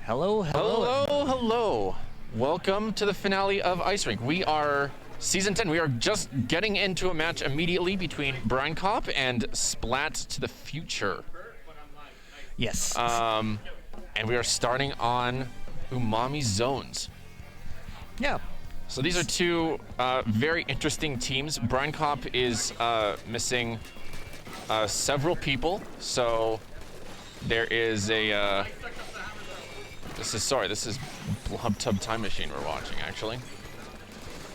Hello. Hello. Welcome to the finale of Ice Rink. We are Season 10. We are just getting into a match immediately between Brinecop and Splat to the future. Yes. And we are starting on Umami Zones. Yeah. So these are two very interesting teams. Brinecop is missing several people. So there is a... This is Blob Tub Time Machine we're watching, actually.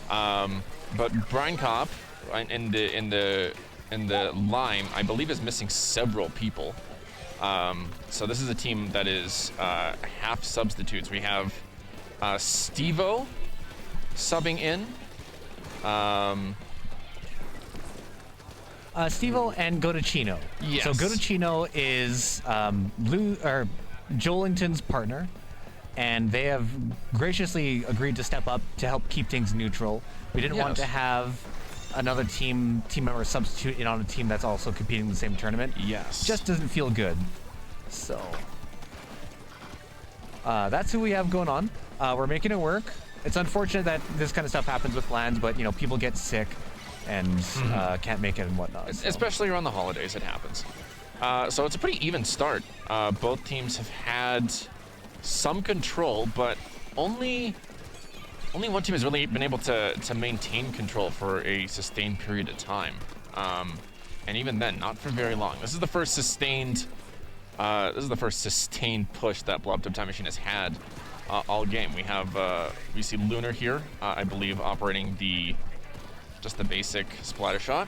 But Brinecop in the line, I believe, is missing several people. So this is a team that is half substitutes. We have Stevo subbing in. Stevo and Godachino. Yes. So Godachino is Jolington's partner, and they have graciously agreed to step up to help keep things neutral. We didn't want to have another team member substitute in on a team that's also competing in the same tournament. Yes. Just doesn't feel good. So that's who we have going on. We're making it work. It's unfortunate that this kind of stuff happens with LANs, but you know, people get sick and can't make it and whatnot. So. Especially around the holidays, it happens. So it's a pretty even start. Both teams have had some control, but only one team has really been able to maintain control for a sustained period of time. And even then, not for very long. This is the first sustained push that Blob Tub Time Machine has had all game. We see Lunar here, I believe, operating just the basic splatter shot.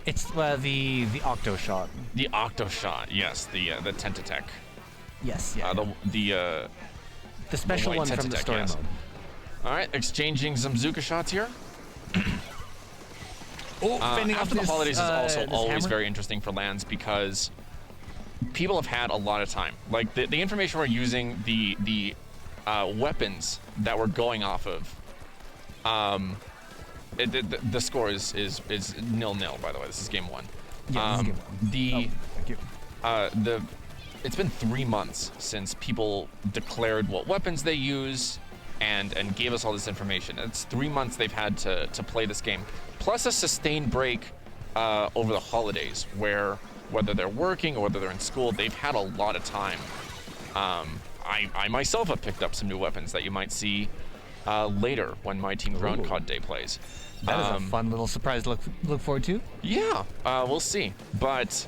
It's the Octo Shot. The Octo Shot, yes, the Tentatech. Yes, yeah. The special one from the story mode. All right, exchanging some Zuka shots here. After the holidays is also always hammer? very interesting for LANs because people have had a lot of time. Like the information we're using, the weapons that we're going off of. The score is 0-0, by the way. This is game one. Yeah, this is game one. Thank you. It's been 3 months since people declared what weapons they use and gave us all this information. It's 3 months they've had to play this game, plus a sustained break over the holidays, where whether they're working or whether they're in school, they've had a lot of time. I myself have picked up some new weapons that you might see later when my team Groundcod Day plays. That is a fun little surprise to look forward to. Yeah, we'll see. But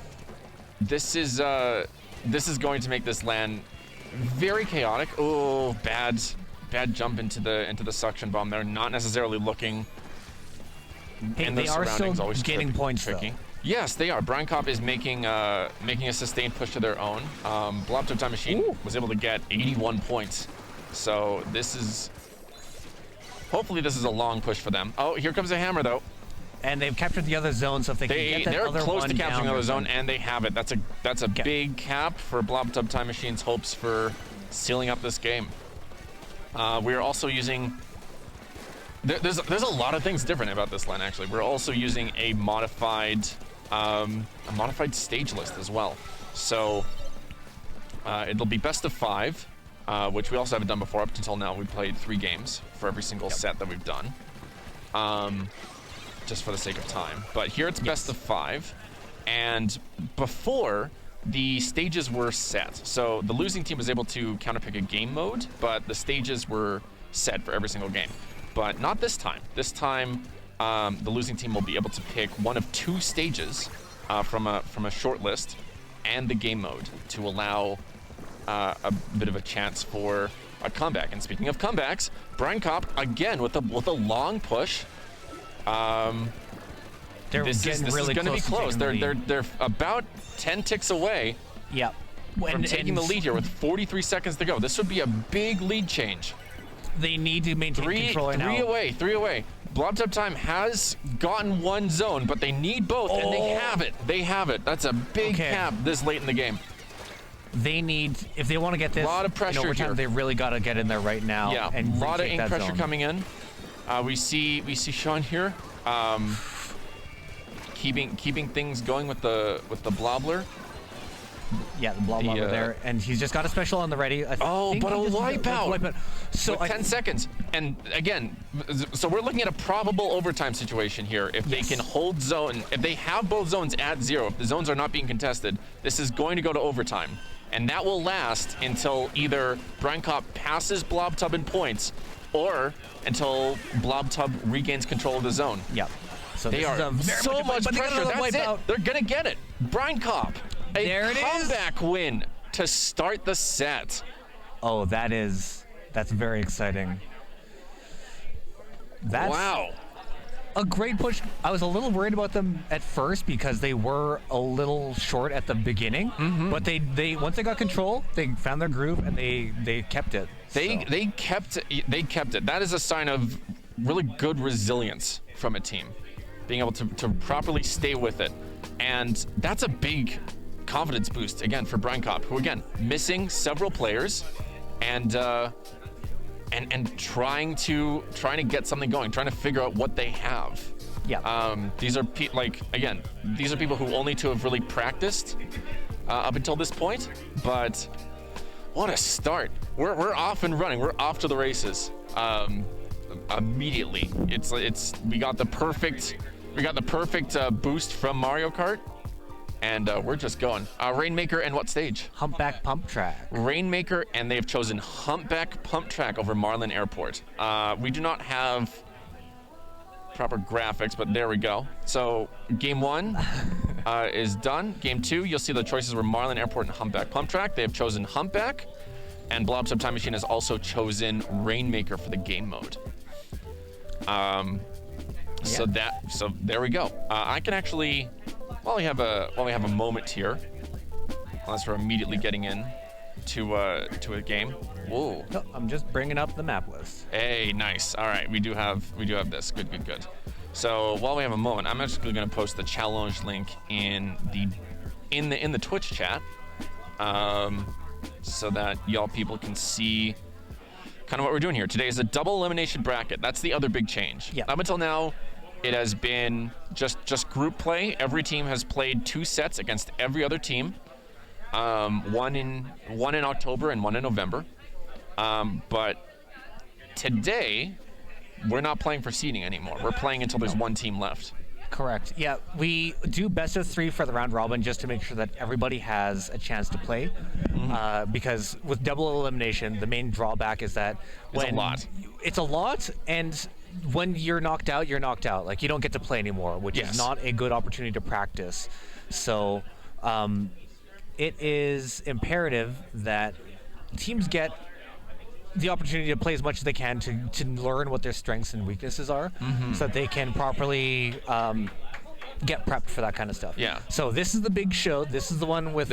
this is going to make this LAN very chaotic. Oh, bad jump into the suction bomb. They're not necessarily looking. Hey, and they are still always gaining points, tricky. Though. Yes, they are. Brinecop is making a sustained push to their own. Blob Tub Time Machine was able to get 81 points. So hopefully this is a long push for them. Oh, here comes a hammer though. And they've captured the other zone, so if they can get that other one down. They're close to capturing the other zone, and they have it. That's a big cap for Blob Tub Time Machine's hopes for sealing up this game. We are also using... There's a lot of things different about this LAN, actually. We're also using a modified stage list as well. So it'll be best of 5, which we also haven't done before. Up until now, we played 3 games for every single set that we've done. Just for the sake of time. But here it's best of 5. And before, the stages were set. So the losing team was able to counterpick a game mode, but the stages were set for every single game. But not this time. This time, the losing team will be able to pick one of 2 stages from a short list and the game mode to allow a bit of a chance for a comeback. And speaking of comebacks, Brinecop again with a long push. This is going to be close. They're about 10 ticks away. Yep. From taking the lead here with 43 seconds to go. This would be a big lead change. They need to maintain control right now. 3 away. Blob Tub Time has gotten 1 zone, but they need both, and they have it. They have it. That's a big cap this late in the game. They need, if they want to get this, a lot of pressure overtime, here. They really got to get in there right now. Yeah, and a lot of ink pressure zone. coming in. We see Sean here, keeping things going with the Blobler. Yeah, the Blob over there, and he's just got a special on the ready. But a wipeout. So with 10 seconds. And again, so we're looking at a probable overtime situation here. If they can hold zone, if they have both zones at 0, if the zones are not being contested, this is going to go to overtime. And that will last until either Brinecop passes Blob Tub in points, or until Blob Tub regains control of the zone. Yep. So they are so much pressure. That's it. They're gonna get it. Brinecop, a comeback win to start the set. Oh, that's very exciting. Wow. A great push. I was a little worried about them at first because they were a little short at the beginning, but they once they got control, they found their groove and they kept it. They kept it. That is a sign of really good resilience from a team, being able to properly stay with it, and that's a big confidence boost again for Brinecop, who again missing several players, and trying to get something going, trying to figure out what they have. Yeah. These are these are people who only to have really practiced up until this point, but what a start. We're off and running. We're off to the races. Immediately. We got the perfect boost from Mario Kart. And we're just going. Rainmaker and what stage? Humpback Pump Track. Rainmaker, and they've chosen Humpback Pump Track over Marlin Airport. We do not have proper graphics, but there we go. So game 1 is done. Game 2, you'll see the choices were Marlin Airport and Humpback Pump Track. They have chosen Humpback, and Blob Tub Time Machine has also chosen Rainmaker for the game mode. So there we go. I can actually. While we have a moment here, unless we're immediately getting in to a game. Whoa! No, I'm just bringing up the map list. Hey, nice. All right, we do have this. Good. So while we have a moment, I'm actually going to post the challenge link in the Twitch chat, so that y'all people can see kind of what we're doing here. Today is a double elimination bracket. That's the other big change. Yeah. Up until now, it has been just group play. Every team has played 2 sets against every other team. One in October and one in November. But today, we're not playing for seeding anymore. We're playing until there's one team left. Correct. Yeah, we do best of 3 for the round robin just to make sure that everybody has a chance to play. Because with double elimination, the main drawback is that it's a lot, and when you're knocked out, you're knocked out. Like, you don't get to play anymore, which is not a good opportunity to practice. So it is imperative that teams get the opportunity to play as much as they can to learn what their strengths and weaknesses are, so that they can properly get prepped for that kind of stuff. Yeah. So this is the big show. This is the one with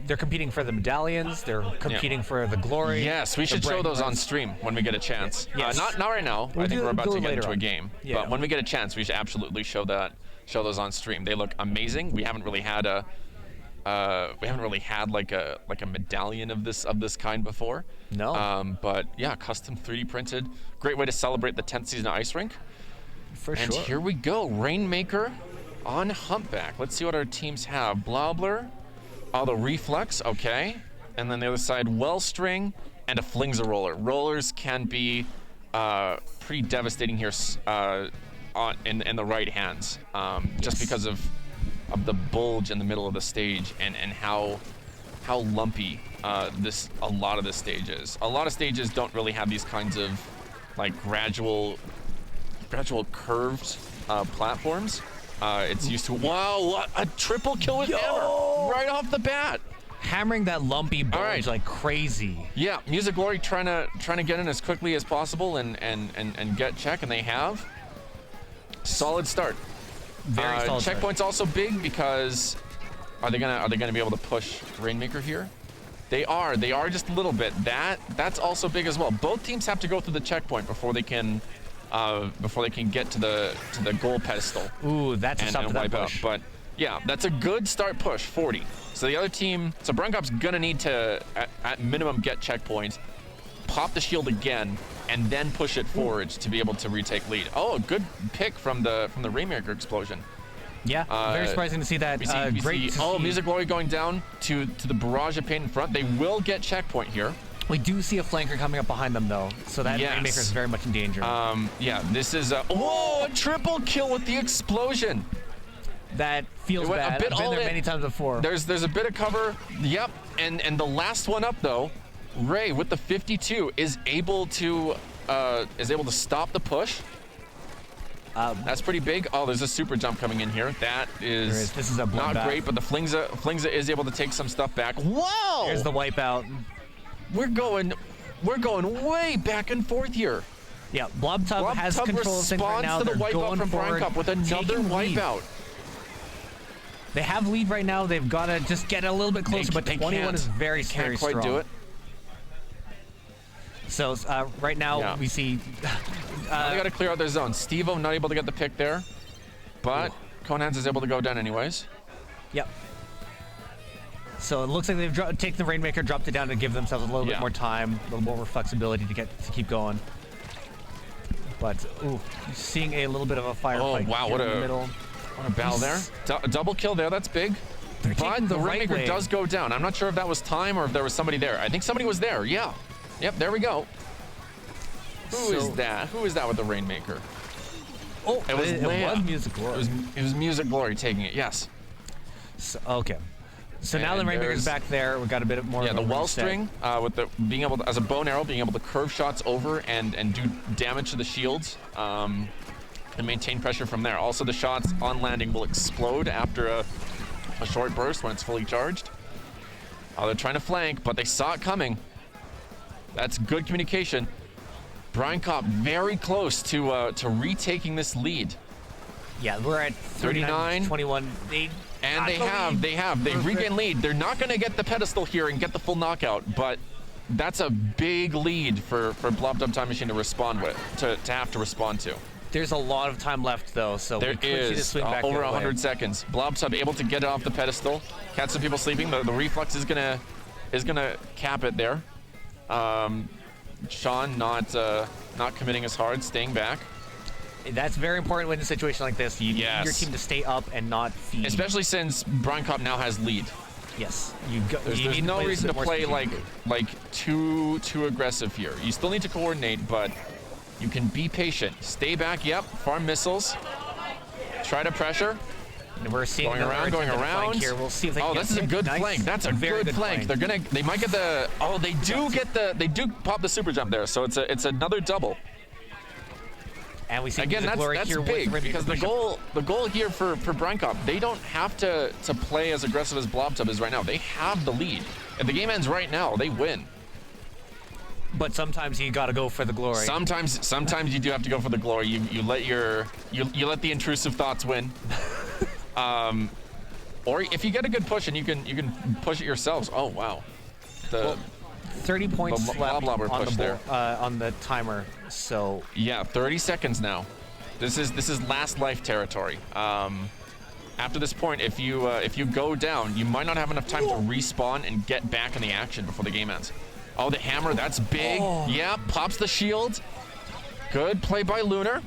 they're competing for the medallions. They're competing for the glory. Yes, we should show those on stream when we get a chance. Yes. Not right now. I think we're about to get into a game. Yeah. But when we get a chance, we should absolutely show those on stream. They look amazing. We haven't really had like a medallion of this kind before. No. But yeah, custom 3D printed. Great way to celebrate the 10th season of Ice Rink. For sure. And here we go, Rainmaker on Humpback. Let's see what our teams have. Blobbler, the Reflex, okay. And then the other side, Wellstring, and a Flingza Roller. Rollers can be pretty devastating here in the right hands, just because of the bulge in the middle of the stage and how lumpy a lot of the stage is. A lot of stages don't really have these kinds of like gradual curved platforms. It's used to what a triple kill with hammer right off the bat, hammering that lumpy bulge like crazy. Yeah, Music Glory trying to get in as quickly as possible and get check, and they have solid start. Very solid. Checkpoint's also big because are they gonna be able to push Rainmaker here? They are just a little bit. That's also big as well. Both teams have to go through the checkpoint before they can get to the goal pedestal. Ooh, that's a stop to that push. But yeah, that's a good start push, 40. So the other team, so Brinecop's gonna need to at minimum get checkpoint, pop the shield again, and then push it forward to be able to retake lead. Oh, a good pick from the Rainmaker explosion. Yeah, very surprising to see that. Great to see. Music Glory going down to the barrage of pain in front. They will get checkpoint here. We do see a flanker coming up behind them, though, so that Rainmaker is very much in danger. Yeah, this is a triple kill with the explosion. That feels bad. I've been there many times before. There's a bit of cover. Yep, and the last one up though, Ray with the 52 is able to stop the push. That's pretty big. Oh, there's a super jump coming in here. That is this is a not great, but the Flingza is able to take some stuff back. Whoa! Here's the wipeout. We're going way back and forth here. Yeah, Blob has control of things right now. To the They're wipeout from Brinecop with another wipeout. They have lead right now. They've got to just get a little bit closer, but 21 is very strong. Can't quite do it. So right now we see. Now they got to clear out their zone. Steve-O not able to get the pick there, but Conans is able to go down anyways. Yep. So it looks like they've taken the Rainmaker, dropped it down to give themselves a little bit more time, a little more flexibility to keep going. But seeing a little bit of a firefight. Oh wow! What a battle there. Double kill there. That's big. But the Rainmaker does go down. I'm not sure if that was time or if there was somebody there. I think somebody was there. Yeah. Yep. There we go. Who is that? Who is that with the Rainmaker? Oh, it was Music Glory. It was Music Glory taking it. Yes. So, okay. So now the Rainmaker's back there. We've got a bit more. Yeah, the Wellstring with the being able to, as a bow and arrow, being able to curve shots over and do damage to the shields and maintain pressure from there. Also, the shots on landing will explode after a short burst when it's fully charged. They're trying to flank, but they saw it coming. That's good communication. Brinecop very close to retaking this lead. Yeah, we're at 39, 21. They've regained lead. They're not going to get the pedestal here and get the full knockout, but that's a big lead for Blob Time Machine to respond with, to have to respond to. There's a lot of time left though, so there is over 100 seconds. Blob Tub able to get it off the pedestal, catch some people sleeping. The reflex is gonna cap it there. Sean not committing as hard, staying back. That's very important in a situation like this. You need your team to stay up and not feed. Especially since Brinecop now has lead. Yes. There's no reason to play like too aggressive here. You still need to coordinate, but you can be patient. Stay back. Yep. Farm missiles. Try to pressure. And we're seeing going around here. We'll see if they can this is a good flank. That's a very good flank. They might get the. Oh, they do pop the super jump there. So it's another double. And we see again that's big because the goal here for Brinecop, they don't have to play as aggressive as Blob Tub is right now. They have the lead. If the game ends right now, they win. But sometimes you got to go for the glory. Sometimes you do have to go for the glory. You let the intrusive thoughts win. Or if you get a good push and you can push it yourselves. Oh wow. 30 points left on the timer. So yeah, 30 seconds now. This is last life territory. After this point, if you go down, you might not have enough time to respawn and get back in the action before the game ends. Oh, the hammer, that's big. Yeah, pops the shield. Good play by Lunar.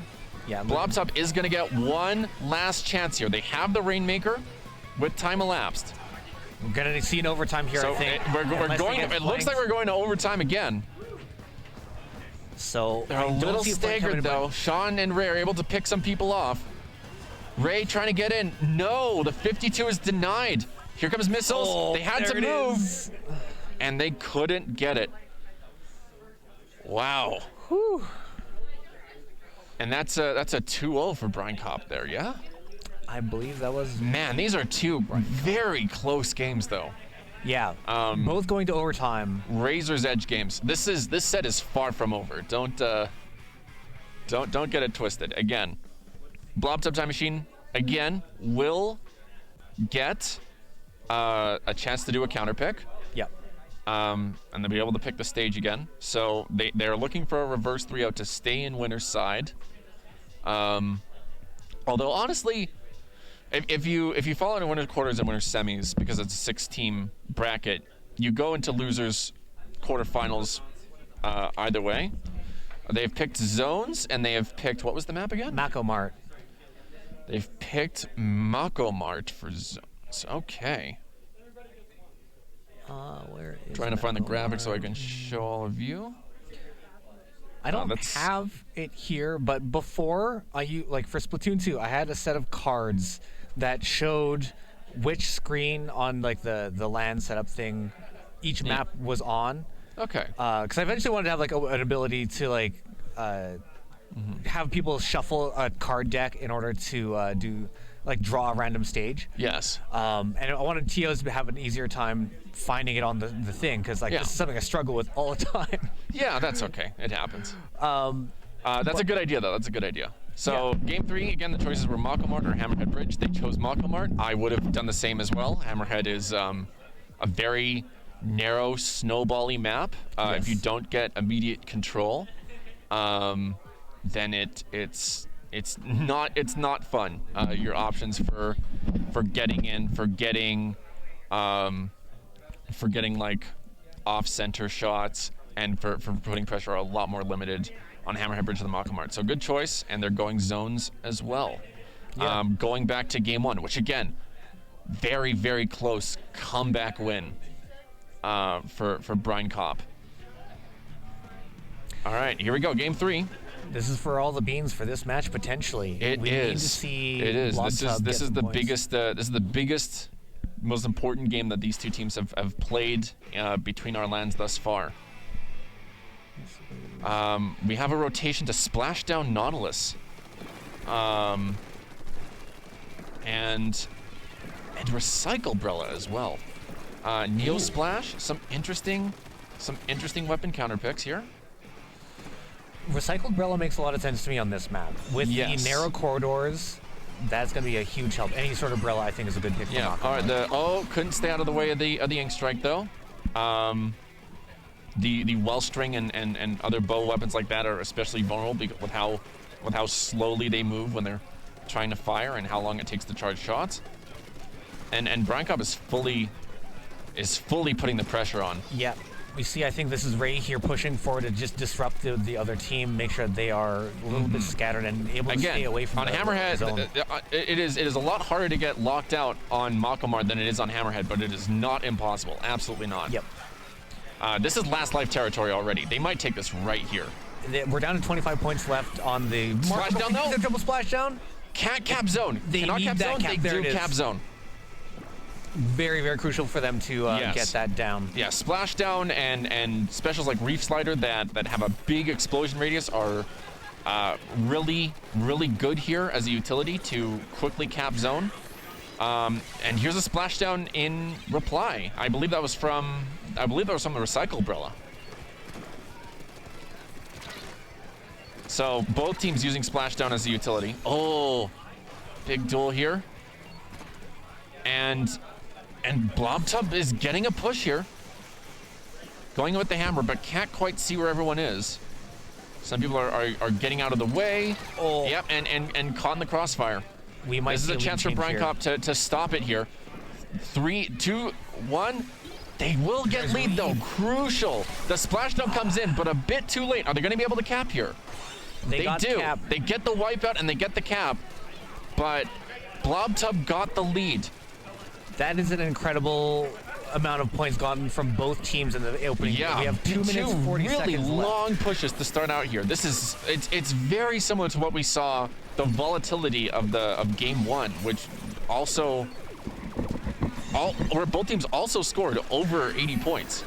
Yeah, Blob Top is gonna get one last chance here. They have the Rainmaker with time elapsed. We're gonna see an overtime here, I think. It looks like we're going to overtime again. So they're a little staggered though. Sean and Ray are able to pick some people off. Ray trying to get in. No, the 52 is denied. Here comes missiles. They had to move. And they couldn't get it. Wow. Whew. And that's a 2-0 for Brinecop there, yeah? I believe that was. Man, these are two very close games though. Yeah. Both going to overtime. Razor's Edge games. This set is far from over. Don't get it twisted. Again, Blob Time Machine again will get a chance to do a counter pick. Yep. And they'll be able to pick the stage again. So they're looking for a reverse 3-0 to stay in winner's side. Although honestly, if you fall into winner's quarters and winner's semis, because it's a 6-team bracket, you go into losers quarterfinals either way. They've picked zones and they have picked, what was the map again? Mako Mart. They've picked Mako-Mart for zones. Okay. Where is Trying to find the Mako-Mart? graphic so I can show all of you. I don't have it here, but before like for Splatoon 2, I had a set of cards that showed which screen on like the LAN setup thing each map was on. Okay. Because I eventually wanted to have like an ability to like have people shuffle a card deck in order to draw a random stage. Yes. And I wanted TOs to have an easier time finding it on the thing because this is something I struggle with all the time. Yeah, that's okay. It happens. That's a good idea, though. That's a good idea. So game 3, again, the choices were Mako-Mart or Hammerhead Bridge. They chose Mako-Mart. I would have done the same as well. Hammerhead is a very narrow, snowbally map. If you don't get immediate control, then it's not fun. Your options for getting in, for getting like off-center shots, and for putting pressure are a lot more limited on Hammerhead Bridge than Mako-Mart. So good choice, and they're going zones as well. Yeah. Going back to game 1, which again, very, very close comeback win for Brinecop. All right, here we go, game 3. This is for all the beans for this match potentially. We need to see it is. Blob This is the points. biggest. This is the biggest, most important game that these two teams have played between our LANs thus far. We have a rotation to Splashdown Nautilus, and Recycle Brella as well. Neo Splash, some interesting weapon counter picks here. Recycled Brella makes a lot of sense to me on this map. With the narrow corridors, that's going to be a huge help. Any sort of Brella, I think, is a good pick. Yeah. All right. Couldn't stay out of the way of the Ink Strike though. The Wellstring and other bow weapons like that are especially vulnerable with how slowly they move when they're trying to fire and how long it takes to charge shots. And Brinecop is fully putting the pressure on. Yeah. We see, I think this is Ray here pushing forward to just disrupt the other team, make sure they are a little bit scattered and able to stay away from on the Hammerhead, zone. It is a lot harder to get locked out on Mako-Mart than it is on Hammerhead, but it is not impossible. Absolutely not. Yep. This is last life territory already. They might take this right here. We're down to 25 points left on the Splashdown, though? Double splashdown. Can't cap zone. They Cannot need cap that zone. cap. They There do it is. cap zone. Very, very crucial for them to get that down. Yeah, Splashdown and specials like Reef Slider that have a big explosion radius are really, really good here as a utility to quickly cap zone. And here's a Splashdown in reply. I believe that was from the Recycle Brella. So both teams using Splashdown as a utility. Oh, big duel here. And Blob Tub is getting a push here. Going with the hammer, but can't quite see where everyone is. Some people are getting out of the way. Oh. Yep, and caught in the crossfire. This is a chance for Brinecop to stop it here. 3, 2, 1. They will get lead though. Crucial. The Splashdown comes in, but a bit too late. Are they going to be able to cap here? They do. Cap. They get the wipeout and they get the cap, but Blob Tub got the lead. That is an incredible amount of points gotten from both teams in the opening. Yeah, we have 2 minutes 40 really seconds long left. pushes to start out here. It's very similar to what we saw, the volatility of game 1, which also where both teams also scored over 80 points.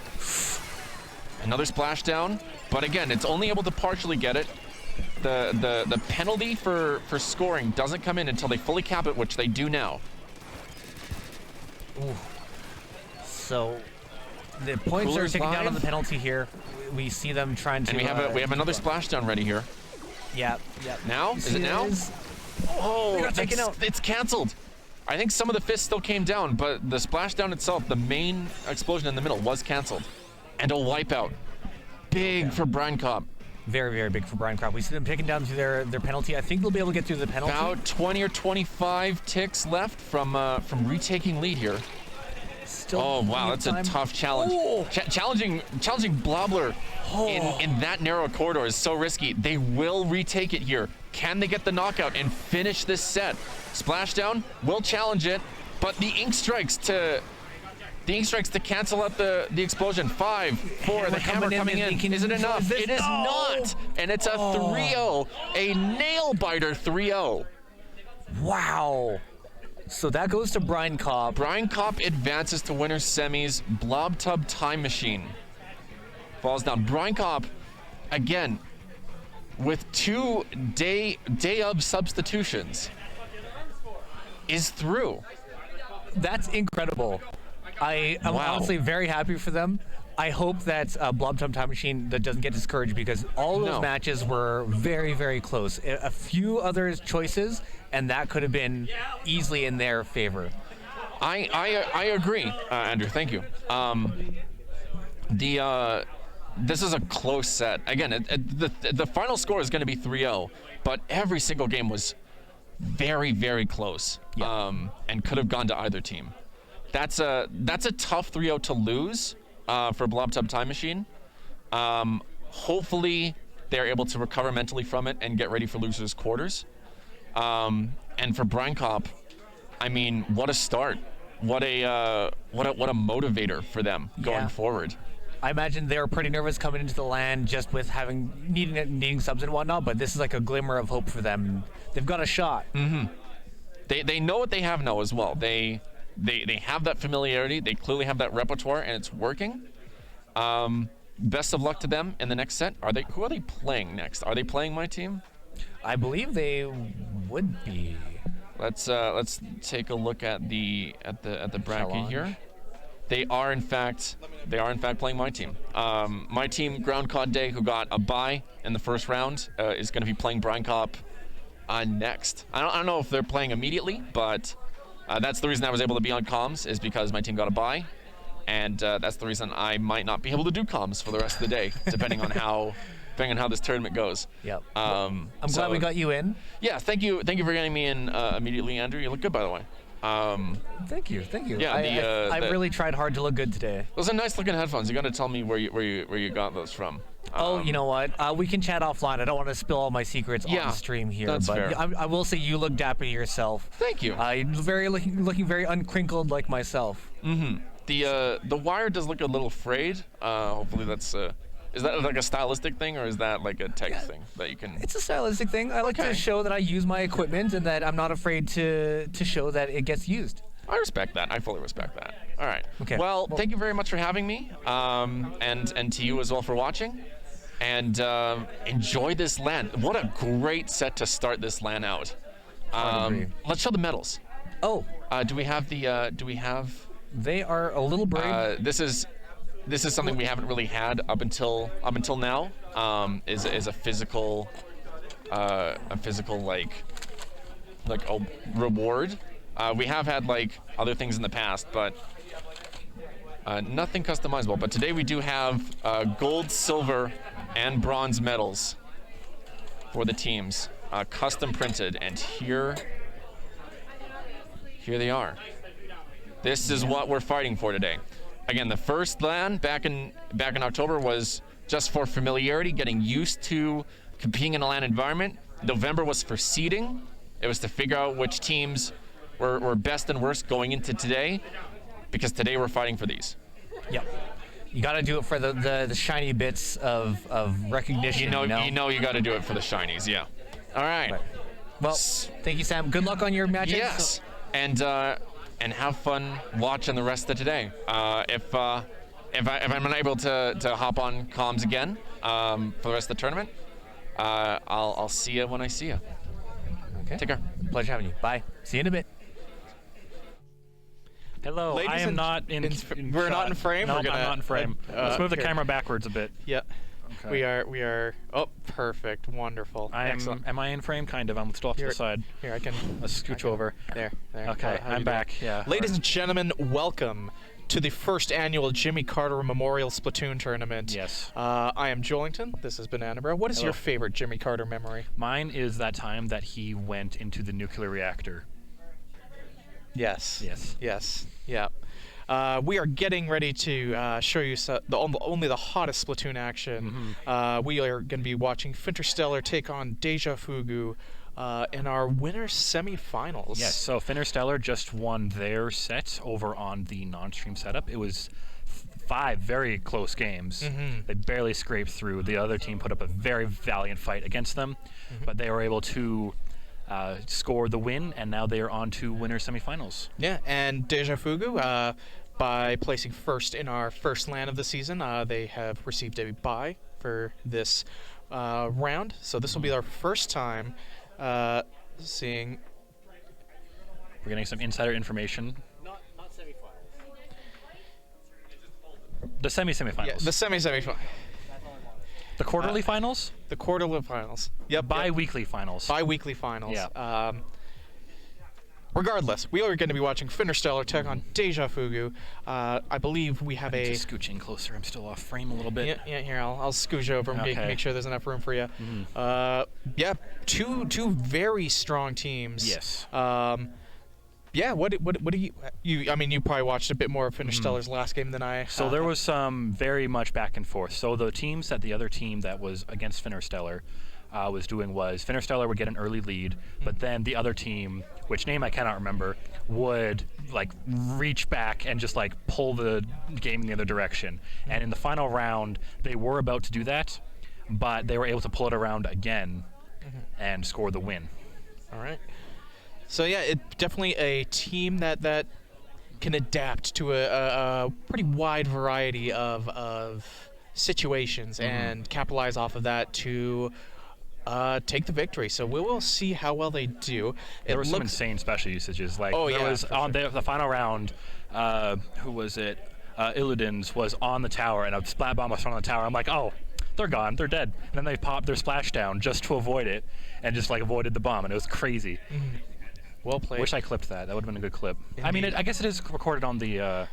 Another Splashdown, but again, it's only able to partially get it. The penalty for scoring doesn't come in until they fully cap it, which they do now. Ooh. So the points are ticking down on the penalty here. We see them trying to. And we have another Splashdown ready here. Yeah. Now? Is it now? Oh, it's canceled. I think some of the fists still came down, but the Splashdown itself, the main explosion in the middle, was canceled. And a wipeout. Big for Brinecop. Very, very big for Brinecop. We see them taking down to their penalty. I think they'll be able to get through the penalty. About 20 or 25 ticks left from retaking lead here. still. Oh wow, that's a tough challenge. Challenging Blobler in that narrow corridor is so risky. They will retake it here. Can they get the knockout and finish this set? Splashdown will challenge it, but the ink strikes to cancel out the explosion. 5, 4, the hammer coming in. Is it enough? It is not, and it's a 3-0, a nail biter 3-0. Wow. So that goes to Brinecop. Brinecop advances to winners semis. Blob Tub Time Machine falls down. Brinecop, again, with 2 day of substitutions, is through. That's incredible. I'm honestly very happy for them. I hope that Blob Tub Time Machine that doesn't get discouraged, because all those matches were very, very close. A few other choices, and that could have been easily in their favor. I agree, Andrew. Thank you. This is a close set. Again, the final score is going to be 3-0, but every single game was very, very close, and could have gone to either team. That's a tough 3-0 to lose for Blob Tub Time Machine. Hopefully they're able to recover mentally from it and get ready for losers quarters. And for Brinecop, I mean, what a start! What a motivator for them going forward. I imagine they were pretty nervous coming into the LAN, just with needing subs and whatnot. But this is like a glimmer of hope for them. They've got a shot. Mm-hmm. They know what they have now as well. They have that familiarity. They clearly have that repertoire, and it's working. Best of luck to them in the next set. Who are they playing next? Are they playing my team? I believe they would be. Let's take a look at the bracket here. They are in fact playing my team. My team, Groundcod Day, who got a bye in the first round, is going to be playing Brinecop next. I don't know if they're playing immediately, but that's the reason I was able to be on comms, is because my team got a bye, and that's the reason I might not be able to do comms for the rest of the day, depending on how this tournament goes. Yep. I'm glad we got you in. Yeah, thank you for getting me in immediately, Andrew. You look good, by the way. Thank you. Yeah, I really tried hard to look good today. Those are nice looking headphones. You got to tell me where you got those from. You know what? We can chat offline. I don't want to spill all my secrets on stream here. That's but fair. I will say you look dapper yourself. Thank you. Looking very uncrinkled like myself. Mm-hmm. The wire does look a little frayed. Hopefully that's. Is that like a stylistic thing, or is that like a tech thing that you can? It's a stylistic thing. I like to show that I use my equipment and that I'm not afraid to show that it gets used. I respect that. I fully respect that. All right. Okay. Well, thank you very much for having me, and to you as well for watching, and enjoy this LAN. What a great set to start this LAN out. Let's show the medals. Oh. Do we have the? They are a little brave. This is something we haven't really had up until now. Is a physical like a reward. We have had like other things in the past, but nothing customizable. But today we do have gold, silver, and bronze medals for the teams, custom printed, and here they are. This is what we're fighting for today. Again, the first LAN back in October was just for familiarity, getting used to competing in a LAN environment. November was for seeding. It was to figure out which teams were best and worst going into today, because today we're fighting for these. Yep. You got to do it for the shiny bits of recognition. You got to do it for the shinies. Yeah. All right. Well, thank you, Sam. Good luck on your matches. Yes. And have fun watching the rest of today. If I'm unable to hop on comms again for the rest of the tournament, I'll see you when I see you. Okay. Take care. Pleasure having you. Bye. See you in a bit. Hello. Ladies I am not in. We're not in frame. No, I'm not in frame. Let's move the camera backwards a bit. Yeah. Okay. We are. Oh, perfect. Wonderful. Excellent. Am I in frame? Kind of. I'm still off to the side. Here, I can. Let's scooch over. There. Okay, I'm back. Yeah. Ladies and gentlemen, welcome to the first annual Jimmy Carter Memorial Splatoon Tournament. Yes. I am Joelington. This is Banana. What is your favorite Jimmy Carter memory? Mine is that time that he went into the nuclear reactor. Yes. Yes. Yes. Yeah. we are getting ready to show you only the hottest Splatoon action. We are going to be watching Fintersteller take on Deja Fugu in our winner semifinals. Yes, so Fintersteller just won their set over on the non-stream setup. It was 5 very close games. They barely scraped through. The other team put up a very valiant fight against them, but they were able to score the win, and now they are on to winner semifinals. Yeah, and Deja Fugu, by placing first in our first LAN of the season, they have received a bye for this round. So this will be our first time seeing. We're getting some insider information. Not semifinals. The semi-semifinals. Yeah, the semi-semifinals. The quarterly finals? The quarterly finals. Yep. Bi-weekly finals. Bi-weekly finals. Yeah. Regardless, we are going to be watching Fintersteller take on Deja Fugu. I believe we have a. Just scooching closer. I'm still off frame a little bit. Yeah. Here, I'll scooch over and make sure there's enough room for you. Yeah. Two very strong teams. Yes. Yeah. What do you? I mean, you probably watched a bit more of Fintersteller's last game than I. So there was some very much back and forth. So the teams that the other team that was against Fintersteller was doing was Fintersteller would get an early lead, but then the other team, which name I cannot remember, would like reach back and just like pull the game in the other direction. And in the final round, they were about to do that, but they were able to pull it around again and score the win. All right. So yeah, it's definitely a team that can adapt to a pretty wide variety of situations and capitalize off of that to take the victory. So we will see how well they do. There were some insane special usages. Like there was on the final round, who was it? Illudin's was on the tower, and a splat bomb was thrown on the tower. I'm like, oh, they're gone, they're dead. And then they popped their splashdown just to avoid it, and just like avoided the bomb, and it was crazy. Well played. Wish I clipped that. That would have been a good clip. Indeed. I mean, I guess it is recorded on the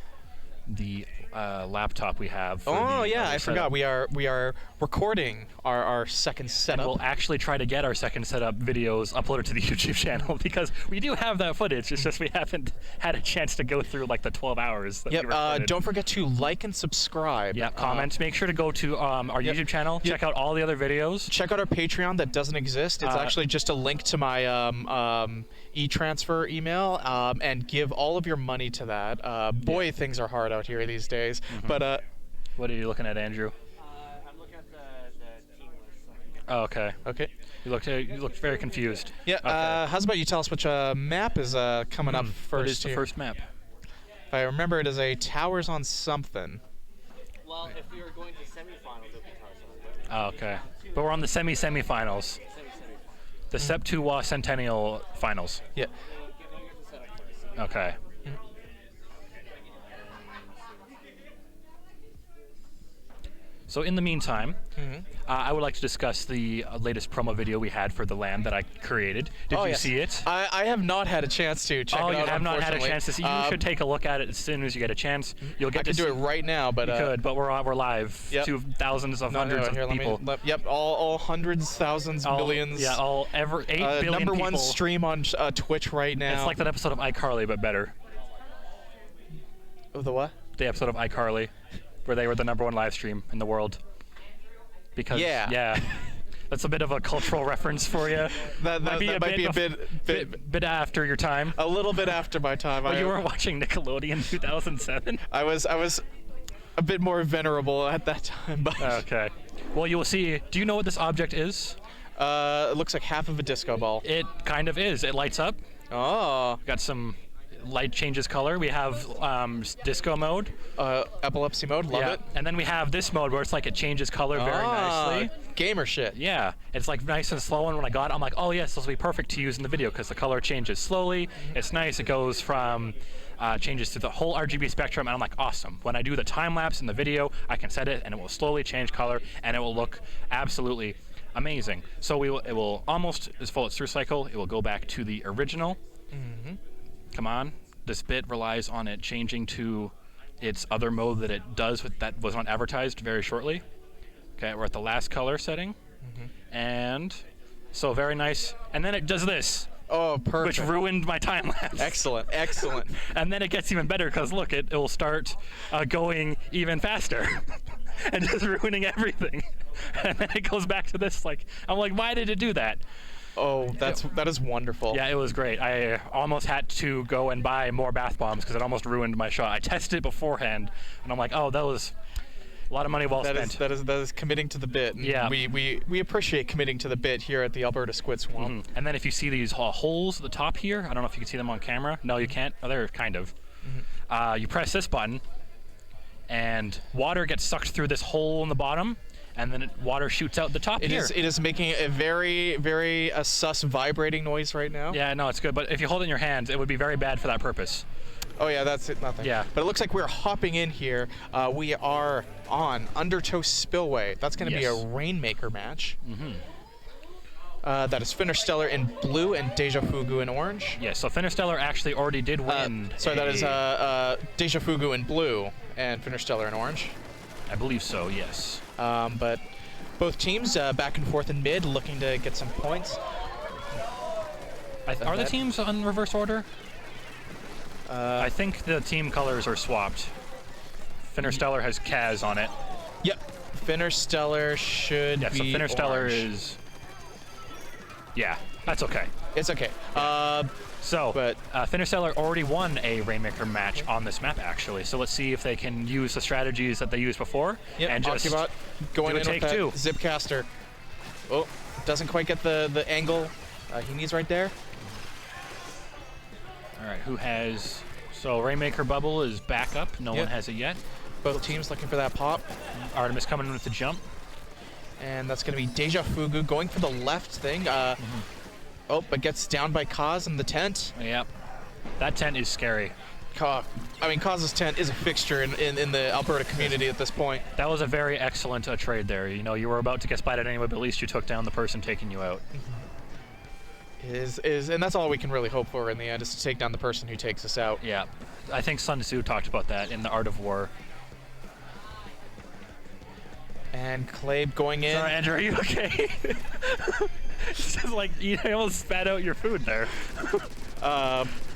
laptop we have. For I forgot. We are recording our second setup. We'll actually try to get our second setup videos uploaded to the YouTube channel because we do have that footage. It's just we haven't had a chance to go through like the 12 hours. That we recorded. Don't forget to like and subscribe. Yeah. Comment. Make sure to go to our YouTube channel. Check out all the other videos. Check out our Patreon that doesn't exist. It's actually just a link to my e-transfer email, and give all of your money to that. Boy, things are hard out here these days. But what are you looking at, Andrew? I'm looking at the team list. Oh, okay. Okay. You looked very confused. Yeah. Okay. How's about you tell us which map is coming up first? What is the here? first map? If I remember, it is a towers on something. Well, if we were going to semifinals, it would be Tarzan. Oh, okay. But we're on the semi-semifinals. The Septua Centennial Finals. Yeah. Okay. So in the meantime, I would like to discuss the latest promo video we had for the LAN that I created. Did you see it? I have not had a chance to check it out. You have not had a chance to see. You should take a look at it as soon as you get a chance. You'll get to do it right now, but you could, but we're live to thousands of hundreds of people. All hundreds, thousands, millions. Yeah, 8 billion number people. one stream on Twitch right now. It's like that episode of iCarly, but better. The what? The episode of iCarly, where they were the number one live stream in the world. Because that's a bit of a cultural reference for you. That might be a bit after your time. A little bit after my time. Well, you weren't watching Nickelodeon in 2007. I was a bit more venerable at that time. But okay. Well, you will see. Do you know what this object is? It looks like half of a disco ball. It kind of is. It lights up. Oh. Got some light changes color. We have disco mode. Epilepsy mode, love it. And then we have this mode where it's like it changes color very nicely. Gamer shit. Yeah, it's like nice and slow, and when I got it, I'm like, oh yes, this will be perfect to use in the video because the color changes slowly. It's nice. It goes from changes to the whole RGB spectrum, and I'm like, awesome. When I do the time lapse in the video, I can set it, and it will slowly change color, and it will look absolutely amazing. So it will almost as full its through cycle. It will go back to the original. Come on. This bit relies on it changing to its other mode that it does that was not advertised very shortly. Okay, we're at the last color setting. And so very nice. And then it does this. Oh, perfect. which ruined my time lapse. Excellent, excellent. And then it gets even better because look, it will start going even faster and just ruining everything. And then it goes back to this. Like, I'm like, why did it do that? Oh, that is wonderful. Yeah, it was great. I almost had to go and buy more bath bombs because it almost ruined my shot. I tested it beforehand, and I'm like, oh, that was a lot of money well spent. That is committing to the bit. And Yeah. We appreciate committing to the bit here at the Alberta Squid Swamp. And then if you see these holes at the top here, I don't know if you can see them on camera. No, you can't. Oh, they're kind of. You press this button, and water gets sucked through this hole in the bottom, and then water shoots out the top here. It is making a very, very sus vibrating noise right now. Yeah, no, it's good. But if you hold it in your hands, it would be very bad for that purpose. Oh yeah, that's it. Nothing. Yeah. But it looks like we're hopping in here. We are on Undertow Spillway. That's going to be a Yes. Rainmaker match. That is Fintersteller in blue and Deja Fugu in orange. Yeah, so Fintersteller actually already did win. Sorry, that is Deja Fugu in blue and Fintersteller in orange. I believe so, yes. But both teams back and forth in mid, looking to get some points. Are the teams on reverse order? I think the team colors are swapped. Fintersteller has Kaz on it. Yep. Fintersteller should Yeah, be so Fintersteller orange. is... Yeah, that's okay. It's okay. So, But- Fintersteller already won a Rainmaker match on this map, actually. So let's see if they can use the strategies that they used before Yep, and just Octobot going do a in take with that two. Zipcaster. Oh, doesn't quite get the angle he needs right there. All right, who has... So Rainmaker Bubble is back up. No Yep. one has it yet. Both teams looking for that pop. Artemis coming in with the jump. And that's going to be Deja Fugu going for the left thing. Oh, but gets down by Kaz in the tent. Yep. That tent is scary. I mean, Kaz's tent is a fixture in the Alberta community at this point. That was a very excellent trade there. You know, you were about to get splatted anyway, but at least you took down the person taking you out. And that's all we can really hope for in the end, is to take down the person who takes us out. Yeah. I think Sun Tzu talked about that in The Art of War. And Clabe going in. Sorry, Andrew, are you okay? It's just like, you almost spat out your food there.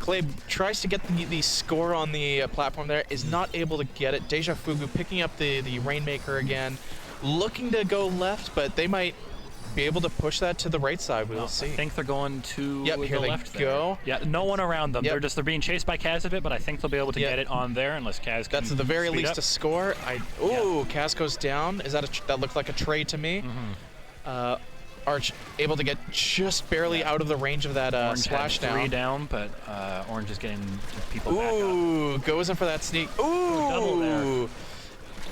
Clabe tries to get the score on the platform there, is not able to get it. Deja Fugu picking up the Rainmaker again, looking to go left, but they might be able to push that to the right side. We'll see. I think they're going to Yep, the here they left go. there. Yeah, no one around them. Yep. They're being chased by Kaz a bit, but I think they'll be able to Yep. get it on there unless Kaz can That's at the very speed least up. a score. Ooh, Kaz goes down. Is that that looked like a trade to me? Arch able to get just barely out of the range of that Orange splash had 3 down. down, but Orange is getting people back up. Ooh, goes in for that sneak. Ooh, double there.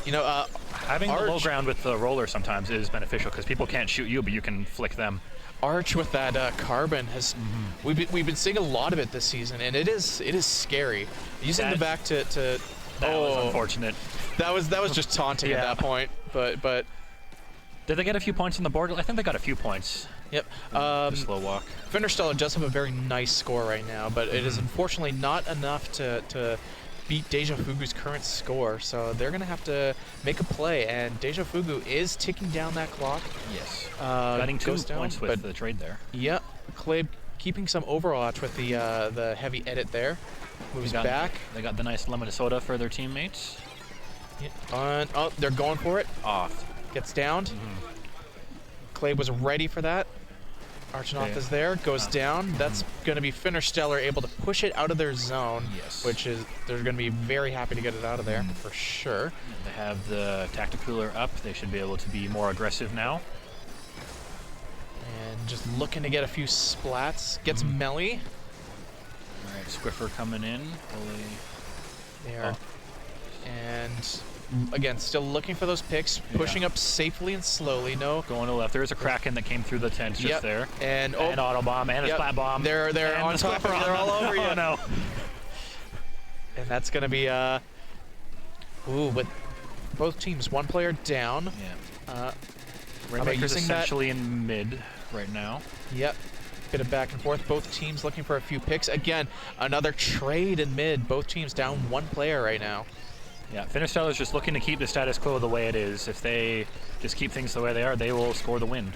You know, Having the low Arch- ground with the roller sometimes is beneficial because people can't shoot you, but you can flick them. Arch with that carbon has we've been seeing a lot of it this season, and it is scary. Using the back to That was unfortunate. that was just taunting at Yeah. that point. But Did they get a few points on the board? I think they got a few points. yep. The slow walk. Fintersteller does have a very nice score right now, but it is unfortunately not enough to beat Deja Fugu's current score. So they're gonna have to make a play, and Deja Fugu is ticking down that clock. Yes. Uh, Getting 2 goes down, points with but- the trade there. Yep, Clabe keeping some Overwatch with the heavy edit there. Moves back. They got the nice lemon soda for their teammates. Oh, they're going for it. Off. Gets downed. Clabe was ready for that. Archinoff Okay. is there, goes down. That's going to be Fintersteller able to push it out of their zone, Yes. which is they're going to be very happy to get it out of there for sure. They have the Tacticooler up. They should be able to be more aggressive now. And just looking to get a few splats. Gets Melly. All right, Squiffer coming in. There. And again, still looking for those picks, pushing up safely and slowly. No. Going to the left. There is a Kraken that came through the tent just Yep. there. And An auto bomb and a Yep. splat bomb. They're and on the top of Squiffer you. They're on all them. over you. Oh no. And that's going to be ooh, with both teams, one player down. Yeah. about Rainmaker's using that? essentially in mid right now. Yep. Bit of back and forth. Both teams looking for a few picks. Again, another trade in mid. Both teams down one player right now. Yeah, Fintersteller is just looking to keep the status quo the way it is. If they just keep things the way they are, they will score the win.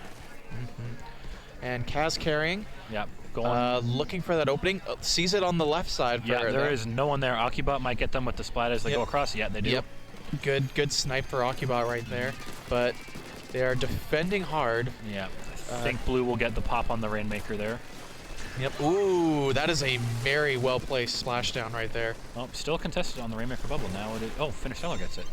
And Kaz carrying. Yeah, Going. Looking for that opening. Sees it on the left side. Yeah, there is no one there. Occubot might get them with the Splat as they go across. Yeah, they do. Yep. Good snipe for Occubot right there. But they are defending hard. Yeah. I think Blue will get the pop on the Rainmaker there. Yep. Ooh, that is a very well-placed splashdown right there. Oh, still contested on the Rainmaker bubble now. Oh, Fintersteller gets it.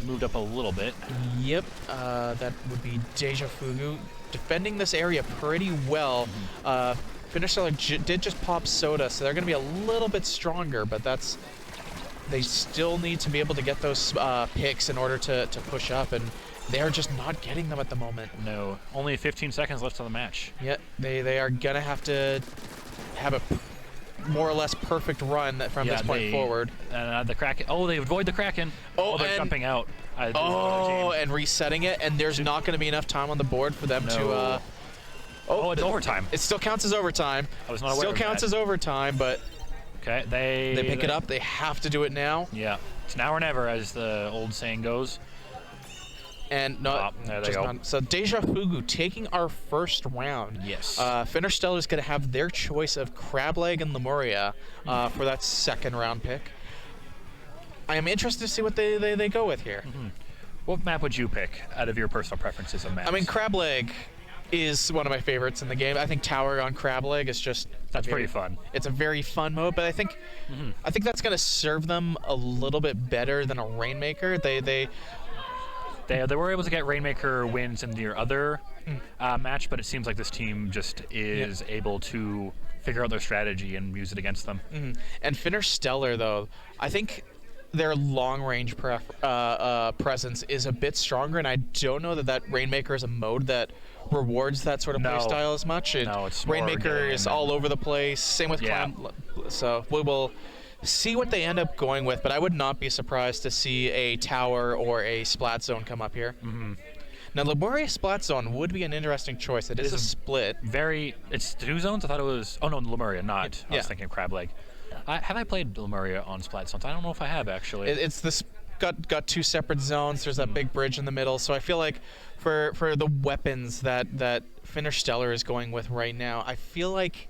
Moved up a little bit. Yep. That would be Deja Fugu. Defending this area pretty well. Fintersteller did just pop Soda, so they're going to be a little bit stronger, but they still need to be able to get those picks in order to push up, and they're just not getting them at the moment. No. Only 15 seconds left of the match. Yeah, they are going to have to have a more or less perfect run from this point forward. The Kraken. Oh, they avoid the Kraken. Oh, they're jumping out. And resetting it, and there's not going to be enough time on the board for them to... it's overtime. It still counts as overtime. I was not aware Still of counts that. as overtime, but... Okay, they pick it up. They have to do it now. Yeah, it's now or never, as the old saying goes. And no, there they go. So Deja Fugu taking our first round. Yes. Fintersteller is going to have their choice of Crableg and Lemuria for that second round pick. I am interested to see what they go with here. What map would you pick out of your personal preferences of maps? I mean, Crableg is one of my favorites in the game. I think Tower on Crableg is just pretty fun. It's a very fun mode, but I think that's going to serve them a little bit better than a Rainmaker. They were able to get Rainmaker wins in their other match, but it seems like this team just is able to figure out their strategy and use it against them. And Fintersteller, though, I think their long-range presence is a bit stronger, and I don't know that Rainmaker is a mode that rewards that sort of playstyle as much. It's Rainmaker is all over the place. Same with Clam. So we will see what they end up going with, but I would not be surprised to see a Tower or a Splat Zone come up here. Now, Lemuria Splat Zone would be an interesting choice. It is a split. It's 2 zones? I thought it was... Oh, no, Lemuria, not. I was thinking Crableg. Have I played Lemuria on Splat Zones? I don't know if I have, actually. It's this got 2 separate zones. There's that big bridge in the middle. So I feel like for the weapons that Fintersteller is going with right now, I feel like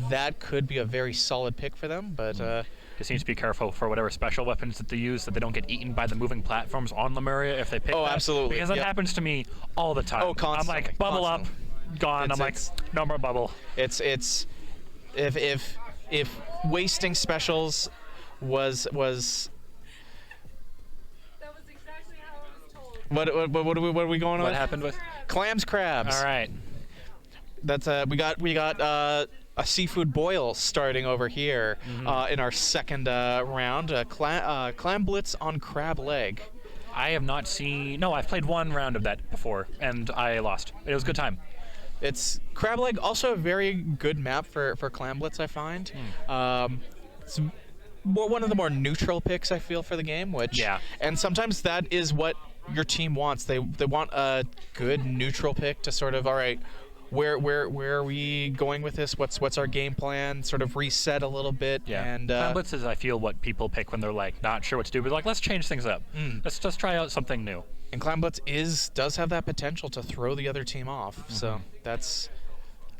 that could be a very solid pick for them, but... Just need to be careful for whatever special weapons that they use, that they don't get eaten by the moving platforms on Lemuria if they pick that. Absolutely. Because that happens to me all the time. Oh, constantly. I'm like, bubble up, gone. I'm like, no more bubble. It's if wasting specials was That was exactly how I was told. what are we going on? What happened with? Clams, crabs. All right. That's we got a seafood boil starting over here in our second round. Clam blitz on crab leg. I have not seen. No, I've played one round of that before, and I lost. It was a good time. It's crab leg, also a very good map for clam blitz, I find. It's one of the more neutral picks I feel for the game, and sometimes that is what your team wants. They want a good neutral pick to sort of, all right, where are we going with this? What's our game plan? Sort of reset a little bit. Yeah. And Clam blitz is, I feel, what people pick when they're like not sure what to do, but like, let's change things up. Let's just try out something new. And Clam blitz does have that potential to throw the other team off. So that's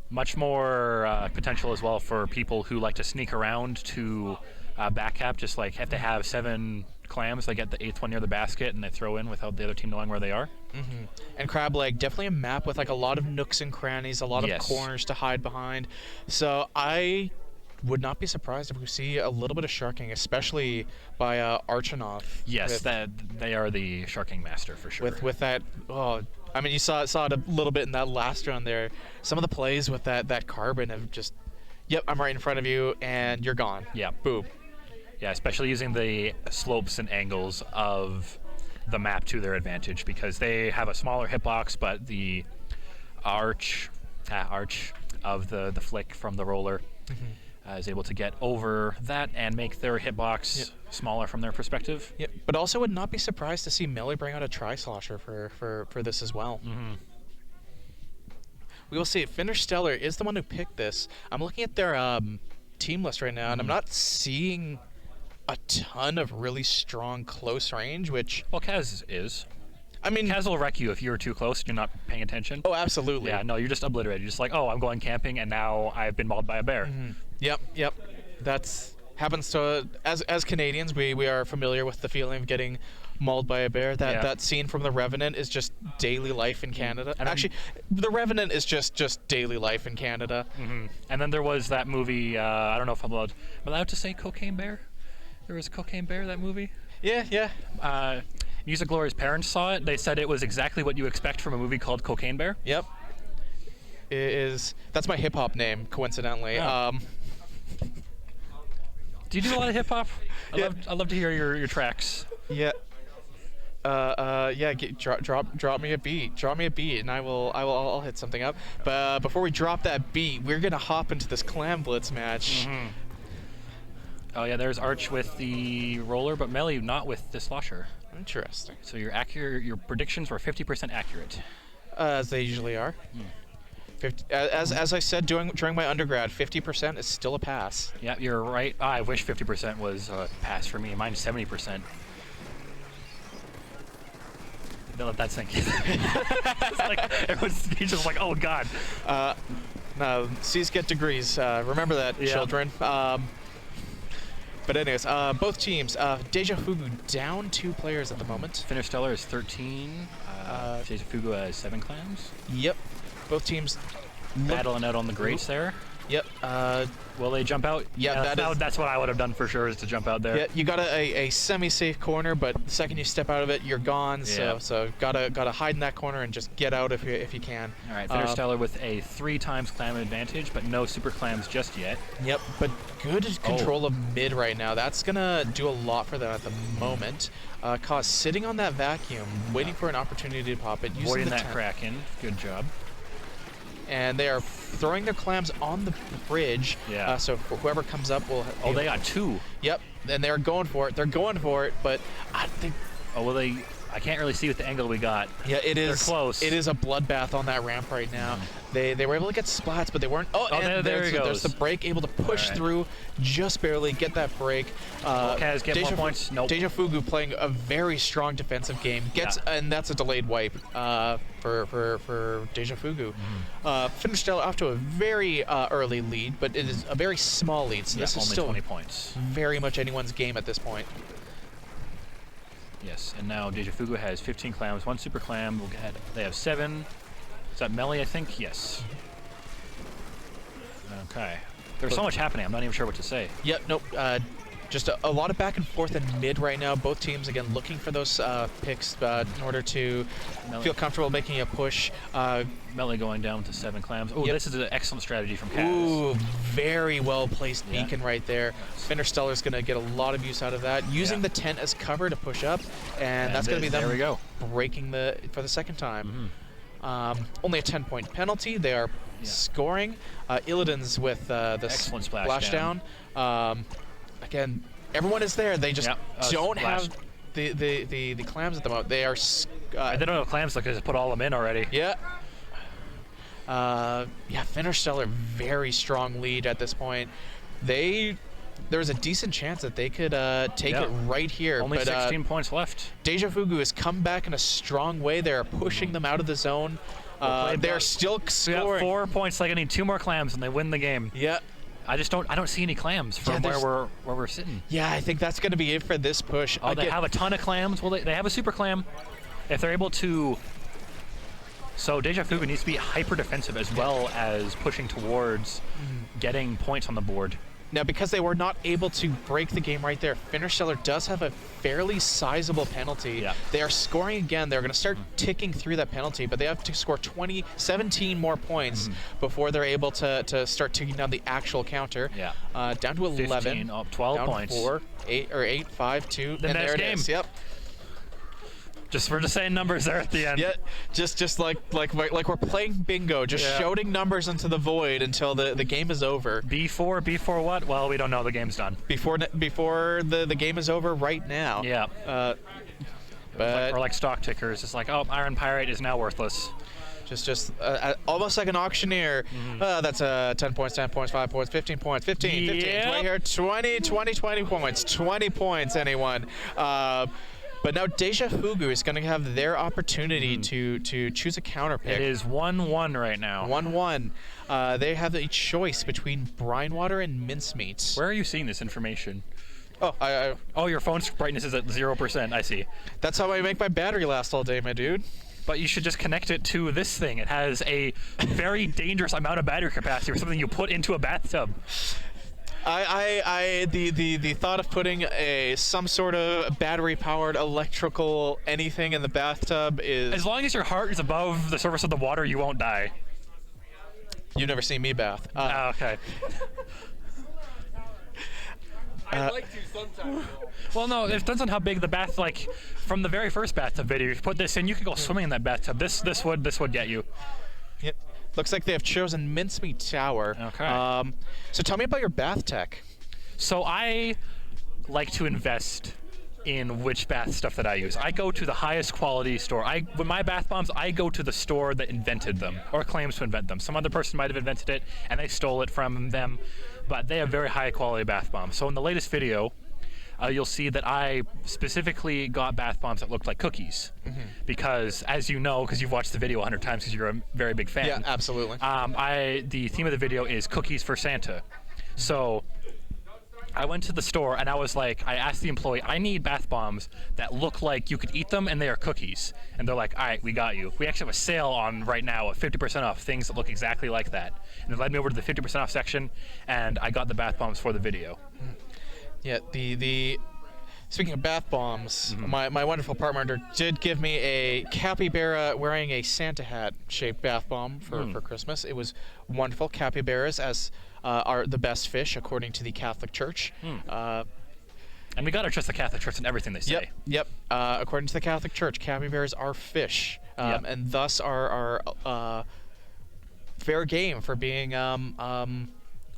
much more potential as well for people who like to sneak around to backcap. Just like if they have 7 clams, they get the 8th one near the basket and they throw in without the other team knowing where they are. And crab leg, definitely a map with like a lot of nooks and crannies, a lot of corners to hide behind. So I would not be surprised if we see a little bit of sharking, especially by Archanov. Yes, they are the sharking master for sure. With that, I mean, you saw it a little bit in that last round there. Some of the plays with that carbon have just, yep, I'm right in front of you and you're gone. Yeah. Boom. Yeah, especially using the slopes and angles of the map to their advantage, because they have a smaller hitbox, but the arch of the flick from the roller is able to get over that and make their hitbox smaller from their perspective. Yep. But also would not be surprised to see Miller bring out a tri-slosher for this as well. We will see. Fintersteller is the one who picked this. I'm looking at their team list right now, and I'm not seeing a ton of really strong close range, which... Well, Kaz is. I mean, Kaz will wreck you if you're too close and you're not paying attention. oh, absolutely. Yeah, no, you're just obliterated. You're just like, oh, I'm going camping, and now I've been mauled by a bear. Yep. That's happens to as Canadians. We are familiar with the feeling of getting mauled by a bear. That scene from The Revenant is just daily life in Canada. And Actually, The Revenant is just daily life in Canada. And then there was that movie, I don't know if I'm allowed to say Cocaine Bear? There was a Cocaine Bear, that movie? Yeah. Music Gloria's parents saw it. They said it was exactly what you expect from a movie called Cocaine Bear. Yep. That's my hip hop name, coincidentally. Oh. Do you do a lot of hip hop? Yeah. I'd love to hear your tracks. Yeah. Drop me a beat. Drop me a beat, and I'll hit something up. But before we drop that beat, we're gonna hop into this Clam Blitz match. Oh yeah, there's Arch with the roller, but Melee not with the slosher. Interesting. So your predictions were 50% accurate. As they usually are. 50, as I said during my undergrad, 50% is still a pass. Yeah, you're right. I wish 50% was a pass for me. Mine's 70%. Don't let that sink in. He's just like, oh god. No, C's get degrees. Remember that, children. But anyways, both teams. Deja Fugu down 2 players at the moment. Fintersteller is 13. Deja Fugu has 7 clams. Yep. Both teams battling out on the grates there. Yep. Will they jump out? Yeah, that's what I would have done for sure, is to jump out there. Yeah, you got a semi-safe corner, but the second you step out of it, you're gone. Yeah. So gotta hide in that corner and just get out if you can. All right, Fintersteller with a 3 times clam advantage, but no super clams just yet. Yep, but good control of mid right now. That's gonna do a lot for them at the moment. Cause sitting on that vacuum, waiting for an opportunity to pop it, using Avoiding the that Kraken. Good job. And they are throwing their clams on the bridge. Yeah. So whoever comes up will. Oh, they got 2. Yep, and they're going for it. But I think. Oh, well, I can't really see with the angle we got. Yeah, it is. They're close. It is a bloodbath on that ramp right now. They were able to get splats, but they weren't. Oh, and there he goes. There's the break, able to push through, just barely get that break. Kaz get more points. Nope. Deja Fugu playing a very strong defensive game. And that's a delayed wipe for Deja Fugu. Fintersteller off to a very early lead, but it is a very small lead. So this is only still 20 points. Very much anyone's game at this point. Yes, and now Deja Fugu has 15 clams, 1 super clam. They have 7. Is that Melee, I think? Yes. Okay. There's so much happening, I'm not even sure what to say. Yep, nope. Just a lot of back and forth in mid right now. Both teams, again, looking for those picks in order to feel comfortable making a push. Melee going down to 7 clams. Oh, this is an excellent strategy from Kaz. Ooh, very well-placed beacon right there. Fintersteller's going to get a lot of use out of that. Using the tent as cover to push up, and that's going to be them breaking for the second time. Only a 10-point penalty. They are scoring. Illidan's with the excellent splashdown. Again, everyone is there. They just don't have the clams at the moment. They are. They don't have clams, like they just put all of them in already. Yeah. Fintersteller, very strong lead at this point. There's a decent chance that they could take it right here. Only 16 points left. Deja Fugu has come back in a strong way. They're pushing them out of the zone. They're still scoring. 4 points. Like I need 2 more clams and they win the game. Yeah. I don't see any clams from where we're sitting. Yeah, I think that's going to be it for this push. Oh, they have a ton of clams. Well, they have a super clam. If they're able to. So Deja Fugu needs to be hyper defensive as well as pushing towards getting points on the board. Now, because they were not able to break the game right there, Fintersteller does have a fairly sizable penalty. Yeah. They are scoring again. They're going to start ticking through that penalty, but they have to score 17 more points before they're able to start ticking down the actual counter. Yeah. Down to 11. 15, 12 down points. 4, 8, 5, 2, and there it is. Yep. We're just saying numbers there at the end. Yeah, just like we're playing bingo, just shouting numbers into the void until the game is over. B4 what? Well, we don't know. The game's done. Before the game is over right now. Yeah. But or like stock tickers. It's like, oh, Iron Pirate is now worthless. Just almost like an auctioneer. That's 10 points, 10 points, 5 points, 15 points, 15, 20 here, 20 points, 20 points, anyone. But now Deja Fugu is going to have their opportunity to choose a counter pick. It is 1-1 right now. 1-1. They have a choice between brine water and mincemeat. Where are you seeing this information? Oh, Oh, your phone's brightness is at 0%. I see. that's how I make my battery last all day, my dude. But you should just connect it to this thing. It has a very dangerous amount of battery capacity for something you put into a bathtub. The thought of putting some sort of battery-powered electrical anything in the bathtub is. As long as your heart is above the surface of the water, you won't die. You've never seen me bath. Okay. I'd like to sometimes. Well, no, it depends on how big the bath. Like from the very first bathtub video, if you put this in, you could go swimming in that bathtub. This would get you. Yep. Looks like they have chosen mincemeat tower. Okay. So tell me about your bath tech. So I like to invest in which bath stuff that I use. I go to the highest quality store. With my bath bombs, I go to the store that invented them or claims to invent them. Some other person might have invented it and they stole it from them, but they have very high quality bath bombs. So in the latest video, you'll see that I specifically got bath bombs that looked like cookies. Because, as you know, because you've watched the video 100 times because you're a very big fan. Yeah, absolutely. The theme of the video is cookies for Santa. So I went to the store and I asked the employee, I need bath bombs that look like you could eat them and they are cookies. And they're like, all right, we got you. We actually have a sale on right now of 50% off things that look exactly like that. And they led me over to the 50% off section and I got the bath bombs for the video. Yeah, speaking of bath bombs, my wonderful partner did give me a capybara wearing a Santa hat shaped bath bomb for Christmas. It was wonderful. Capybaras are the best fish according to the Catholic Church. And we gotta trust the Catholic Church in everything they say. Yep. According to the Catholic Church, capybaras are fish, and thus are fair game for being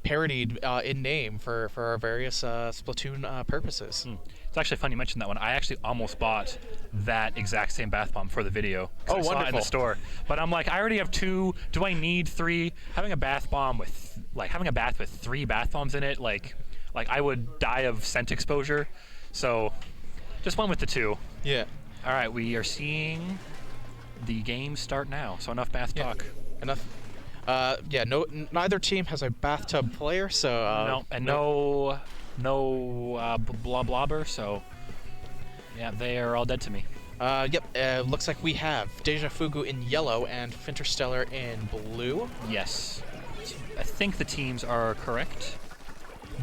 parodied in name for our various Splatoon purposes. It's actually funny you mentioned that one. I actually almost bought that exact same bath bomb for the video. Oh, I saw it in wonderful. the store. But I'm like, I already have 2. Do I need 3? Having a bath with 3 bath bombs in it, like I would die of scent exposure. So just one with the 2. Yeah. All right, we are seeing the game start now. So enough bath talk. Enough. Neither team has a bathtub player, so no blobber, so yeah, they are all dead to me. Looks like we have Deja Fugu in yellow and Fintersteller in blue. Yes. I think the teams are correct.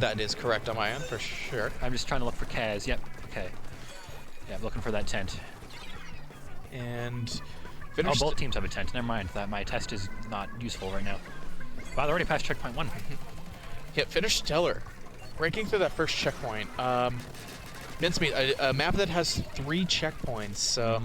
That is correct on my end, for sure. I'm just trying to look for Kaz. Yep, okay. Yeah, I'm looking for that tent. And both teams have a tent. Never mind, that my test is not useful right now. Wow, they're already past checkpoint 1. Yeah, Fintersteller. Breaking through that first checkpoint. Mincemeat, a map that has 3 checkpoints, so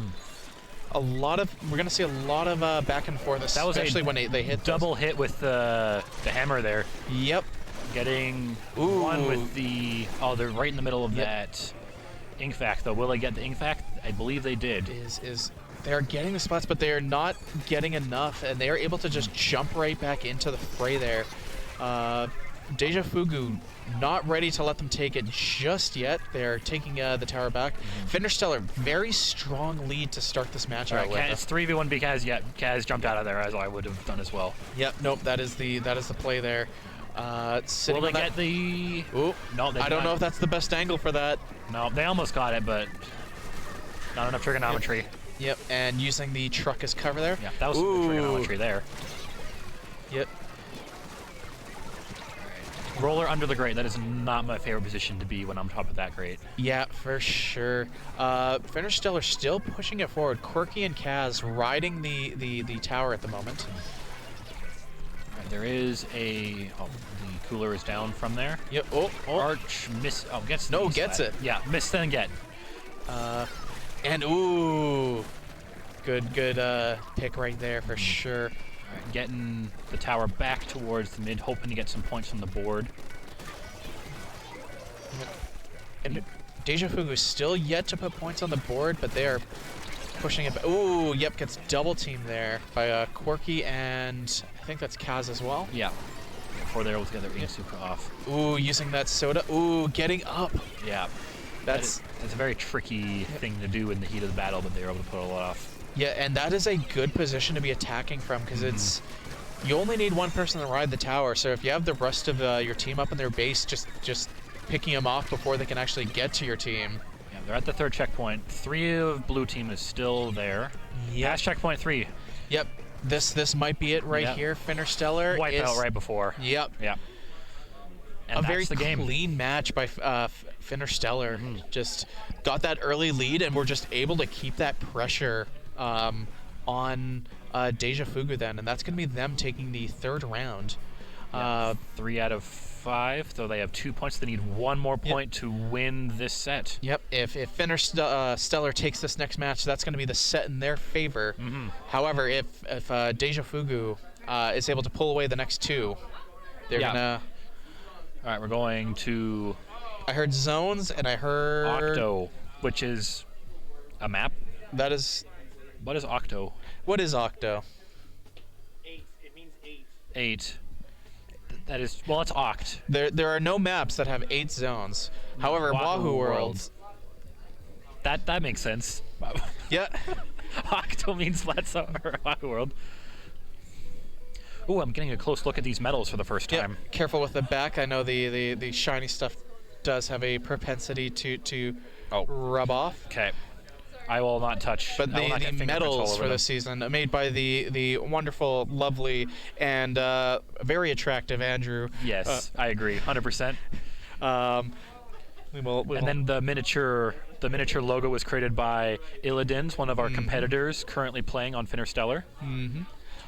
we're gonna see a lot of back and forth, especially when they hit double hit with the hammer there. Yep. Getting one with the they're right in the middle of that ink vac though. Will they get the ink vac? I believe they did. They're getting the spots, but they are not getting enough, and they are able to just jump right back into the fray there. Deja Fugu not ready to let them take it just yet. They're taking the tower back. Fintersteller, very strong lead to start this match out with. It's 3v1 Kaz. Yeah, Kaz jumped out of there as I would have done as well. Yep, nope, that is the play there. Will they get the... Ooh, no, I don't know if that's the best angle for that. No, they almost got it, but not enough trigonometry. Yep, and using the truck as cover there. Yeah, that was some good trigonometry there. Yep. Roller under the grate. That is not my favorite position to be when I'm top of that grate. Yeah, for sure. Fintersteller still pushing it forward. Quirky and Kaz riding the tower at the moment. Right, there is the cooler is down from there. Yep. Arch miss. Oh, gets the gets it. Yeah, miss then get. And good pick right there for sure. All right, getting the tower back towards the mid, hoping to get some points from the board. And Deja Fugu is still yet to put points on the board, but they are pushing it. Ooh, yep, gets double teamed there by Quirky and I think that's Kaz as well. Yeah. Before they're able to get their Inosuka off. Ooh, using that soda. Ooh, getting up. Yeah. That's it's a very tricky thing to do in the heat of the battle, but they were able to pull it off. yeah, and that is a good position to be attacking from because it's you only need one person to ride the tower. So if you have the rest of your team up in their base, just picking them off before they can actually get to your team. Yeah, they're at the 3rd checkpoint. 3 of blue team is still there. Yep. Past checkpoint 3. Yep. This might be it right here. Fintersteller Wipe is out right before. Yep. Yeah. And A that's very the game. clean match by Fintersteller. Just got that early lead, and we're just able to keep that pressure on Deja Fugu then, and that's going to be them taking the 3rd round. 3 out of 5, so they have 2 points. They need 1 more point to win this set. Yep. If Fintersteller takes this next match, that's going to be the set in their favor. However, if Deja Fugu is able to pull away the next 2, they're gonna. All right, we're going to I heard zones, and I heard Octo, which is a map. That is. What is Octo? What is Octo? 8. It means 8. 8. That is, well, it's Oct. There are no maps that have 8 zones. However, Wahoo World. That makes sense. Yeah. Octo means let's Wahoo World. Ooh, I'm getting a close look at these medals for the first time. Yep. Careful with the back. I know the shiny stuff does have a propensity to rub off. Okay. I will not touch. But the medals for this season made by the wonderful, lovely, and very attractive Andrew. Yes, I agree, 100%. And then the miniature logo was created by Illidan's, one of our competitors currently playing on Fintersteller.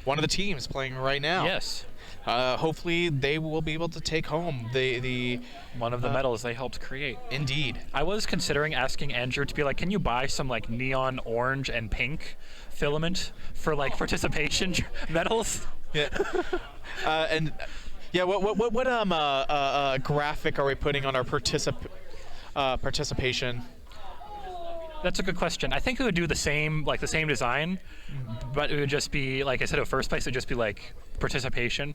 One of the teams playing right now. Yes. Hopefully they will be able to take home the one of the medals they helped create. Indeed. I was considering asking Andrew to be like, can you buy some like neon orange and pink filament for like participation medals? Yeah. And yeah, what graphic are we putting on our participation? That's a good question. I think it would do the same design, but it would just be like instead of first place, it'd just be like participation.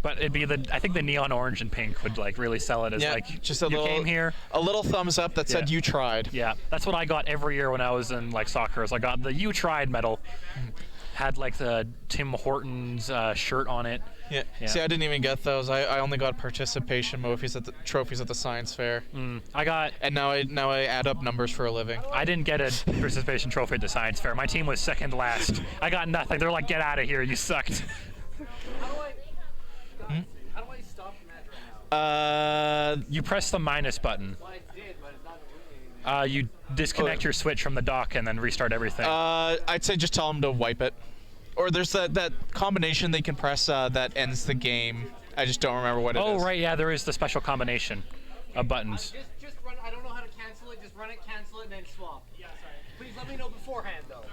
But it'd be I think the neon orange and pink would like really sell it as like just a you little, came here. A little thumbs up that said you tried. Yeah, that's what I got every year when I was in like soccer. So I got the you tried medal. Had like the Tim Hortons shirt on it. Yeah. See, I didn't even get those. I only got participation trophies at the science fair. I got. And now I add up numbers for a living. I didn't get a participation trophy at the science fair. My team was second last. I got nothing. They're like, get out of here. You sucked. How do I stop the match right now? You press the minus button. Well, I did, but it's not doing anything. You disconnect your switch from the dock and then restart everything. I'd say just tell them to wipe it. Or there's that combination they can press that ends the game. I just don't remember what it is. Oh, right, yeah, there is the special combination of buttons. Just run. I don't know how to cancel it. Just run it, cancel it, and then swap. Yeah, sorry. Please let me know beforehand, though.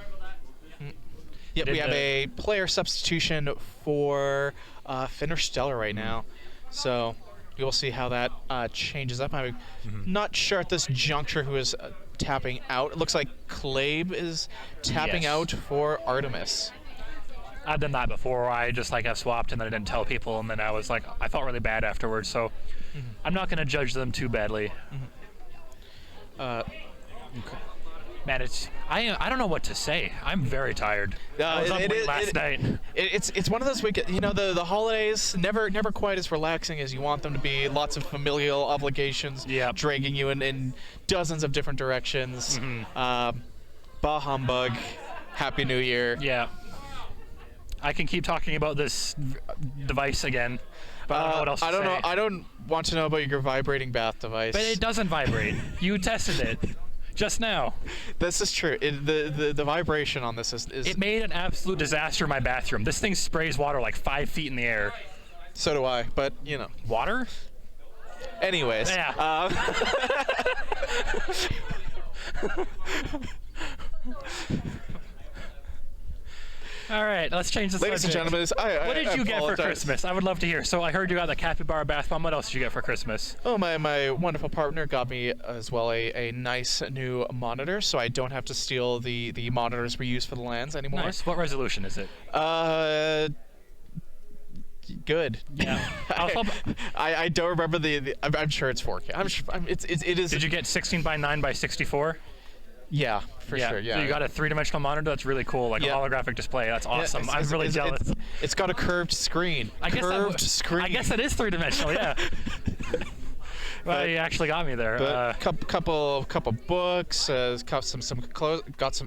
Yeah, we have a player substitution for Fintersteller right now. So we will see how that changes up. I'm not sure at this juncture who is tapping out. It looks like Clabe is tapping out for Artemis. I've done that before. I just like have swapped and then I didn't tell people, and then I was like, I felt really bad afterwards. So I'm not going to judge them too badly. Okay. Man, I don't know what to say. I'm very tired. I was up late last night. It's one of those weekends. You know, the holidays never quite as relaxing as you want them to be. Lots of familial obligations dragging you in dozens of different directions. Bah humbug. Happy New Year. Yeah. I can keep talking about this device again, but I don't know what else to say. I don't want to know about your vibrating bath device. But it doesn't vibrate. You tested it just now. This is true. The vibration on this is. It made an absolute disaster in my bathroom. This thing sprays water like 5 feet in the air. So do I, but you know. Water? Anyways. Yeah. All right, let's change the subject. Ladies and gentlemen, what did you get for Christmas? I would love to hear. So I heard you got the capybara bath bomb. What else did you get for Christmas? Oh, my wonderful partner got me as well a nice new monitor, so I don't have to steal the monitors we use for the LANs anymore. Nice. What resolution is it? good. Yeah. I was hoping- I don't remember the I'm sure it's 4K. It is. Did you get 16:9 by 64? Yeah, for sure. Yeah. So you got a 3-dimensional monitor. That's really cool, like Yeah. a holographic display. That's Yeah, awesome. I'm really jealous. It's got a curved screen. I guess screen. I guess that is 3-dimensional. Yeah. Well, you actually got me there. But couple books, got some clothes, got a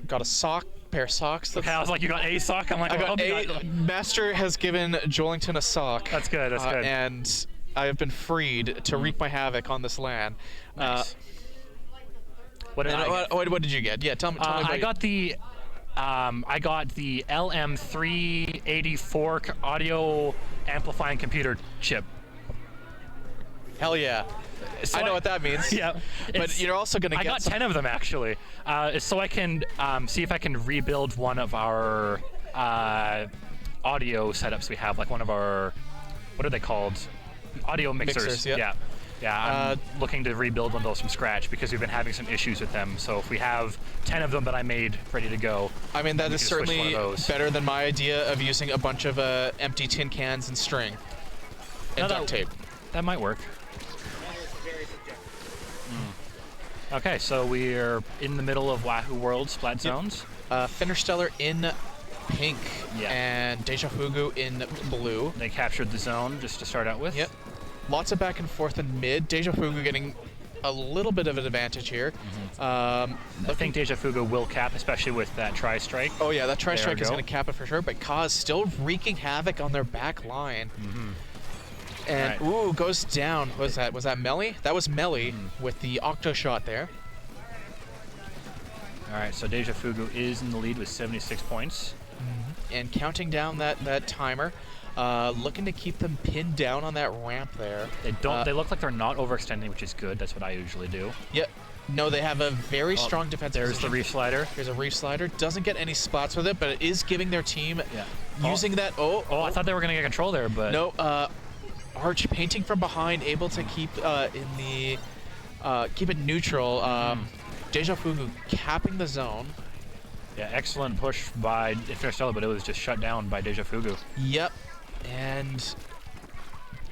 pair of socks. Okay, I was like, you got a sock? I'm like, I well, got hope you a Master has given Joelington a sock. That's good. That's good. And I have been freed to wreak my havoc on this LAN. Nice. What did I get? What did you get? Yeah, tell me. About I got the LM384 audio amplifying computer chip. Hell yeah. So I know what that means. Yeah. But you're also going to get I got 10 of them, actually. So I can see if I can rebuild one of our audio setups we have, like one of our, what are they called? Audio mixers. Yeah. Yeah, I'm looking to rebuild one of those from scratch because we've been having some issues with them. So if we have 10 of them that I made ready to go, I mean, that is can switch one certainly of those. better than my idea of using a bunch of empty tin cans and string and duct tape. That might work. Okay, so we're in the middle of Wahoo World Splat zones. Fintersteller in pink Yeah. and Deja Fugu in blue. They captured the zone just to start out with. Yep. Lots of back and forth in mid. Deja Fugu getting a little bit of an advantage here. I think Deja Fugu will cap, especially with that tri-strike. Oh yeah, that tri-strike There is we going to go. cap it for sure, but Kaz still wreaking havoc on their back line. And Right. ooh, goes down. Was that Melly? That was Melly with the octo shot there. All right, so Deja Fugu is in the lead with 76 points. And counting down that timer, looking to keep them pinned down on that ramp there. They don't. They look like they're not overextending, which is good. That's what I usually do. Yep. No, they have a very strong defensive There's position. the reef slider. Here's a reef slider. Doesn't get any spots with it, but it is giving their team using that. Oh, I thought they were gonna get control there, but No, Arch painting from behind, able to keep keep it neutral. Deja Fugu capping the zone. yeah, excellent push by Fintersteller, but it was just shut down by Deja Fugu. Yep, and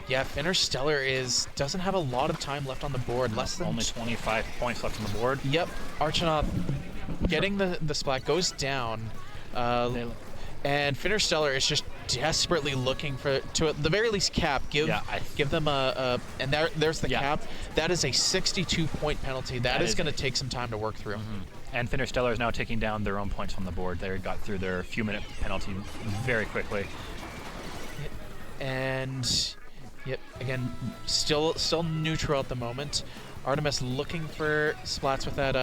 yeah, Fintersteller doesn't have a lot of time left on the board. Less than Only 25 points left on the board. Yep, Archinoff getting the splat goes down. And Fintersteller is just desperately looking to at the very least cap. Give them and there's the cap. That is a 62-point penalty. that is going to take some time to work through. And Fintersteller is now taking down their own points on the board. They got through their few-minute penalty very quickly. And yep, again, still neutral at the moment. Artemis looking for splats with that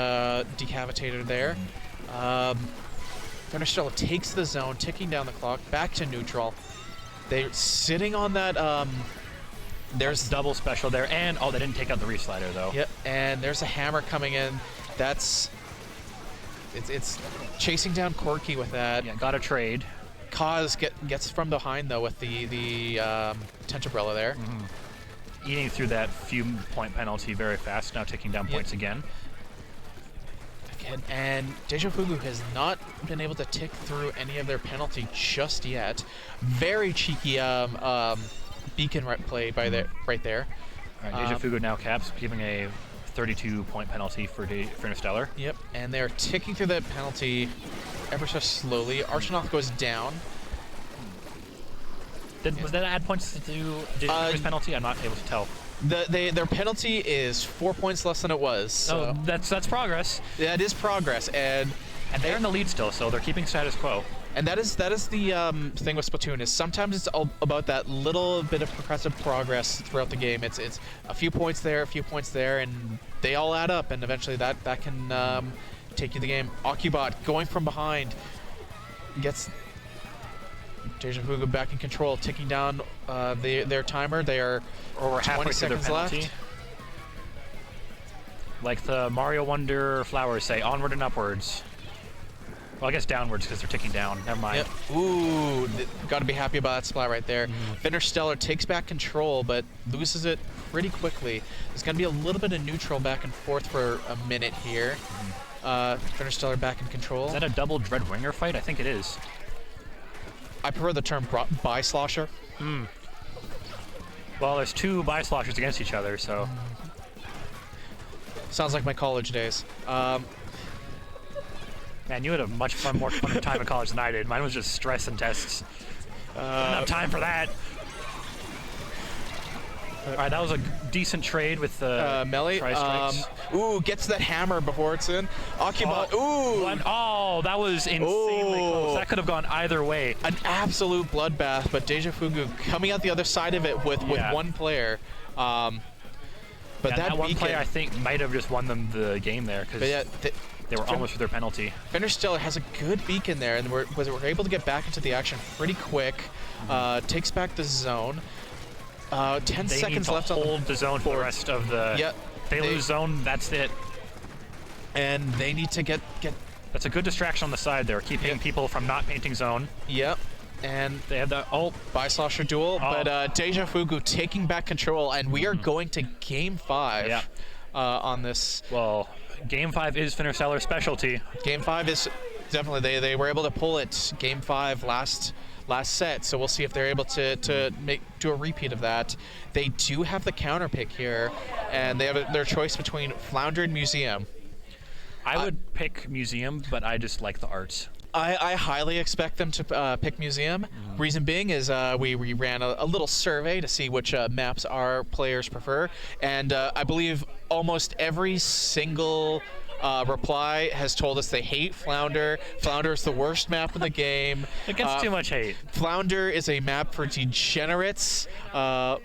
decavitator there. Fintersteller takes the zone, ticking down the clock, back to neutral. They're sitting on that. There's double special there, and they didn't take out the reef slider though. Yep, and there's a hammer coming in. It's chasing down Corky with that. Yeah, got a trade. Kaz gets from behind though with the tent umbrella there. Eating through that few-point penalty very fast. Now taking down points again. And Deja Fugu has not been able to tick through any of their penalty just yet. Very cheeky beacon play by right there. All right, Deja Fugu now caps, giving a 32-point penalty for Fintersteller. Yep, and they're ticking through that penalty ever so slowly. Archinoff goes down. Was that add points to Deja Fugu's penalty? I'm not able to tell. Their penalty is 4 points less than it was. So that's progress. that is progress, and they're in the lead still, so they're keeping status quo. And that is the thing with Splatoon is sometimes it's all about that little bit of progressive progress throughout the game. It's a few points there, and they all add up, and eventually that can take you the game. Occubot going from behind gets Deja Fugu back in control, ticking down their timer. They are Or we're 20 seconds left. Like the Mario Wonder flowers say, onward and upwards. Well, I guess downwards because they're ticking down. Never mind. Yep. Ooh, got to be happy about that splat right there. Fintersteller takes back control, but loses it pretty quickly. There's going to be a little bit of neutral back and forth for a minute here. Fintersteller back in control. Is that a double Dreadwinger fight? I think it is. I prefer the term by slosher. Well, there's two Bi-Sloshers against each other, so... Sounds like my college days. Man, you had a much more fun time at college than I did. Mine was just stress and tests. Didn't have time for that. All right, that was a decent trade with the melee. tri-strikes. Ooh, gets that hammer before it's in. Occupy. Ooh. Oh, that was insanely close. That could have gone either way. An absolute bloodbath, but Deja Fugu coming out the other side of it with one player. But that one beacon, player, I think, might have just won them the game there because they were almost with their penalty. Fintersteller has a good beacon there, and we're able to get back into the action pretty quick. Takes back the zone. 10 seconds left on the zone for the rest of the... Yep. They lose zone, that's it. And they need to get... That's a good distraction on the side there, keeping people from not painting zone. Yep. And they had the Bi-Slosher duel, but Deja Fugu taking back control, and we are going to Game 5 on this. Well, Game 5 is Finterstellar's specialty. Game 5 is definitely, they were able to pull it Game 5 last set, so we'll see if they're able to do a repeat of that. They do have the counter pick here, and they have their choice between Flounder and Museum. I would pick Museum, but I just like the arts. I highly expect them to pick Museum. Reason being is we ran a little survey to see which maps our players prefer, and I believe almost every single reply has told us they hate Flounder. Flounder is the worst map in the game. It gets too much hate. Flounder is a map for degenerates. I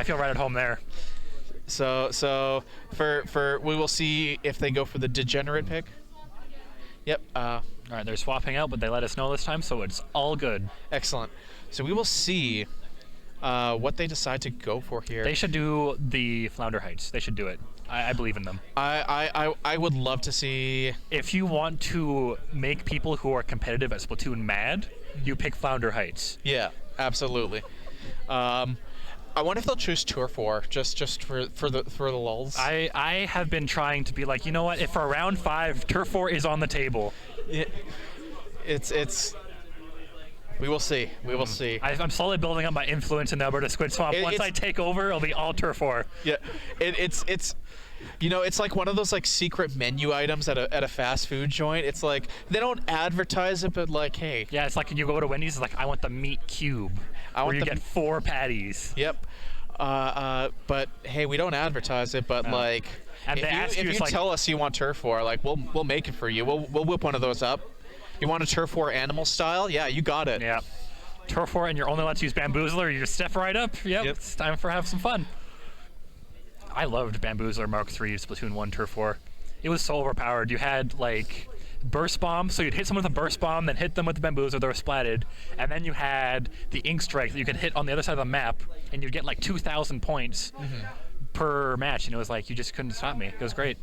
feel right at home there. So for we will see if they go for the degenerate pick. Yep. All right, they're swapping out, but they let us know this time, so it's all good. Excellent. So we will see what they decide to go for here. They should do the Flounder Heights. They should do it. I believe in them. I would love to see. If you want to make people who are competitive at Splatoon mad, you pick Flounder Heights. Yeah, absolutely. I wonder if they'll choose 2 or 4, just for the lulz. I have been trying to be like, you know what? If for round 5, Turf 4 is on the table. It's. We will see. We will see. I'm slowly building up my influence in the Alberta Squid Swamp. Once I take over, it'll be all Turf 4. Yeah, it's. You know, it's like one of those like secret menu items at a fast food joint. It's like they don't advertise it, but like, hey. Yeah, it's like you go to Wendy's. It's like I want the meat cube, where you get 4 patties. Yep. But hey, we don't advertise it, but like, and if you tell us you want Turf 4, like we'll make it for you. We'll whip one of those up. You want a Turf 4 animal style? Yeah, you got it. Yeah. Turf 4, and you're only allowed to use Bamboozler. You just step right up. Yep. It's time for have some fun. I loved Bamboozler Mark III Splatoon 1 Turf 4. It was so overpowered. You had like burst bomb, so you'd hit someone with a burst bomb, then hit them with the Bamboozler, they were splatted, and then you had the ink strike that you could hit on the other side of the map, and you'd get like 2,000 points per match, and it was like you just couldn't stop me. It was great.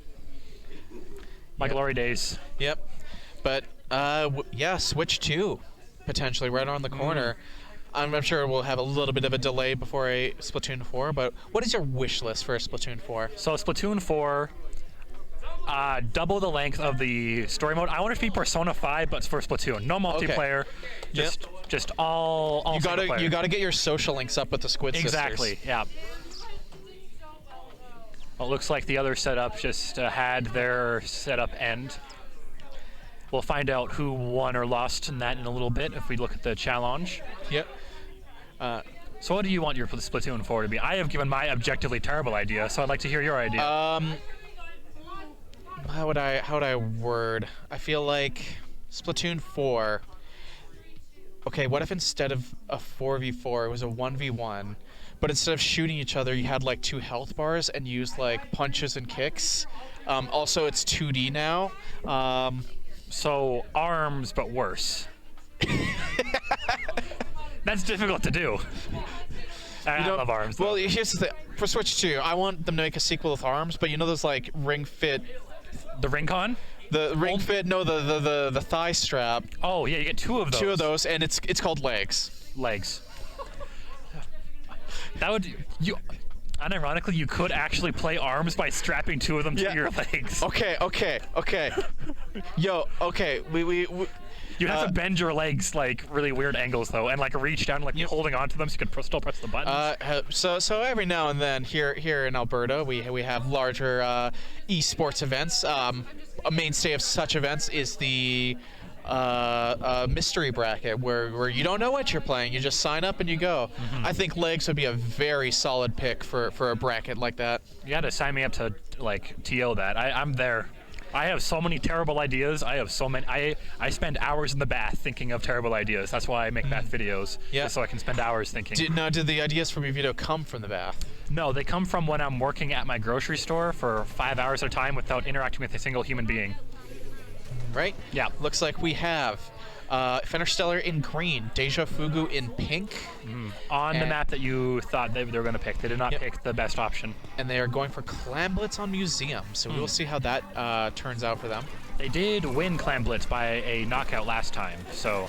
My glory days. Yep. But yeah, Switch 2 potentially right around the corner. I'm sure we'll have a little bit of a delay before a Splatoon 4, but what is your wish list for a Splatoon 4? So Splatoon 4, double the length of the story mode. I want it to be Persona 5, but for Splatoon. No multiplayer, just all you single player. You gotta get your social links up with the Squid Sisters. Exactly, yeah. Well, it looks like the other setup just had their setup end. We'll find out who won or lost in that in a little bit if we look at the challenge. Yep. So what do you want your Splatoon 4 to be? I have given my objectively terrible idea, so I'd like to hear your idea. How would I word? I feel like Splatoon 4. Okay, what if instead of a 4v4, it was a 1v1, but instead of shooting each other, you had like 2 health bars and used like punches and kicks. Also, it's 2D now. So ARMS, but worse. That's difficult to do. I love ARMS. Well, here's the thing. For Switch 2, I want them to make a sequel with ARMS, but you know those like Ring Fit... The Rincon? The Ring Fit, no, the thigh strap. Oh, yeah, you get 2 of those. 2 of those, and it's called Legs. Legs. That would... Unironically, you could actually play ARMS by strapping 2 of them to your legs. Okay. Yo, okay. You have to bend your legs like really weird angles though, and like reach down, like holding onto them so you can still press the buttons. So every now and then here in Alberta, we have larger esports events. A mainstay of such events is the mystery bracket where you don't know what you're playing. You just sign up and you go. I think legs would be a very solid pick for a bracket like that. You got to sign me up to like TO that. I'm there. I have so many terrible ideas. I have so many. I spend hours in the bath thinking of terrible ideas. That's why I make bath videos. Yeah. Just so I can spend hours thinking. Did the ideas from your video come from the bath? No, they come from when I'm working at my grocery store for 5 hours at a time without interacting with a single human being. Right? Yeah. Looks like we have Fintersteller in green, Deja Fugu in pink. On the map that you thought they were going to pick. They did not pick the best option. And they are going for Clam Blitz on Museum, so we will see how that turns out for them. They did win Clam Blitz by a knockout last time, so...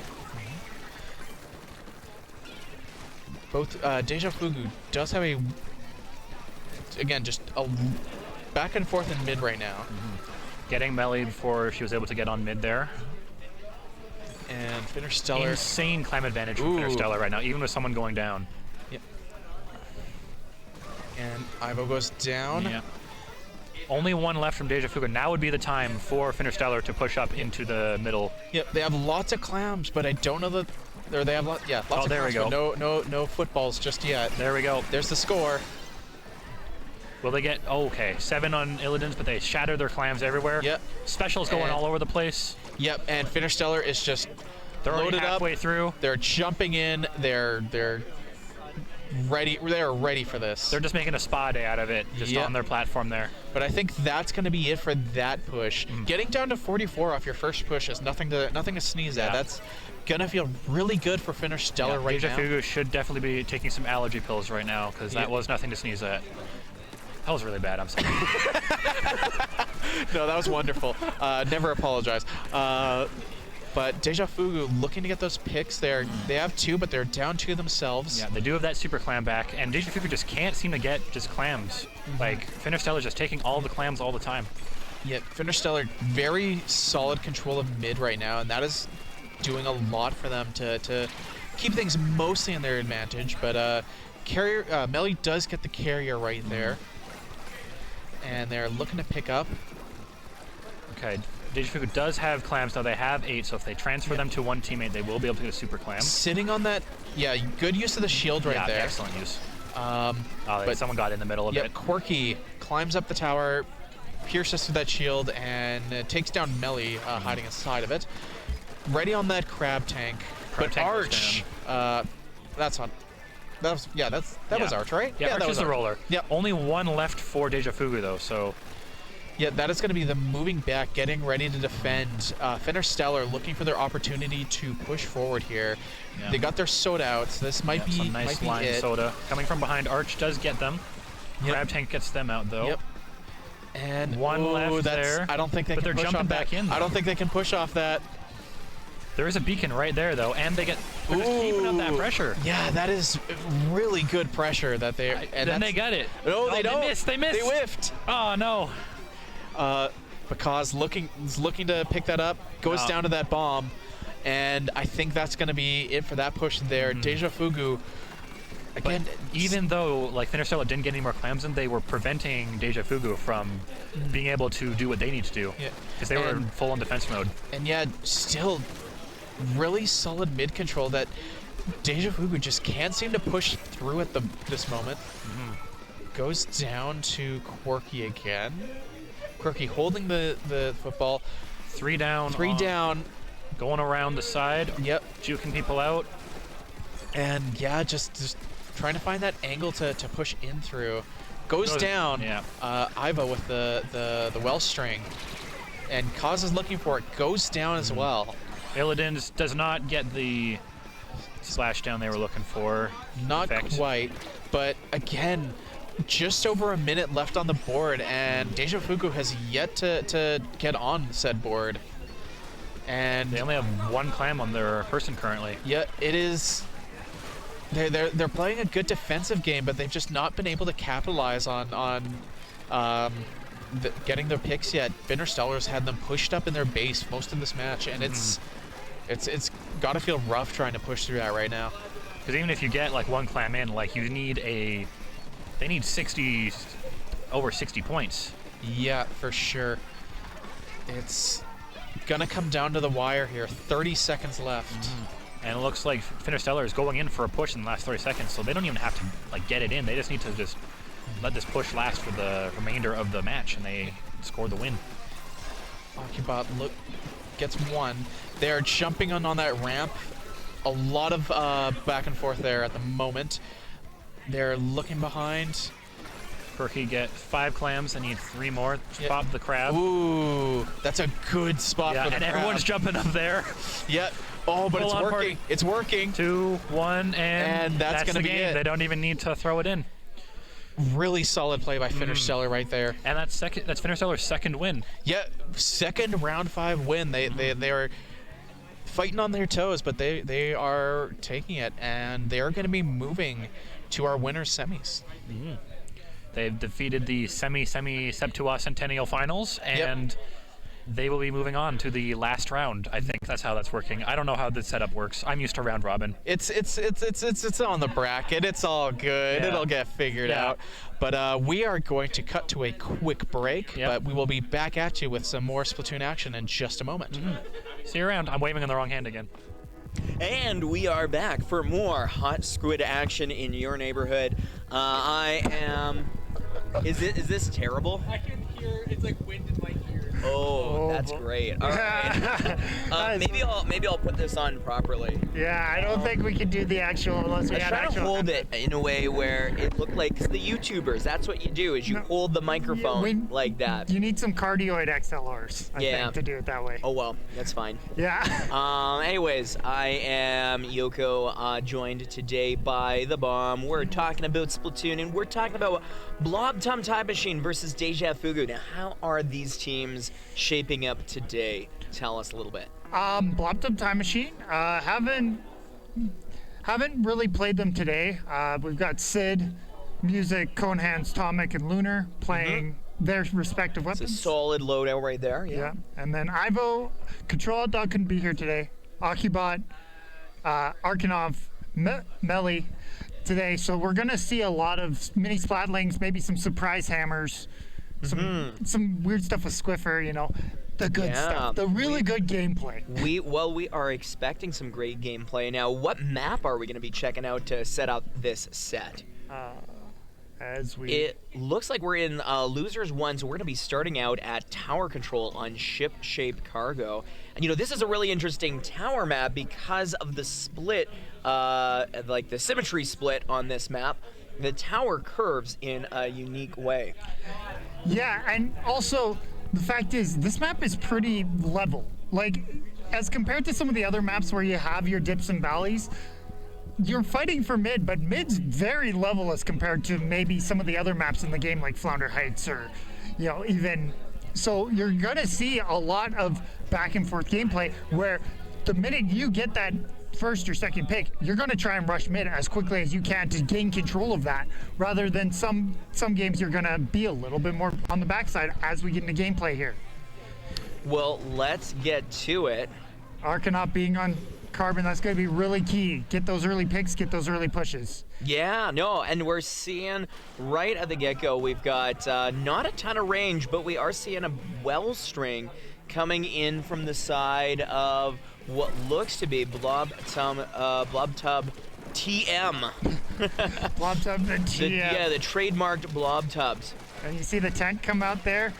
Both Deja Fugu does have a... Again, just a back and forth in mid right now. Getting melee before she was able to get on mid there. And Fintersteller. Insane climb advantage from Fintersteller right now, even with someone going down. Yep. And Ivo goes down. Yeah. Only one left from Deja Fugu. Now would be the time for Fintersteller to push up into the middle. Yep, they have lots of clams, but I don't know that. Or they have lots of clams, there we go. But no footballs just yet. There we go. There's the score. Will they get... Oh, okay. 7 on Illidan's, but they shatter their clams everywhere. Yep. Specials going all over the place. Yep, and Fintersteller is just They're already loaded halfway up. through. They're jumping in. They're ready. They're ready for this. They're just making a spa day out of it, just on their platform there. But I think that's going to be it for that push. Getting down to 44 off your first push is nothing to sneeze at. That's gonna feel really good for Fintersteller right now. Deja Fugu should definitely be taking some allergy pills right now because that was nothing to sneeze at. That was really bad. I'm sorry. No, that was wonderful. Never apologize. But Deja Fugu looking to get those picks there. They have 2, but they're down 2 themselves. Yeah, they do have that super clam back, and Deja Fugu just can't seem to get just clams. Like, Fintersteller's just taking all the clams all the time. Yeah, Fintersteller, very solid control of mid right now, and that is doing a lot for them to keep things mostly in their advantage. But carrier Melly does get the carrier right there. And they're looking to pick up. Okay, Deja Fugu does have clams, though. They have 8, so if they transfer them to one teammate, they will be able to get a super clam. Sitting on that, good use of the shield right there. Excellent use. But someone got in the middle of it. Quirky climbs up the tower, pierces through that shield, and takes down Melly, hiding inside of it. Ready on that crab tank. But Arch, that's on. That was Arch, right? Yeah, Arch that was the roller. Yep. Only one left for Deja Fugu, though, so... Yeah, that is going to be them moving back, getting ready to defend. Fintersteller looking for their opportunity to push forward here. Yeah. They got their soda out, so this might be some nice lime soda. Coming from behind, Arch does get them. Crab tank gets them out, though. Yep. And one left there. I don't think they can push off back that. In, I don't think they can push off that. There is a beacon right there, though, and they're just keeping up that pressure. Yeah, that is really good pressure that they. And then they got it. No, they don't. They missed. They whiffed. Oh no. Because looking to pick that up, goes down to that bomb, and I think that's going to be it for that push there. Deja Fugu. Again, even though like Fintersteller didn't get any more clams in, they were preventing Deja Fugu from being able to do what they need to do. Yeah. Because they were in full on defense mode. And still really solid mid control that Deja Fugu just can't seem to push through at this moment. Goes down to Quirky again. Quirky holding the football. 3 down. 3 down. Going around the side. Yep. Juking people out. And just trying to find that angle to push in through. Goes down. Yeah. Ivo with the well string. And Kaz is looking for it. Goes down as well. Illidan's does not get the splashdown they were looking for. Not quite. But again, just over a minute left on the board, and Deja Fugu has yet to get on said board. And they only have 1 clam on their person currently. Yeah, it is. They're playing a good defensive game, but they've just not been able to capitalize on getting their picks yet. Fintersteller's had them pushed up in their base most of this match, and It's got to feel rough trying to push through that right now. Because even if you get like one clam in, like you need they need over 60 points. Yeah, for sure. It's gonna come down to the wire here. 30 seconds left. And it looks like Fintersteller is going in for a push in the last 30 seconds, so they don't even have to like get it in. They just need to just let this push last for the remainder of the match, and they score the win. Occubot gets one. They are jumping on that ramp. A lot of back and forth there at the moment. They're looking behind. Perky get 5 clams. They need 3 more to pop the crab. Ooh, that's a good spot for the and crab. everyone's jumping up there. Yeah. Oh, but Full it's on working. party. It's working. 2, 1, and that's gonna the be game. it. They don't even need to throw it in. Really solid play by Fintersteller right there. And that's Fintersteller's second win. Yeah, second round 5 win. They are fighting on their toes, but they are taking it, and they are going to be moving to our winners semis. They've defeated the Septua Centennial Finals, and they will be moving on to the last round. I think that's how that's working. I don't know how the setup works. I'm used to round robin. It's on the bracket. It's all good. Yeah. It'll get figured out. But we are going to cut to a quick break, but we will be back at you with some more Splatoon action in just a moment. See you around. I'm waving in the wrong hand again. And we are back for more hot squid action in your neighborhood. I am. Is this terrible? I can hear it's like wind in my ears. Oh, that's great. All right. Maybe I'll put this on properly. Yeah, I don't think we can do the actual unless we I was had trying to actual. hold it in a way where it looked like, cause the YouTubers, that's what you do, is you hold the microphone like that. You need some cardioid XLRs, I think, to do it that way. Oh well, that's fine. Yeah. Anyways, I am Yoko, joined today by the Bomb. We're talking about Splatoon, and we're talking about Blob Time Machine versus Deja Fugu. Now, how are these teams shaping up today? Tell us a little bit. Blob Time Machine. Haven't really played them today. We've got Sid, Music, Conehands, Tomic, and Lunar playing their respective weapons. It's a solid loadout right there. Yeah. And then Ivo, Control Dog couldn't be here today. Occubot, Arkanov, Melly today. So we're gonna see a lot of mini Splatlings, maybe some surprise hammers, some weird stuff with Squiffer, the good stuff, the really good gameplay. We are expecting some great gameplay. Now, what map are we going to be checking out to set up this set? It looks like we're in Losers 1, so we're going to be starting out at Tower Control on Ship-Shaped Cargo. And, this is a really interesting tower map because of the split, like the symmetry split on this map. The tower curves in a unique way. Yeah, and also, the fact is, this map is pretty level. Like, as compared to some of the other maps where you have your dips and valleys, you're fighting for mid, but mid's very level as compared to maybe some of the other maps in the game, like Flounder Heights or, even. So you're gonna see a lot of back and forth gameplay where the minute you get that first or second pick, you're gonna try and rush mid as quickly as you can to gain control of that, rather than some games you're gonna be a little bit more on the backside as we get into gameplay here. Well, let's get to it. Arkanop being on Carbon, that's gonna be really key. Get those early picks, get those early pushes. Yeah, no, and we're seeing right at the get-go, we've got not a ton of range, but we are seeing a well string coming in from the side of what looks to be Blob Tub TM. Blob Tub TM. The trademarked Blob Tubs. And you see the tent come out there.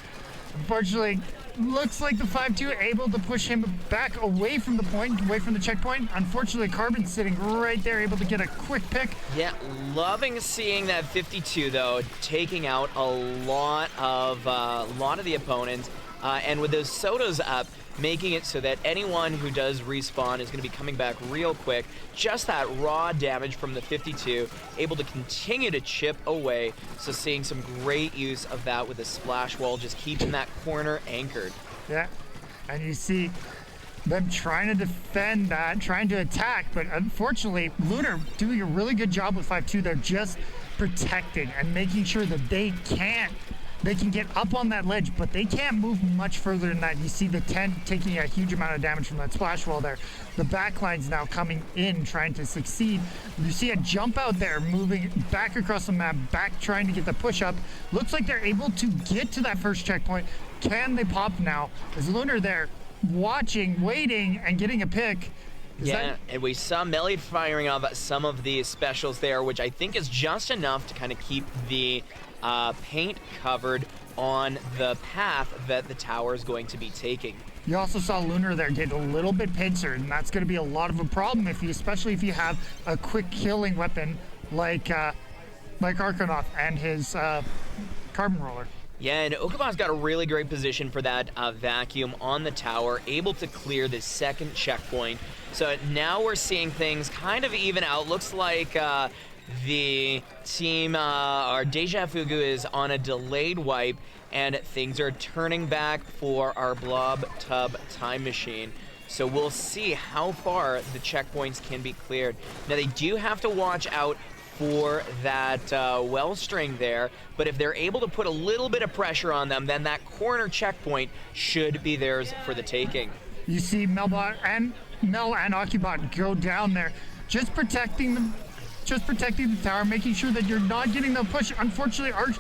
Unfortunately, looks like the 5-2 able to push him back away from the point, away from the checkpoint. Unfortunately, Carbon's sitting right there, able to get a quick pick. Yeah, loving seeing that 52 though, taking out a lot of the opponents, and with those sodas up, making it so that anyone who does respawn is going to be coming back real quick. Just that raw damage from the 52, able to continue to chip away. So seeing some great use of that with the splash wall, just keeping that corner anchored. Yeah, and you see them trying to defend that, trying to attack, but unfortunately, Lunar doing a really good job with 5-2. They're just protecting and making sure that they can't They can get up on that ledge, but they can't move much further than that. You see the tent taking a huge amount of damage from that splash wall there. The backline's now coming in, trying to succeed. You see a jump out there, moving back across the map, back trying to get the push up. Looks like they're able to get to that first checkpoint. Can they pop now? Is Lunar there, watching, waiting, and getting a pick? And we saw Melee firing off some of the specials there, which I think is just enough to kind of keep the paint covered on the path that the tower is going to be taking. You also saw Lunar there get a little bit pincered, and that's going to be a lot of a problem especially if you have a quick killing weapon like Arkanov and his carbon roller. Yeah, and Okamon's got a really great position for that vacuum on the tower, able to clear the second checkpoint. So now we're seeing things kind of even out. Looks like the team, our Deja Fugu, is on a delayed wipe, and things are turning back for our Blob Tub Time Machine. So we'll see how far the checkpoints can be cleared. Now they do have to watch out for that well string there, but if they're able to put a little bit of pressure on them, then that corner checkpoint should be theirs for the taking. You see Mel and Occupot go down there, just protecting the tower, making sure that you're not getting the push. Unfortunately, Arch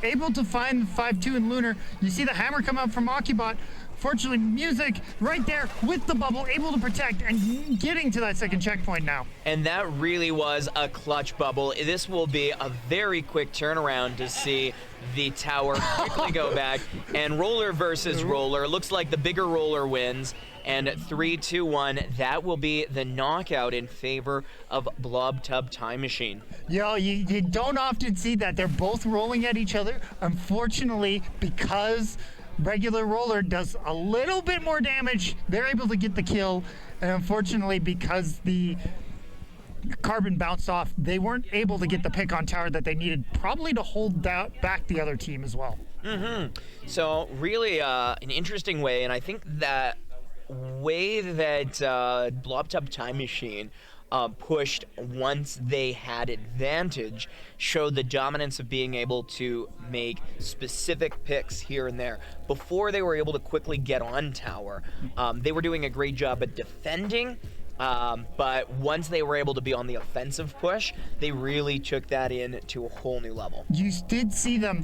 able to find the 5-2 in Lunar. You see the hammer come out from Occupot. Fortunately, Music right there with the bubble, able to protect and getting to that second checkpoint now. And that really was a clutch bubble. This will be a very quick turnaround to see the tower quickly go back. And roller versus roller. Looks like the bigger roller wins. And 3-2-1, that will be the knockout in favor of Blob Tub Time Machine. You don't often see that. They're both rolling at each other. Unfortunately, because regular roller does a little bit more damage, they're able to get the kill. And unfortunately, because the carbon bounced off, they weren't able to get the pick on tower that they needed, probably to hold back the other team as well. So really an interesting way, and I think that way that Blob Tub Time Machine pushed once they had advantage showed the dominance of being able to make specific picks here and there. Before they were able to quickly get on tower, they were doing a great job at defending, but once they were able to be on the offensive push, they really took that in to a whole new level. You did see them,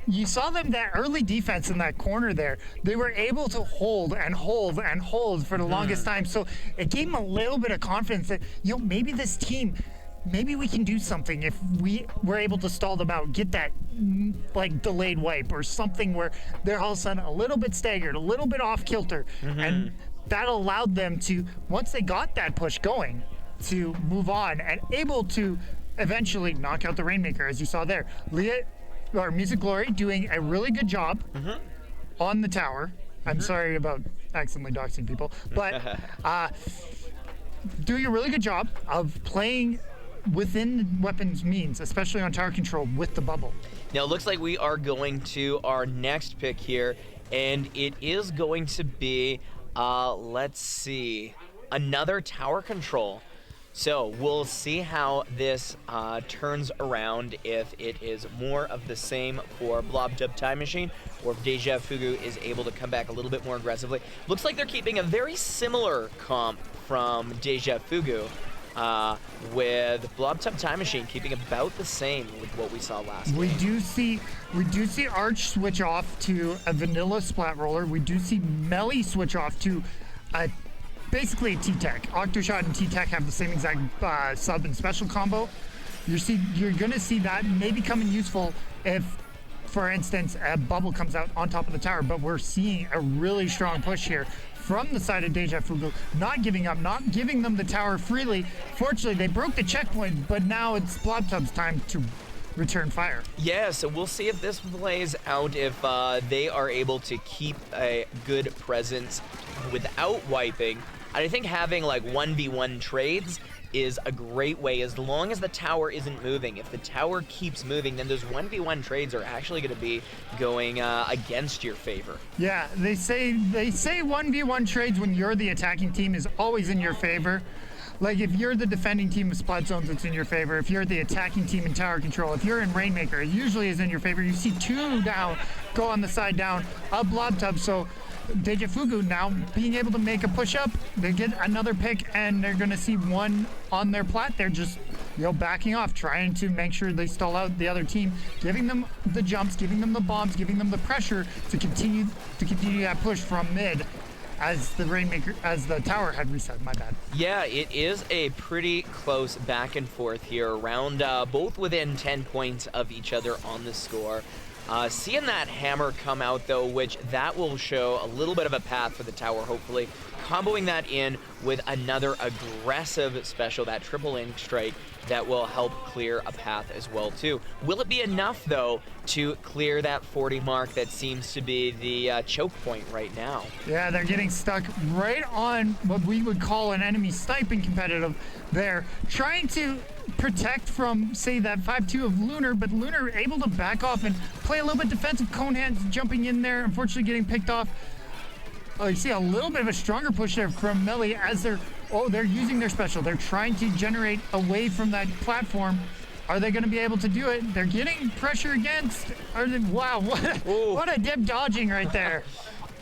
you saw them, that early defense in that corner there. They were able to hold and hold and hold for the longest time. So it gave them a little bit of confidence that, maybe this team, maybe we can do something if we were able to stall them out, get that delayed wipe or something where they're all of a sudden a little bit staggered, a little bit off kilter. And that allowed them to, once they got that push going, to move on and able to eventually knock out the Rainmaker, as you saw there. Music Glory doing a really good job on the tower. I'm sorry about accidentally doxing people, but doing a really good job of playing within weapons means, especially on tower control with the bubble. Now it looks like we are going to our next pick here, and it is going to be, let's see, another tower control. So we'll see how this turns around, if it is more of the same for Blob Tub Time Machine, or if Deja Fugu is able to come back a little bit more aggressively. Looks like they're keeping a very similar comp from Deja Fugu, with Blob Tub Time Machine keeping about the same with what we saw last We game. do see Arch switch off to a vanilla Splat roller. We do see Melee switch off to a basically a T-Tech. Octoshot and T-Tech have the same exact sub and special combo. You're going to see that maybe come in useful if, for instance, a bubble comes out on top of the tower, but we're seeing a really strong push here from the side of Deja Fugu, not giving up, not giving them the tower freely. Fortunately, they broke the checkpoint, but now it's Blob Tub's time to return fire. Yeah, so we'll see if this plays out, if they are able to keep a good presence without wiping. I think having 1v1 trades is a great way, as long as the tower isn't moving. If the tower keeps moving, then those 1v1 trades are actually going to be going against your favor. Yeah, they say 1v1 trades when you're the attacking team is always in your favor. Like, if you're the defending team of Splat Zones, it's in your favor. If you're the attacking team in tower control, if you're in Rainmaker, it usually is in your favor. You see 2 down, go on the side down, a Blob Tub. So Deja Fugu now being able to make a push up, they get another pick, and they're going to see 1 on their plat. They're just, backing off, trying to make sure they stall out the other team, giving them the jumps, giving them the bombs, giving them the pressure to continue that push from mid. As the tower had reset, my bad. Yeah, it is a pretty close back and forth here, around both within 10 points of each other on the score. Seeing that hammer come out, though, which that will show a little bit of a path for the tower, hopefully. Comboing that in with another aggressive special, that triple ink strike, that will help clear a path as well, too. Will it be enough, though, to clear that 40 mark that seems to be the choke point right now? Yeah, they're getting stuck right on what we would call an enemy sniping competitive there, trying to protect from, say, that 5-2 of Lunar, but Lunar able to back off and play a little bit defensive. Cone Hands jumping in there, unfortunately getting picked off. Oh, you see a little bit of a stronger push there from Melly as they're using their special. They're trying to generate away from that platform. Are they going to be able to do it? They're getting pressure against. Wow, what a dip dodging right there.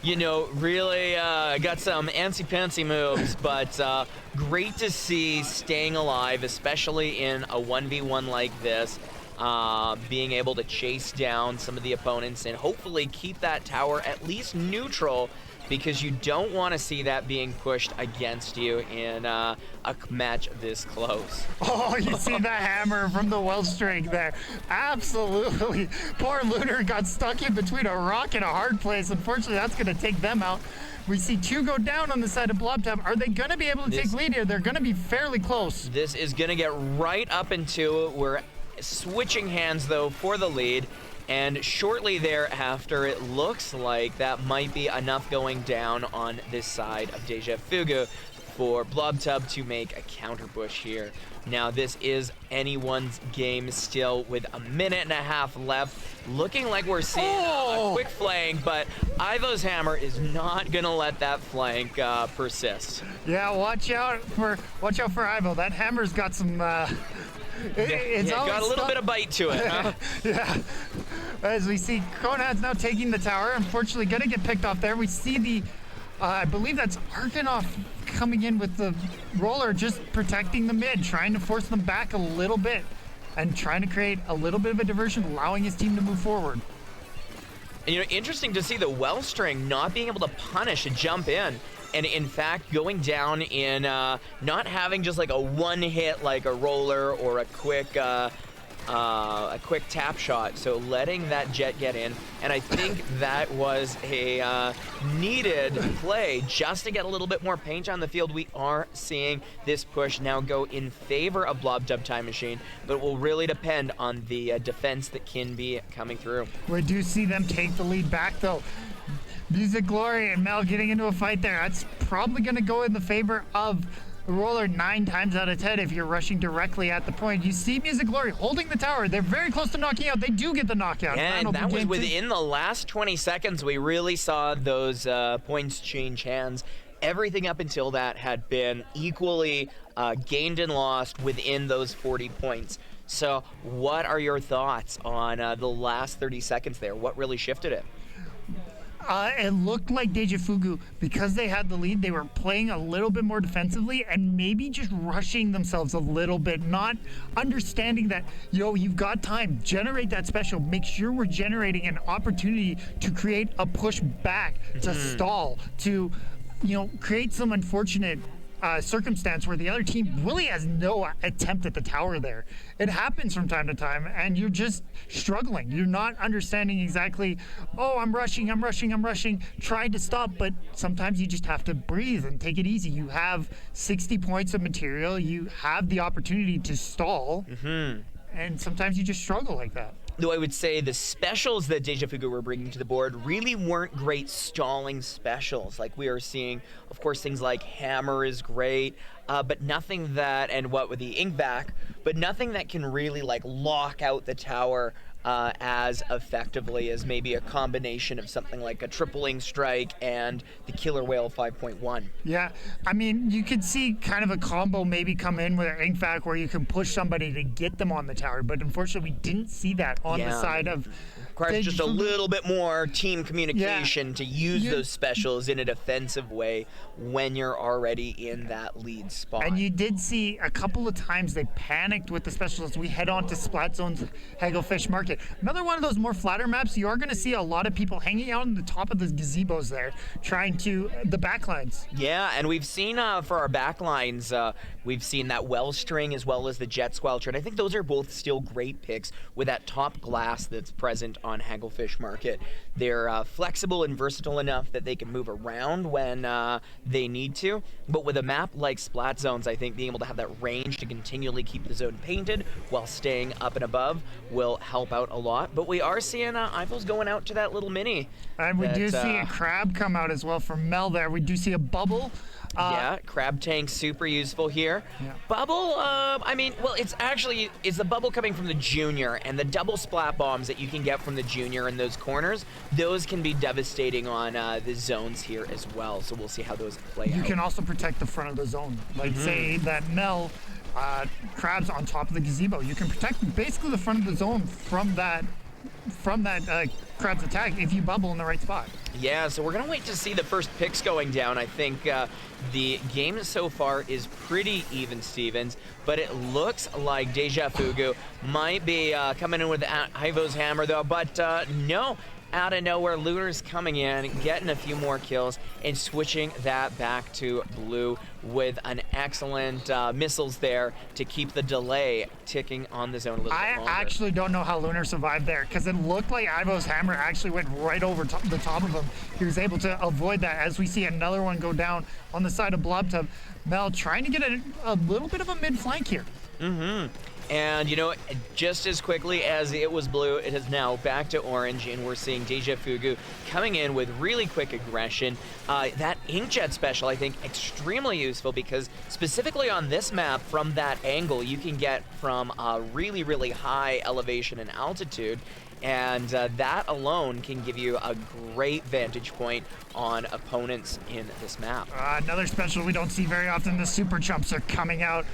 Really got some antsy-pantsy moves, but great to see staying alive, especially in a 1v1 like this. Being able to chase down some of the opponents and hopefully keep that tower at least neutral, because you don't want to see that being pushed against you in a match this close. Oh, you see the hammer from the well strike there. Absolutely. Poor Lunar got stuck in between a rock and a hard place. Unfortunately, that's going to take them out. We see 2 go down on the side of Blob Tub. Are they going to be able to take lead here? They're going to be fairly close. This is going to get right up into it. We're switching hands, though, for the lead. And shortly thereafter, it looks like that might be enough going down on this side of Deja Fugu for Blob Tub to make a counter push here. Now, this is anyone's game still with a minute and a half left. Looking like we're seeing a quick flank, but Ivo's hammer is not going to let that flank persist. Yeah, watch out for Ivo. That hammer's got some... It's got a little bit of bite to it, huh? Yeah. As we see, Conad's now taking the tower. Unfortunately, going to get picked off there. We see the, I believe that's Arkanoff coming in with the roller, just protecting the mid, trying to force them back a little bit and trying to create a little bit of a diversion, allowing his team to move forward. And, interesting to see the Wellstring not being able to punish and jump in. And in fact, going down in not having just like a one hit like a roller or a quick tap shot. So letting that jet get in. And I think that was a needed play just to get a little bit more paint on the field. We are seeing this push now go in favor of Blob Tub Time Machine, but it will really depend on the defense that can be coming through. We do see them take the lead back, though. Music Glory and Mel getting into a fight there. That's probably going to go in the favor of the roller 9 times out of 10 if you're rushing directly at the point. You see Music Glory holding the tower. They're very close to knocking out. They do get the knockout. And that was within the last 20 seconds. We really saw those points change hands. Everything up until that had been equally gained and lost within those 40 points. So what are your thoughts on the last 30 seconds there? What really shifted it? It looked like Deja Fugu, because they had the lead, they were playing a little bit more defensively and maybe just rushing themselves a little bit, not understanding that, you've got time, generate that special, make sure we're generating an opportunity to create a push back, to stall, to, create some unfortunate circumstance where the other team really has no attempt at the tower there. It happens from time to time, and you're just struggling. You're not understanding exactly, I'm rushing, trying to stop, but sometimes you just have to breathe and take it easy. You have 60 points of material, you have the opportunity to stall, and sometimes you just struggle like that. Though I would say the specials that Deja Fugu were bringing to the board really weren't great stalling specials. Like we are seeing, of course, things like Hammer is great, but nothing that, and what with the ink back, but nothing that can really like lock out the tower as effectively as maybe a combination of something like a tripling strike and the Killer Whale 5.1. Yeah, I mean, you could see kind of a combo maybe come in with an ink vac where you can push somebody to get them on the tower, but unfortunately we didn't see that on the side of... Requires just a little bit more team communication to use those specials in a defensive way when you're already in that lead spot. And you did see a couple of times they panicked with the specials as we head on to Splat Zone's Hagglefish Market. Another one of those more flatter maps, you are going to see a lot of people hanging out on the top of the gazebos there, trying to, the backlines. Yeah, and we've seen for our backlines, we've seen that Wellstring as well as the Jet Squelcher, and I think those are both still great picks with that top glass that's present on Hagglefish Market. They're flexible and versatile enough that they can move around when they need to, but with a map like Splat Zones, I think being able to have that range to continually keep the zone painted while staying up and above will help out a lot. But we are seeing Ivo's going out to that little mini. And we do see a crab come out as well from Mel there. We do see a bubble. Yeah, crab tank super useful here. Yeah. Bubble, I mean, well, it's the bubble coming from the junior, and the double splat bombs that you can get from the junior in those corners, those can be devastating on the zones here as well. So we'll see how those play out. You can also protect the front of the zone. Like say that Mel crabs on top of the gazebo. You can protect basically the front of the zone from that crab's attack if you bubble in the right spot. Yeah, so we're going to wait to see the first picks going down. I think the game so far is pretty even, Stevens, but it looks like Deja Fugu might be coming in with Ivo's hammer, though, but no. Out of nowhere, Lunar's coming in, getting a few more kills, and switching that back to blue with an excellent missiles there to keep the delay ticking on the zone a little bit longer. I actually don't know how Lunar survived there, because it looked like Ivo's hammer actually went right over the top of him. He was able to avoid that as we see another one go down on the side of Blob Tub. Mel trying to get a little bit of a mid-flank here. And, you know, just as quickly as it was blue, it is now back to orange, and we're seeing Deja Fugu coming in with really quick aggression. That Inkjet special, I think, extremely useful because specifically on this map, from that angle, you can get from a really, really high elevation and altitude, and that alone can give you a great vantage point on opponents in this map. Another special we don't see very often, the Super Chumps are coming out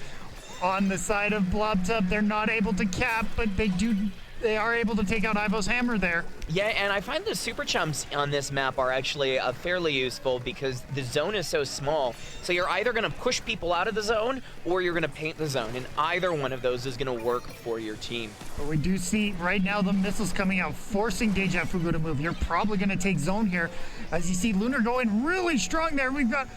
on the side of Blob Tub. They're not able to cap, but they are able to take out Ivo's hammer there. Yeah, and I find the Super Chumps on this map are actually fairly useful because the zone is so small. So you're either going to push people out of the zone or you're going to paint the zone, and either one of those is going to work for your team. But we do see right now the missiles coming out, forcing Deja Fugu to move. You're probably going to take zone here. As you see Lunar going really strong there. We've got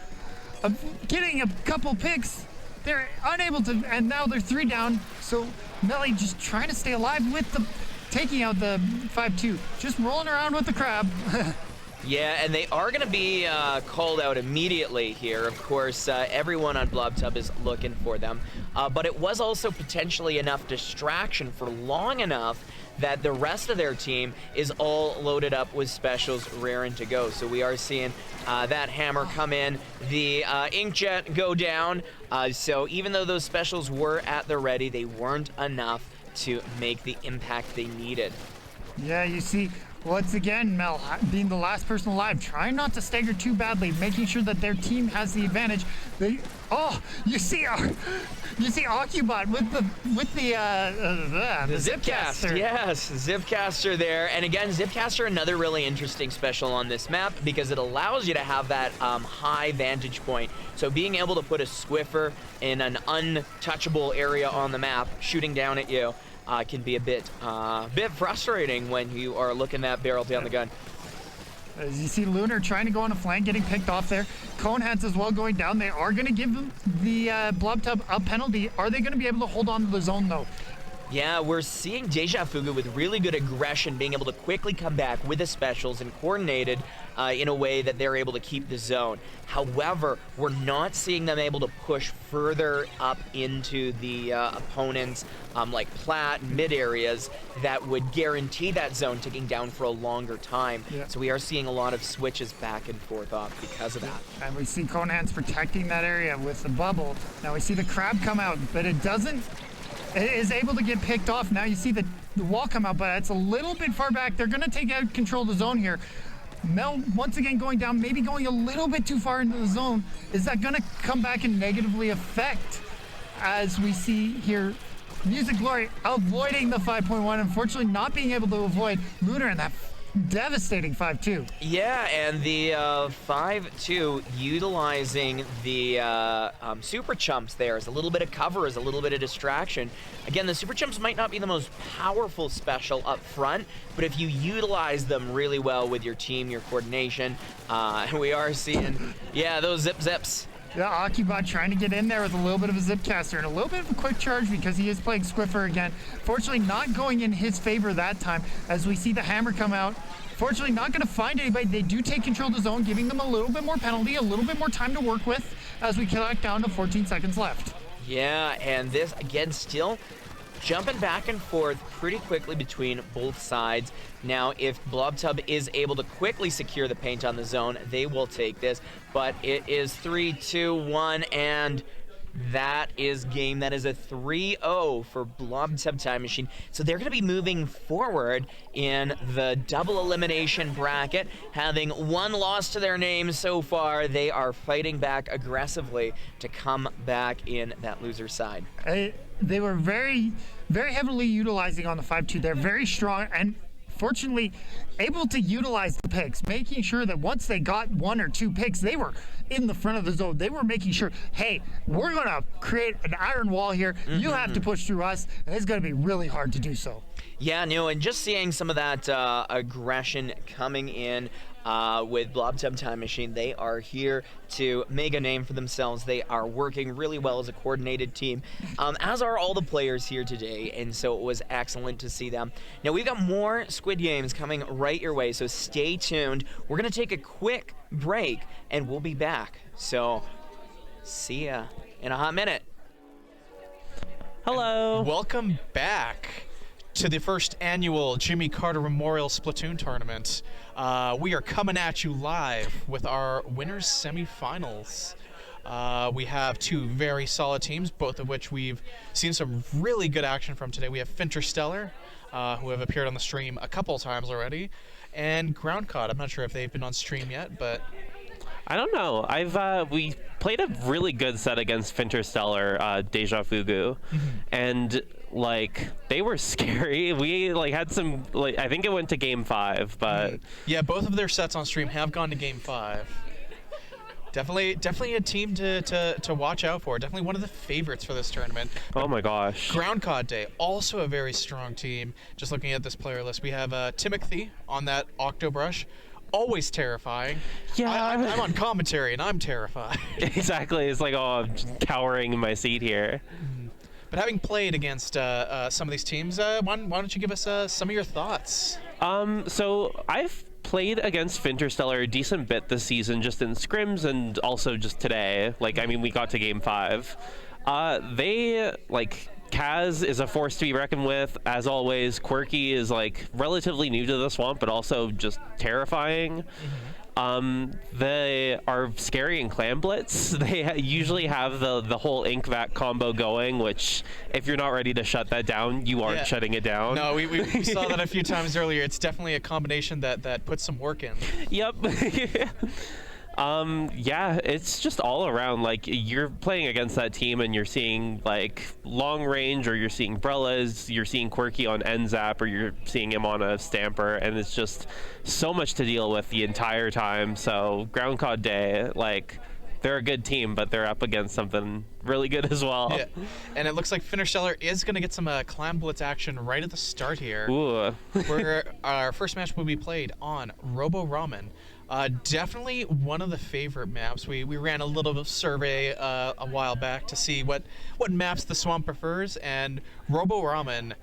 getting a couple picks. They're unable to, and now they're 3 down. So Melly just trying to stay alive with the taking out the 5-2, just rolling around with the crab. Yeah, and they are going to be called out immediately here. Of course, everyone on Blob Tub is looking for them. But it was also potentially enough distraction for long enough that the rest of their team is all loaded up with specials raring to go. So we are seeing that hammer come in, the Inkjet go down. So even though those specials were at the ready, they weren't enough to make the impact they needed. Yeah, you see, once again, Mel being the last person alive, trying not to stagger too badly, making sure that their team has the advantage. You see Occubot with the Zipcaster. Yes, Zipcaster there. And again, Zipcaster, another really interesting special on this map because it allows you to have that high vantage point. So being able to put a Swiffer in an untouchable area on the map, shooting down at you, can be a bit frustrating when you are looking that barrel down the gun. As you see Lunar trying to go on a flank, getting picked off there. Coneheads as well going down. They are going to give them the Blob Tub a penalty. Are they going to be able to hold on to the zone though? Yeah, we're seeing Deja Fugu with really good aggression, being able to quickly come back with the specials and coordinated in a way that they're able to keep the zone. However, we're not seeing them able to push further up into the opponents like plat and mid areas that would guarantee that zone ticking down for a longer time. Yeah. So we are seeing a lot of switches back and forth off because of that. And we see Coneheads protecting that area with the bubble. Now we see the crab come out, but it is able to get picked off. Now you see the the wall come out, but it's a little bit far back. They're going to take out control of the zone here. Mel once again going down, maybe going a little bit too far into the zone. Is that going to come back and negatively affect, as we see here, Music Glory avoiding the 5.1, unfortunately not being able to avoid Lunar in that devastating 5-2. Yeah, and the 5-2 utilizing the super chumps there as a little bit of cover, as a little bit of distraction. Again, the super chumps might not be the most powerful special up front, but if you utilize them really well with your team, your coordination, we are seeing, yeah, those zips. Yeah, Akibot trying to get in there with a little bit of a zip caster and a little bit of a quick charge because he is playing Squiffer again. Fortunately, not going in his favor that time as we see the hammer come out. Fortunately, not going to find anybody. They do take control of the zone, giving them a little bit more penalty, a little bit more time to work with as we collect down to 14 seconds left. Yeah, and this, again, still jumping back and forth pretty quickly between both sides. Now, if Blobtub is able to quickly secure the paint on the zone, they will take this. But it is 3, 2, 1, and that is game. That is a 3-0 for Blobtub Time Machine. So they're going to be moving forward in the double elimination bracket, having one loss to their name so far. They are fighting back aggressively to come back in that loser side. They were very, very heavily utilizing on the 5-2. They're very strong and fortunately able to utilize the picks, making sure that once they got 1 or 2 picks, they were in the front of the zone. They were making sure, hey, we're going to create an iron wall here. You have to push through us, and it's going to be really hard to do so. Yeah, no, and just seeing some of that aggression coming in with Blobtub Time Machine. They are here to make a name for themselves. They are working really well as a coordinated team, as are all the players here today, and so it was excellent to see them. Now, we've got more Squid Games coming right your way, so stay tuned. We're going to take a quick break, and we'll be back. So, see ya in a hot minute. Hello. Welcome back to the first annual Jimmy Carter Memorial Splatoon Tournament. We are coming at you live with our winners semifinals. We have 2 very solid teams, both of which we've seen some really good action from today. We have Fintersteller, who have appeared on the stream a couple times already, and Groundcod. I'm not sure if they've been on stream yet, but I don't know. We played a really good set against Fintersteller, Deja Fugu, and like they were scary. We had some I think it went to game 5, but yeah, both of their sets on stream have gone to game 5. Definitely a team to watch out for. Definitely one of the favorites for this tournament. Oh my gosh. Groundcod Day, also a very strong team. Just looking at this player list, we have Timothy on that Octobrush. Always terrifying. Yeah. I'm on commentary and I'm terrified. Exactly. It's like, oh, I'm just cowering in my seat here. But having played against some of these teams, why don't you give us some of your thoughts? So I've played against Fintersteller a decent bit this season, just in scrims and also just today. We got to game 5. They, Kaz is a force to be reckoned with, as always. Quirky is, relatively new to the swamp, but also just terrifying. They are scary in Clan Blitz. They usually have the whole Ink Vac combo going, which, if you're not ready to shut that down, you aren't shutting it down. No, we saw that a few times earlier. It's definitely a combination that puts some work in. Yep. Yeah, it's just all around, you're playing against that team and you're seeing, long range, or you're seeing Brellas, you're seeing Quirky on NZAP, or you're seeing him on a Stamper, and it's just so much to deal with the entire time. So, Groundcod Day, they're a good team, but they're up against something really good as well. Yeah, and it looks like Fintersteller is going to get some Clan Blitz action right at the start here. Ooh. Where our first match will be played on Robo Ramen. Definitely one of the favorite maps. We ran a little bit of survey a while back to see what maps the Swamp prefers, and Robo Ramen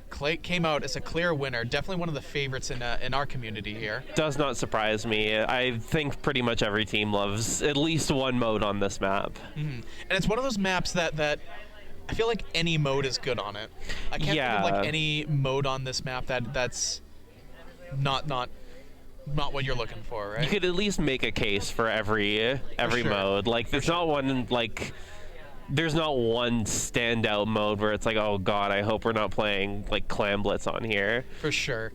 came out as a clear winner. Definitely one of the favorites in our community here. Does not surprise me. I think pretty much every team loves at least one mode on this map. And it's one of those maps that I feel like any mode is good on it. I can't think of any mode on this map that's not what you're looking for, right? You could at least make a case for every sure. mode. There's not one there's not one standout mode where it's like, oh god, I hope we're not playing like Clam Blitz on here. For sure.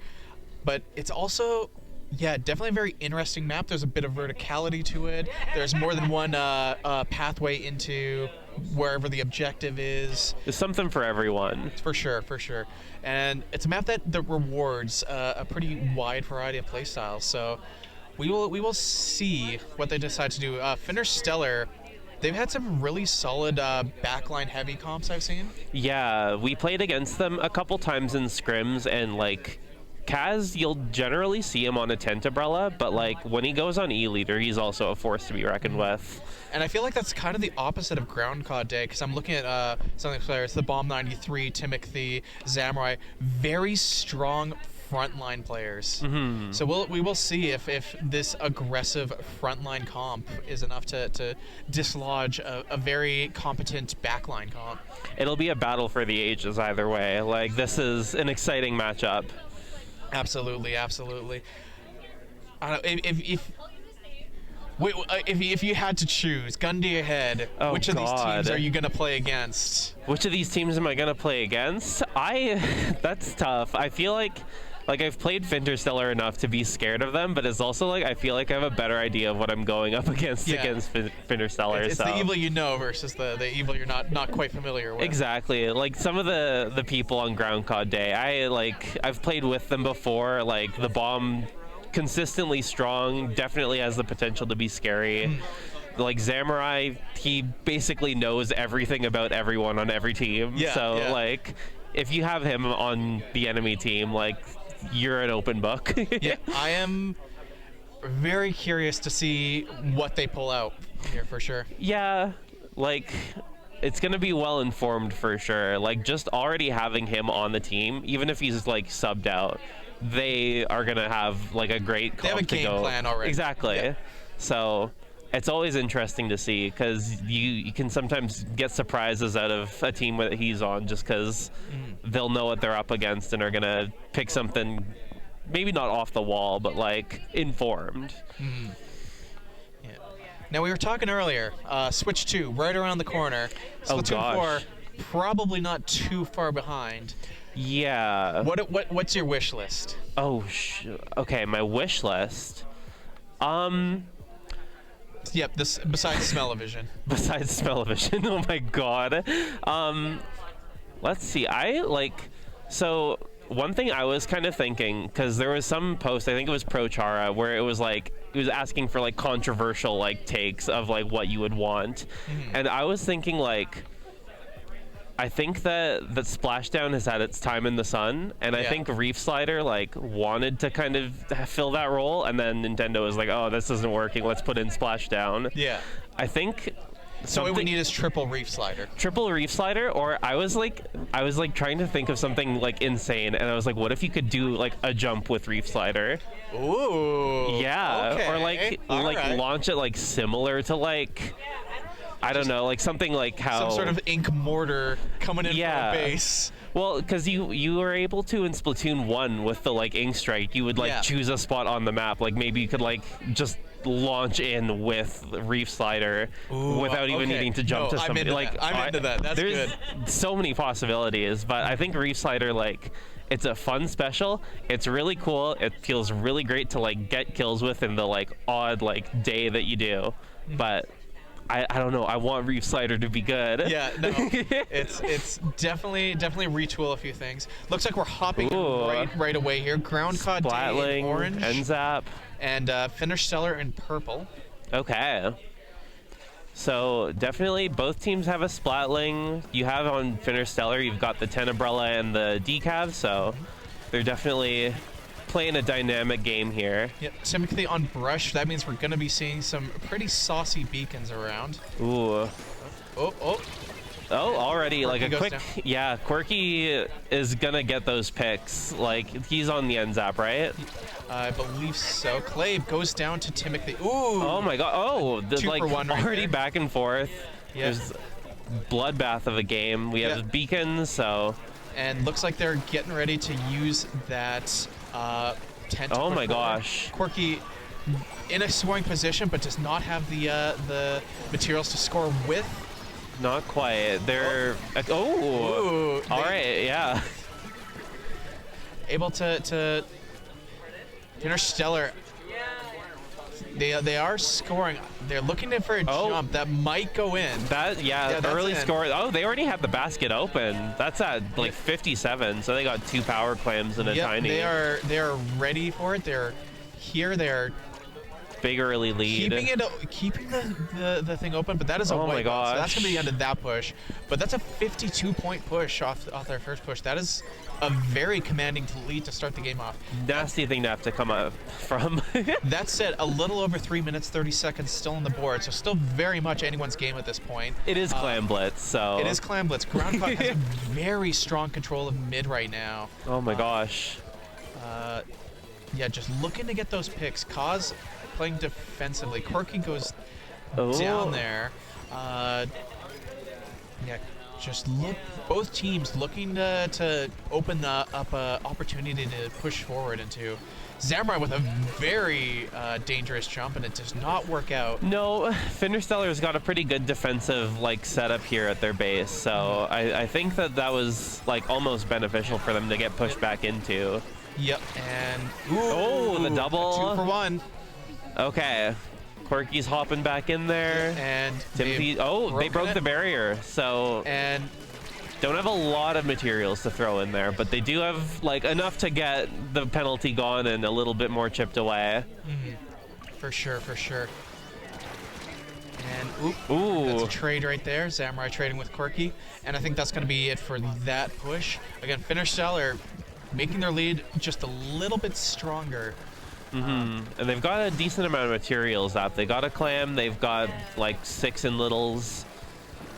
But it's also, yeah, definitely a very interesting map. There's a bit of verticality to it. There's more than one pathway into wherever the objective is. There's something for everyone. For sure, for sure. And it's a map that rewards a pretty wide variety of playstyles. So we will see what they decide to do. Fintersteller, they've had some really solid backline heavy comps I've seen. Yeah, we played against them a couple times in scrims, and like Kaz, you'll generally see him on a tent umbrella, but like when he goes on E-Leader, he's also a force to be reckoned with. And I feel like that's kind of the opposite of Groundcod Day, because I'm looking at some of the players, the Bomb 93, Timothy, Samurai, very strong frontline players. Mm-hmm. So we will see if this aggressive frontline comp is enough to dislodge a very competent backline comp. It'll be a battle for the ages either way. Like, this is an exciting matchup. Absolutely, absolutely. I don't know, if you had to choose, gun to your head, which of these teams are you going to play against? Which of these teams am I going to play against? That's tough. I feel like I've played Fintersteller enough to be scared of them, but it's also like I feel like I have a better idea of what I'm going up against Fintersteller. It's the evil you know versus the evil you're not quite familiar with. Exactly. Like some of the people on Groundcod Day, I've played with them before. Like the Bomb, consistently strong, definitely has the potential to be scary. Like Samurai, he basically knows everything about everyone on every team. Like if you have him on the enemy team, like you're an open book. Yeah, I am very curious to see what they pull out here for sure. Yeah, like it's gonna be well informed for sure. Like just already having him on the team, even if he's like subbed out, they are gonna have like a great comp they have a to game go. plan already. Exactly. Yeah. So it's always interesting to see because you can sometimes get surprises out of a team that he's on just because they'll know what they're up against and are gonna pick something maybe not off the wall but like informed. Yeah. Now we were talking earlier, Switch 2 right around the corner. Splatoon 4 probably not too far behind. Yeah. What's your wish list? Okay, my wish list. Yep, this besides Smell-O-Vision. Besides Smell-O-Vision, oh my god. Let's see. So one thing I was kind of thinking, because there was some post, I think it was ProChara, where it was like it was asking for like controversial like takes of like what you would want, and I was thinking like. I think that Splashdown has had its time in the sun, and I think Reef Slider like wanted to kind of fill that role, and then Nintendo was like, "Oh, this isn't working. Let's put in Splashdown." Yeah. I think. So what we need is triple Reef Slider. Triple Reef Slider, or I was like trying to think of something like insane, and I was like, what if you could do like a jump with Reef Slider? Ooh. Yeah. Okay. Or like launch it like similar to like. I don't know, like something like how some sort of ink mortar coming in from a base. Well, because you were able to in Splatoon 1 with the like ink strike, you would like choose a spot on the map. Like maybe you could like just launch in with Reef Slider without even needing to jump to somebody. I'm into that. That's there's good. So many possibilities, but I think Reef Slider like. It's a fun special. It's really cool. It feels really great to like get kills with in the like odd like day that you do, but. I don't know. I want Reef Slider to be good. Yeah, no, it's definitely retool a few things. Looks like we're hopping right away here. Groundcod Day in orange, NZAP, and Fintersteller in purple. Okay. So definitely both teams have a Splatling. You have on Fintersteller, you've got the 10 umbrella and the decav, so they're definitely playing a dynamic game here. Yep, Timothy on brush. That means we're going to be seeing some pretty saucy beacons around. Ooh. Oh, already Quirky like a quick down. Yeah, Quirky is gonna get those picks. Like he's on the NZAP, right? I believe so. Clave goes down to Timothy. Ooh. Oh my god. Oh, the 2 like for 1 right already there. back and forth. Yeah. There's bloodbath of a game. We have beacons, so and looks like they're getting ready to use that tent. Oh my gosh. Quirky in a scoring position, but does not have the materials to score with. Not quite. They're Ooh, all right, yeah. able to Fintersteller. They are scoring. They're looking for a jump that might go in. That that's early score. Oh, they already have the basket open. That's at like 57. So they got 2 power clams and a tiny. They are ready for it. They're here. They're big early lead. Keeping the thing open, but that is a Oh my white ball, so that's gosh. gonna be the end of that push. But that's a 52-point push off their first push. That is a very commanding lead to start the game off. Nasty thing to have to come up from. That said, a little over 3 minutes 30 seconds still on the board, so still very much anyone's game at this point. It is Clam Blitz, so. It is Clam Blitz. Groundcod has a very strong control of mid right now. Oh my gosh. Yeah, just looking to get those picks. Kaz playing defensively. Quirky goes Oh. down there. Yeah, just look. Both teams looking to open up an opportunity to push forward into. Samurai with a very dangerous jump, and it does not work out. No, Fintersteller's got a pretty good defensive like setup here at their base, so I think that was like almost beneficial for them to get pushed back into. Yep, and the double. 2 for 1. Okay, Quirky's hopping back in there. And Timothy, they broke the barrier, so and don't have a lot of materials to throw in there, but they do have like enough to get the penalty gone and a little bit more chipped away. for sure. And Ooh. that's a trade right there. Samurai trading with Quirky, and I think that's going to be it for that push. Again, Fintersteller making their lead just a little bit stronger. And they've got a decent amount of materials up. They got a clam. They've got like 6 in littles,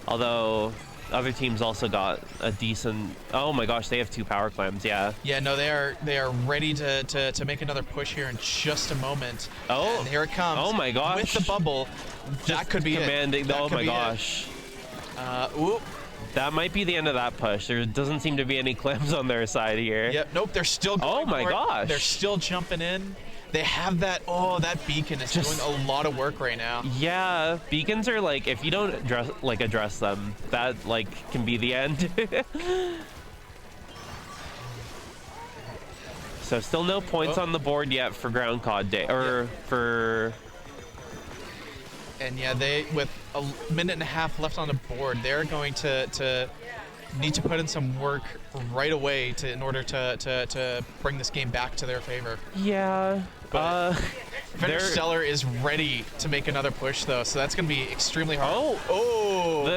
although other teams also got a decent. Oh my gosh, they have 2 power clams. Yeah. Yeah, no, they are ready to make another push here in just a moment. Oh, and here it comes. Oh my gosh. With the bubble, that could be commanding. it. That Oh could my be gosh. Ooh. That might be the end of that push. There doesn't seem to be any clams on their side here. Yep. Nope. They're still going Oh my for it. gosh. They're still jumping in. They have that. Oh, that beacon is doing a lot of work right now. Yeah, beacons are like, if you don't address them, that like can be the end. So still no points on the board yet for Groundcod Day, or for. And yeah, they with a minute and a half left on the board, they're going to need to put in some work right away in order to bring this game back to their favor. Yeah. Fintersteller is ready to make another push though, so that's going to be extremely hard.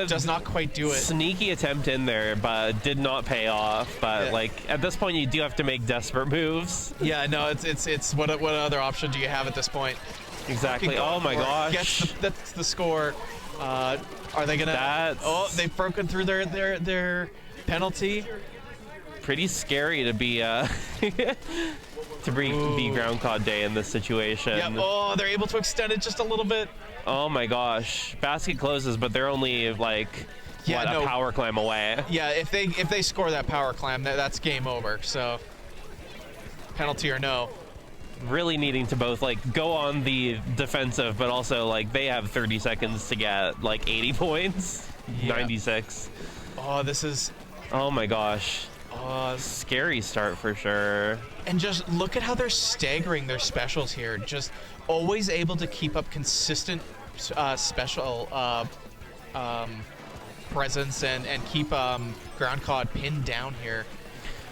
Does not quite do it. Sneaky attempt in there, but did not pay off. But like at this point, you do have to make desperate moves. Yeah, no, it's what other option do you have at this point? Exactly. Oh my gosh. That's the score. Are they gonna? They've broken through their penalty. Pretty scary to be to be Groundcod Day in this situation. Yeah. Oh, they're able to extend it just a little bit. Oh my gosh. Basket closes, but they're only like a power clam away. Yeah. If they score that power clam, that's game over. So penalty or no. Really needing to both like go on the defensive, but also like they have 30 seconds to get like 80 points. 96. Oh, this is. Oh my gosh. Scary start for sure. And just look at how they're staggering their specials here. Just always able to keep up consistent special presence and keep Groundcod pinned down here.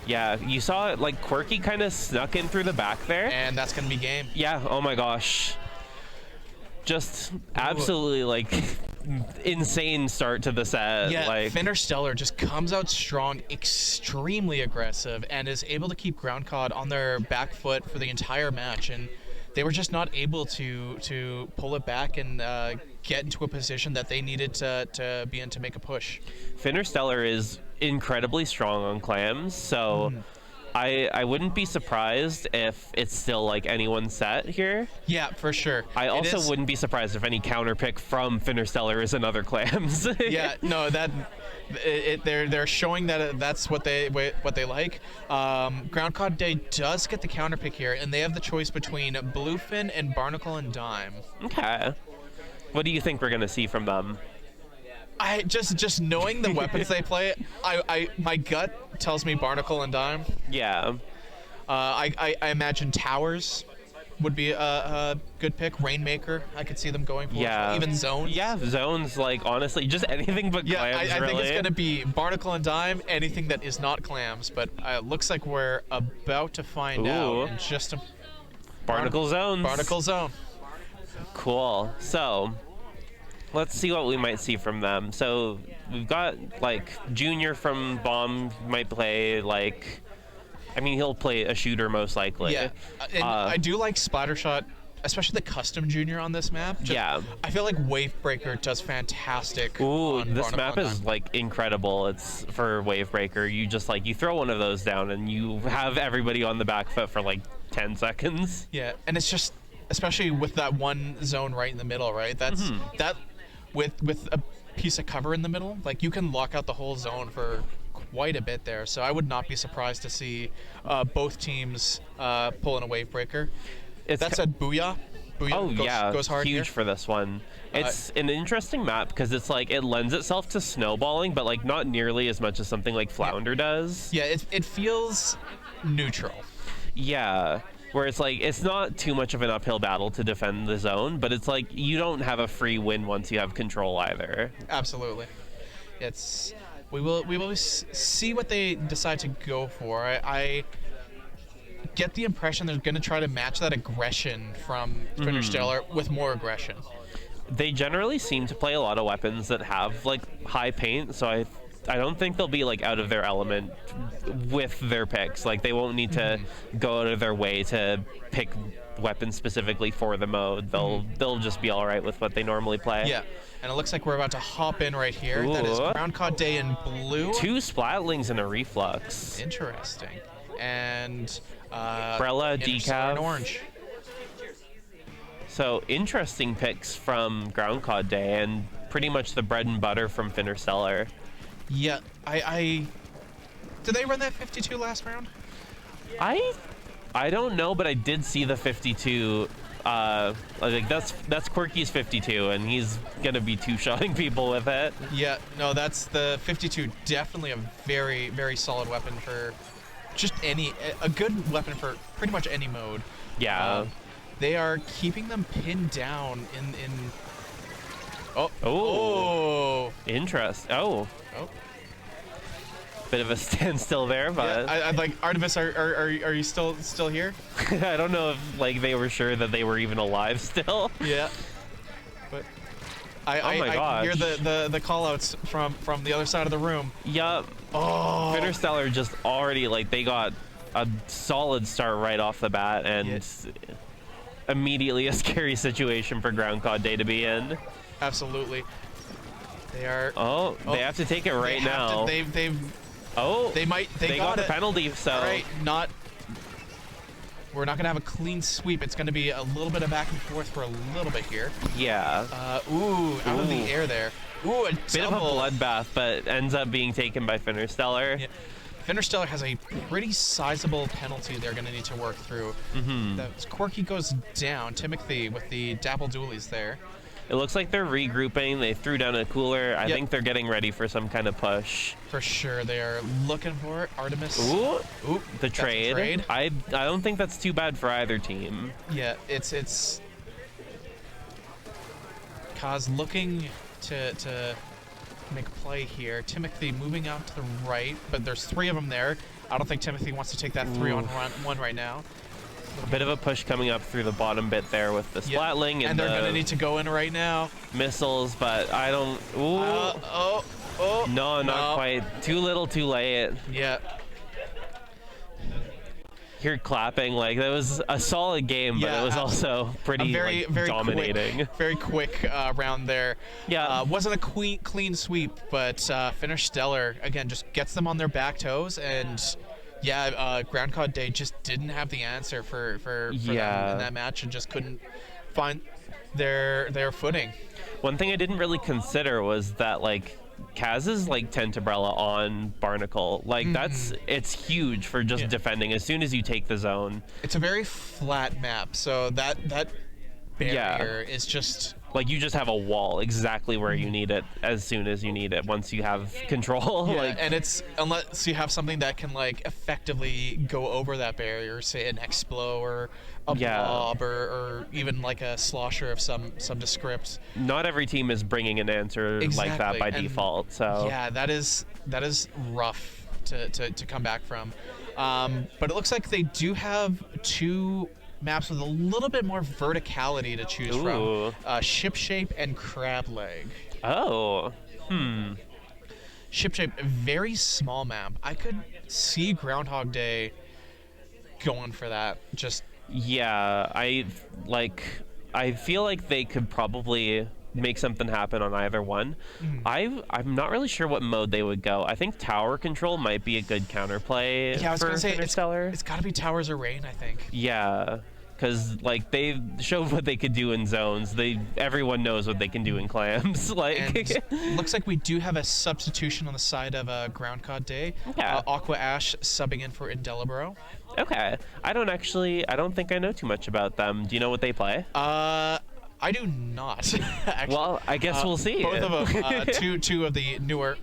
Yeah, you saw it like Quirky kind of snuck in through the back there. And that's going to be game. Yeah, oh my gosh. Just absolutely like insane start to the set. Yeah, like Fintersteller just comes out strong, extremely aggressive, and is able to keep Groundcod on their back foot for the entire match. And they were just not able to pull it back and get into a position that they needed to be in to make a push. Fintersteller is incredibly strong on clams, so I wouldn't be surprised if it's still like anyone's set here. Yeah, for sure. I also wouldn't be surprised if any counter pick from Fintersteller is another clams. Yeah, no, they're showing that that's what they like. Groundcod Day does get the counter pick here, and they have the choice between Bluefin and Barnacle and Dime. Okay. What do you think we're gonna see from them? I just knowing the weapons they play, my gut tells me Barnacle and Dime. Yeah. I imagine Towers would be a good pick. Rainmaker, I could see them going for. Yeah. Even Zones. Yeah, Zones, like, honestly, just anything but Yeah, clams, I think really. it's going to be Barnacle and Dime, anything that is not clams. But it looks like we're about to find out in just a... Barnacle Zones. Barnacle Zone. Cool. So, let's see what we might see from them. So, we've got, like, Junior from Bomb might play, like... I mean, he'll play a shooter most likely. Yeah, and I do like Splattershot, especially the custom Junior on this map. Yeah. I feel like Wavebreaker does fantastic. Ooh, on this Barnacle map and is Dime. like incredible. It's for Wavebreaker. You just like you throw one of those down and you have everybody on the back foot for like 10 seconds. Yeah, and it's just, especially with that one zone right in the middle, right? That's that with a piece of cover in the middle, like you can lock out the whole zone for quite a bit there. So I would not be surprised to see both teams pulling a Wavebreaker. That's a Booyah. Booyah goes hard huge here. for this one. It's an interesting map because it's like it lends itself to snowballing, but like not nearly as much as something like Flounder does. Yeah, it feels neutral. Yeah, where it's like it's not too much of an uphill battle to defend the zone, but it's like you don't have a free win once you have control either. Absolutely. We will see what they decide to go for. I get the impression they're going to try to match that aggression from Fintersteller with more aggression. They generally seem to play a lot of weapons that have like high paint, so I don't think they'll be like out of their element with their picks. Like they won't need to go out of their way to pick weapons specifically for the mode. They'll just be all right with what they normally play. Yeah, and it looks like we're about to hop in right here. That is Groundcod Day in blue. 2 Splatlings and a Reflux. Interesting. And Brella, Interstellar and Decaf. orange. So interesting picks from Groundcod Day and pretty much the bread and butter from Fintersteller. Yeah, did they run that 52 last round? I don't know, but I did see the 52. Like that's Quirky's 52, and he's gonna be two-shotting people with it. Yeah, no, that's the 52. Definitely a very, very solid weapon for just a good weapon for pretty much any mode. Yeah. They are keeping them pinned down in. Interest. Oh. Bit of a standstill there, but Yeah, I'd like Artemis. Are you still here? I don't know if like they were sure that they were even alive still. Yeah. But I can hear the call-outs from the other side of the room. Yup. Oh. Fintersteller just already like they got a solid start right off the bat, and immediately a scary situation for Groundcod Day to be in. Absolutely. They are. They have to take it right now. They got a penalty, so. All right, we're not gonna have a clean sweep. It's gonna be a little bit of back and forth for a little bit here. Yeah. Out of the air there. Ooh, a bit of a bloodbath, but ends up being taken by Fintersteller. Yeah. Fintersteller has a pretty sizable penalty they're gonna need to work through. That Quirky goes down. Timothy with the Dapple Doolies there. It looks like they're regrouping. They threw down a cooler. I think they're getting ready for some kind of push. For sure, they are looking for it. Artemis. Ooh, the that's trade. a trade. I don't think that's too bad for either team. Yeah, it's Kaz looking to make a play here. Timothy moving out to the right, but there's 3 of them there. I don't think Timothy wants to take that 3-on-1 right now. A bit of a push coming up through the bottom bit there with the Splatling and they're going to need to go in right now. Missiles, but I don't. Ooh. No, not quite. Too little, too late. Yeah. You're clapping. Like that was a solid game, but it was also pretty very dominating. Very quick round there. Yeah. Wasn't a clean sweep, but Fintersteller again just gets them on their back toes, and Groundcod Day just didn't have the answer for them in that match and just couldn't find their footing. One thing I didn't really consider was that like Kaz's like Tentabrella on Barnacle, like it's huge for just defending as soon as you take the zone. It's a very flat map, so that barrier is just like you just have a wall exactly where you need it as soon as you need it once you have control. Yeah, Like, and it's unless you have something that can like effectively go over that barrier, say an Explo or a Blob or even like a Slosher of some descript. not every team is bringing an answer like that by And default. So yeah, that is rough to come back from. But it looks like they do have 2 maps with a little bit more verticality to choose Ooh. from. Ship Shape and Crab Leg. Oh. Ship Shape, a very small map. I could see Groundhog Day going for that. Just Yeah, I feel like they could probably make something happen on either one. I'm not really sure what mode they would go. I think tower control might be a good counterplay yeah, I was for gonna say Fintersteller. it's got to be Towers of Rain, I think. Yeah, because like they showed what they could do in zones. Everyone knows what they can do in clams. Like, And looks like we do have a substitution on the side of Groundcod Day. Yeah. Aqua Ash subbing in for Indelibro. okay, I don't think I know too much about them. Do you know what they play? I do not. Actually. Well, I guess we'll see. Both of them. Two of the newer.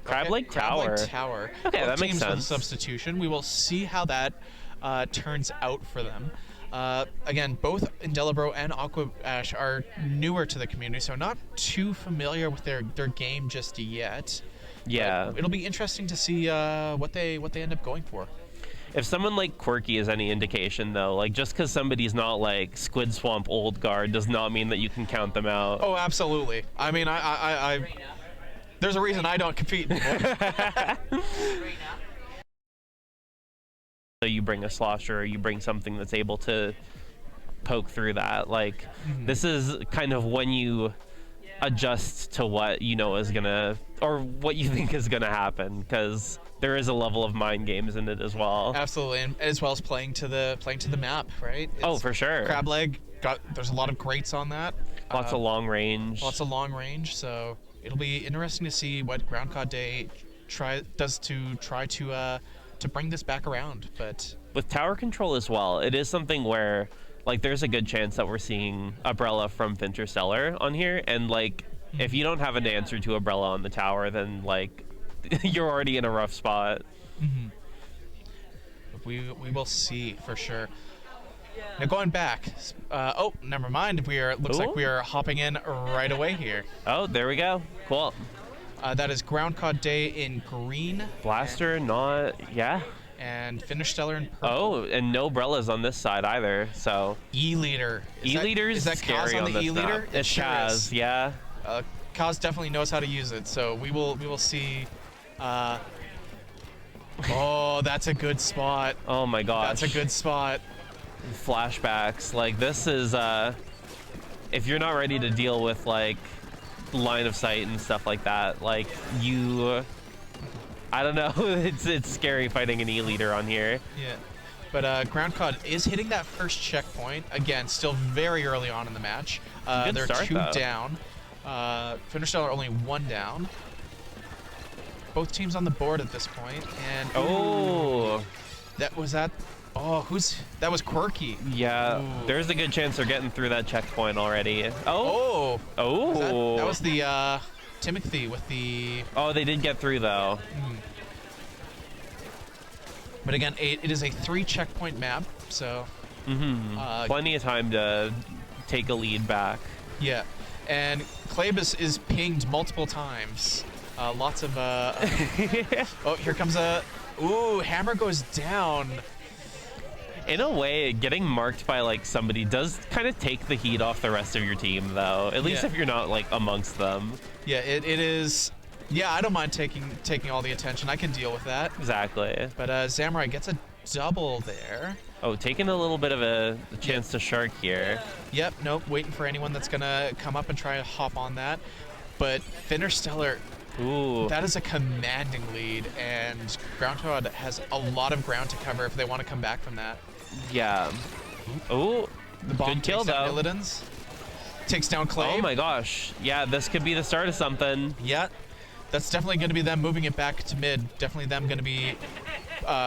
Crab Okay, Lake Crab Tower. Lake Tower. Okay, Both that makes teams with a sense. substitution. We will see how that turns out for them. Again, both Indelibro and Aqua Ash are newer to the community, so not too familiar with their game just yet. Yeah. But it'll be interesting to see what they end up going for. If someone like Quirky is any indication, though, like just because somebody's not like Squid Swamp old guard does not mean that you can count them out. Oh, absolutely. I mean, I there's a reason I don't compete anymore. So you bring a slosher, or you bring something that's able to poke through that. Like, this is kind of when you adjust to what you know is gonna, or what you think is gonna happen, because there is a level of mind games in it as well. Absolutely, and as well as playing to the map, right? Oh, for sure. Crab Leg there's a lot of greats on that. Lots of long range. Lots of long range, so it'll be interesting to see what Groundcod Day does to try to bring this back around. But With tower control as well, it is something where like there's a good chance that we're seeing Umbrella from Fintersteller on here, and like if you don't have an answer to Umbrella on the tower, then like you're already in a rough spot. we will see for sure. Now going back, oh, never mind. Looks like we are hopping in right away here. Oh, there we go. Cool. That is Groundcod Day in green. Blaster, yeah. And Fintersteller in purple. Oh, and no Umbrellas on this side either, so. E-Leader. E-Leader's is that scary Kaz on on the this E-Leader? map. It's sure Kaz, is. yeah. Kaz definitely knows how to use it, so we will see. Oh, that's a good spot. Oh my gosh. That's a good spot. Flashbacks. Like, this is, if you're not ready to deal with, like, line of sight and stuff like that, like, I don't know, it's scary fighting an E-Leader on here. Yeah. But Groundcod is hitting that first checkpoint. Again, still very early on in the match. Good They're start, 2 though. down. Fintersteller only 1 down. Both teams on the board at this point. And Oh, that was that. Oh, that was Quirky. yeah. Ooh. There's a good chance they're getting through that checkpoint already. Oh. Oh. That was the Timothy with the. Oh, they did get through though. But again, it is a 3 checkpoint map, so. Plenty of time to take a lead back. Yeah, and Klebus is pinged multiple times. Lots of. Oh, here comes a. Ooh, hammer goes down. In a way, getting marked by like somebody does kind of take the heat off the rest of your team, though. At least Yeah. if you're not like amongst them. Yeah, it is. Yeah, I don't mind taking all the attention. I can deal with that. Exactly. But Samurai gets a double there. Oh, taking a little bit of a chance to shark here. Yep, nope, waiting for anyone that's gonna come up and try to hop on that. But Fintersteller, Ooh. that is a commanding lead, and Groundcod has a lot of ground to cover if they want to come back from that. Yeah. Oh, The bomb good kill takes down though. Illidan's, takes down Clay. Oh my gosh. Yeah, this could be the start of something. Yeah, that's definitely going to be them moving it back to mid. Definitely them going to be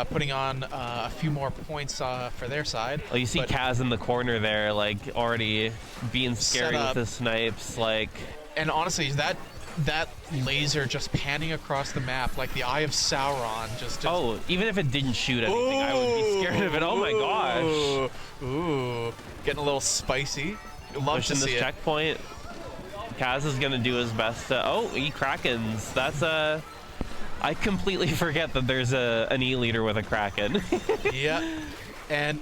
putting on a few more points for their side. Well, you see But- Kaz in the corner there, like already being scary with up. his snipes. Like, And honestly, that laser just panning across the map like the Eye of Sauron. Just oh, even if it didn't shoot anything, I would be scared of it. Oh my gosh. Ooh, getting a little spicy. Love Pushing to this see it. checkpoint. Kaz is gonna do his best to. Oh, Krakens. That's a. I completely forget that there's an E-leader with a Kraken. Yeah, and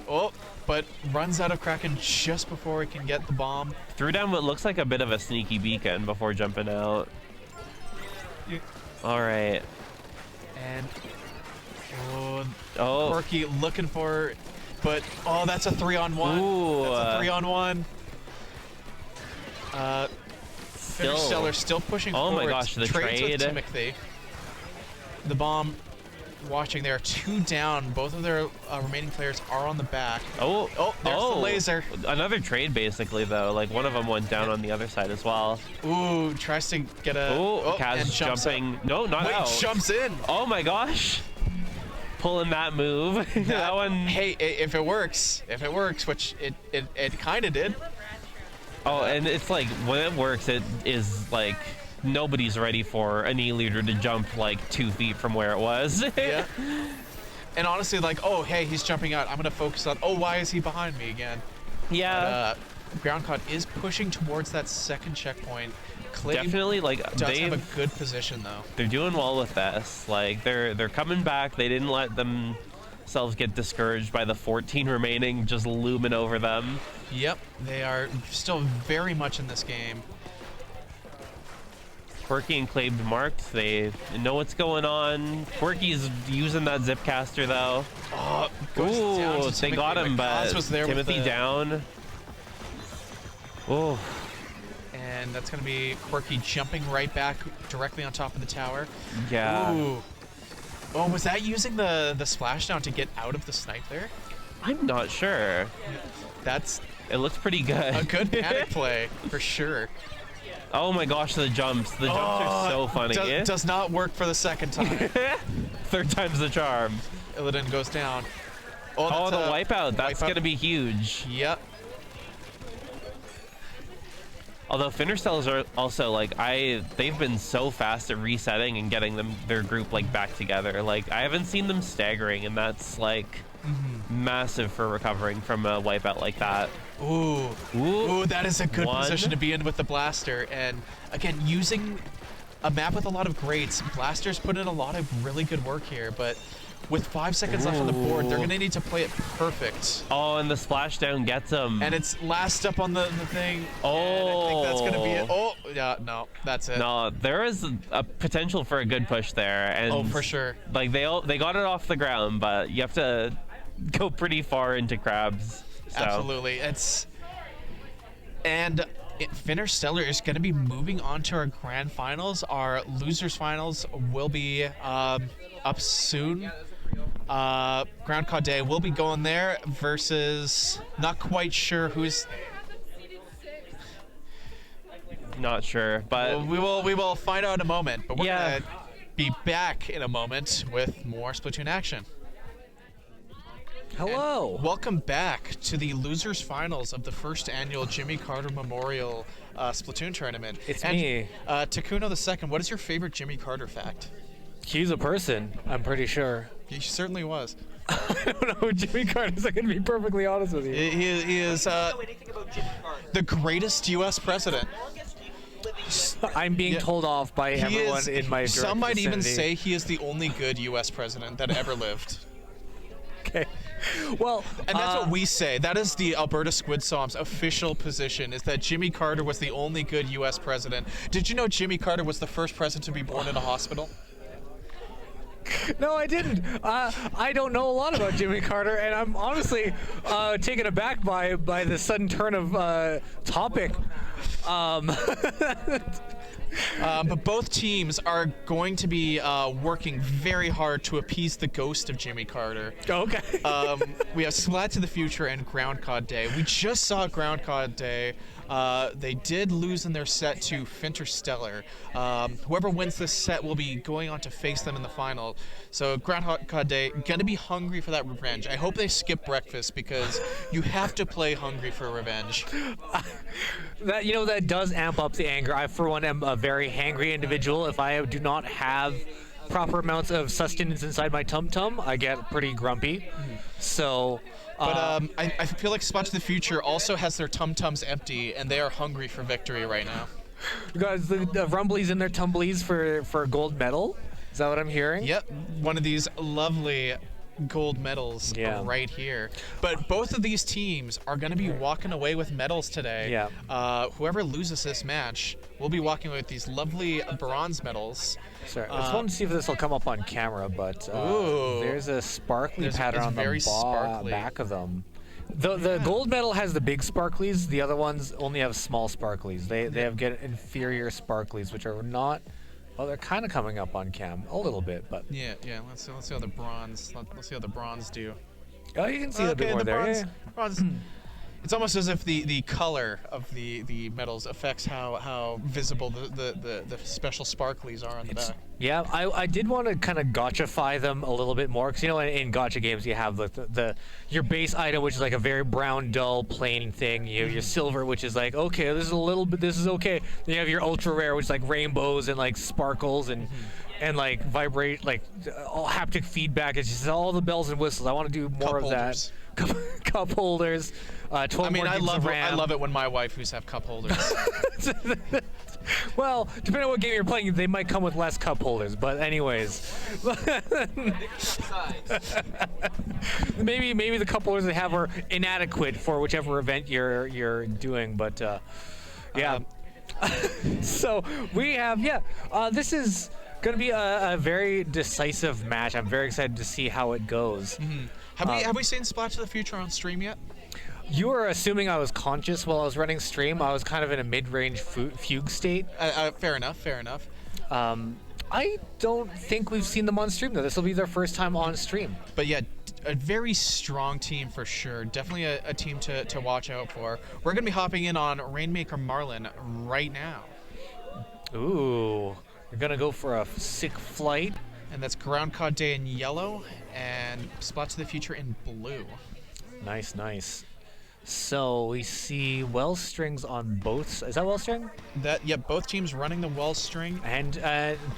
but runs out of Kraken just before he can get the bomb. Threw down what looks like a bit of a sneaky beacon before jumping out. All right. And Oh. Quirky looking for, but that's a 3-on-1. Ooh. That's a 3-on-1. Fintersteller still pushing Oh forward. my gosh, the Trades with trade. Timothy. The bomb watching there. 2 down. Both of their remaining players are on the back. Oh, there's the laser. Another trade, basically, though. Like, one of them went down on the other side as well. Ooh, tries to get a... Oh, Kaz and jumps jumping. up. No, not Wait, out. jumps in. Oh my gosh. Pulling that move. That one. Hey, if it works, which it kind of did. Oh, and it's like, when it works, it is like, nobody's ready for an E-leader to jump like 2 feet from where it was. Yeah. And honestly, like, oh, hey, he's jumping out. I'm going to focus on, why is he behind me again? Yeah. But, Groundcod is pushing towards that second checkpoint. Clay Definitely, like, does have a good position, though. they're doing well with this. Like, they're coming back. They didn't let themselves get discouraged by the 14 remaining just looming over them. Yep, they are still very much in this game. Quirky and Clave marked. They know what's going on. Quirky's using that zip caster though. Goes down Ooh, to they got Timothy, him, Kaz but was there with Timothy the- down. Oh, And that's going to be Quirky jumping right back directly on top of the tower. yeah. Ooh. Oh, was that using the splashdown to get out of the snipe there? I'm not sure. That's It looks pretty good. a good panic play, for sure. Oh my gosh, the jumps. The jumps are so funny. Does not work for the second time. Third time's the charm. Illidan goes down. Oh, that's the a wipeout. That's wipeout. going to be huge. Yep. Although Finterstellers are also like they've been so fast at resetting and getting their group like back together. Like I haven't seen them staggering, and that's like massive for recovering from a wipeout like that. Ooh. Ooh, that is a good One. position to be in with the blaster. And again, using a map with a lot of greats, blasters put in a lot of really good work here. But with 5 seconds left on the board, they're gonna need to play it perfect. Oh, and the splashdown gets them. And it's last up on the thing. Oh. And I think that's gonna be it. Oh, yeah, no, that's it. No, there is a potential for a good push there, and Oh, for sure. Like they got it off the ground, but you have to go pretty far into crabs. So. Absolutely. Fintersteller is going to be moving on to our grand finals. Our losers finals will be up soon. Groundcod Day will be going there versus not quite sure who's. Not sure, but Well, we will find out in a moment. But we're Yeah. gonna be back in a moment with more Splatoon action. Hello. Welcome back to the losers finals of the first annual Jimmy Carter Memorial Splatoon tournament. It's and, me. Takuno II, what is your favorite Jimmy Carter fact? He's a person, I'm pretty sure. He certainly was. I don't know who Jimmy Carter is, I can be perfectly honest with you. He is the greatest U.S. president. I'm being Yeah. told off by He everyone is, in my direct some might even vicinity. say he is the only good U.S. president that ever lived. Okay. Well, And that's what we say. That is the Alberta Squid Swamp's official position, is that Jimmy Carter was the only good U.S. president. Did you know Jimmy Carter was the first president to be born in a hospital? No, I didn't. I don't know a lot about Jimmy Carter, and I'm honestly taken aback by the sudden turn of topic. But both teams are going to be working very hard to appease the ghost of Jimmy Carter. Okay. We have Splat to the Future and Groundcod Day. We just saw Groundcod Day They did lose in their set to Fintersteller. Whoever wins this set will be going on to face them in the final. So Groundcod Day, gonna be hungry for that revenge. I hope they skip breakfast because you have to play hungry for revenge. That does amp up the anger. I, for one, am a very hangry individual. If I do not have proper amounts of sustenance inside my tum-tum, I get pretty grumpy. So... But I feel like Splat to the Future also has their tum-tums empty, and they are hungry for victory right now. Guys, the rumblies and their tumblies for a gold medal? Is that what I'm hearing? Yep, one of these lovely gold medals right here. But both of these teams are going to be walking away with medals today. Yeah. Whoever loses this match will be walking away with these lovely bronze medals. Sorry, I just wanted to see if this will come up on camera, but there's a sparkly pattern on the back of them. The gold medal has the big sparklies. The other ones only have small sparklies. They get inferior sparklies, which are not. Well, they're kind of coming up on cam a little bit, but yeah. Let's see how the bronze. Let's see how the bronze do. Oh, you can see a bit more there. Bronze, bronze. It's almost as if the color of the medals affects how visible the special sparklies are on the back. Yeah, I did want to kind of gotchify them a little bit more, because in gotcha games you have your base item, which is like a very brown, dull, plain thing. You have your silver, which is like, okay, this is okay. Then you have your ultra rare, which is like rainbows and like sparkles and like vibrate, like all haptic feedback. It's just all the bells and whistles. I want to do more of that. Cup holders. 12 I mean, more gigs of RAM. I love it when my waifus have cup holders. Well, depending on what game you're playing, they might come with less cup holders. But anyways, maybe the cup holders they have are inadequate for whichever event you're doing. But yeah. So we have this is going to be a very decisive match. I'm very excited to see how it goes. Have we seen Splat to the Future on stream yet? You were assuming I was conscious while I was running stream. I was kind of in a mid-range fugue state. Fair enough. I don't think we've seen them on stream, though. This will be their first time on stream. But yeah, a very strong team for sure. Definitely a team to watch out for. We're going to be hopping in on Rainmaker Marlin right now. Ooh. We're going to go for a sick flight. And that's Groundcod Day in yellow and Splat to the Future in blue. Nice. So we see well strings on both. Is that well string? Both teams running the well string. And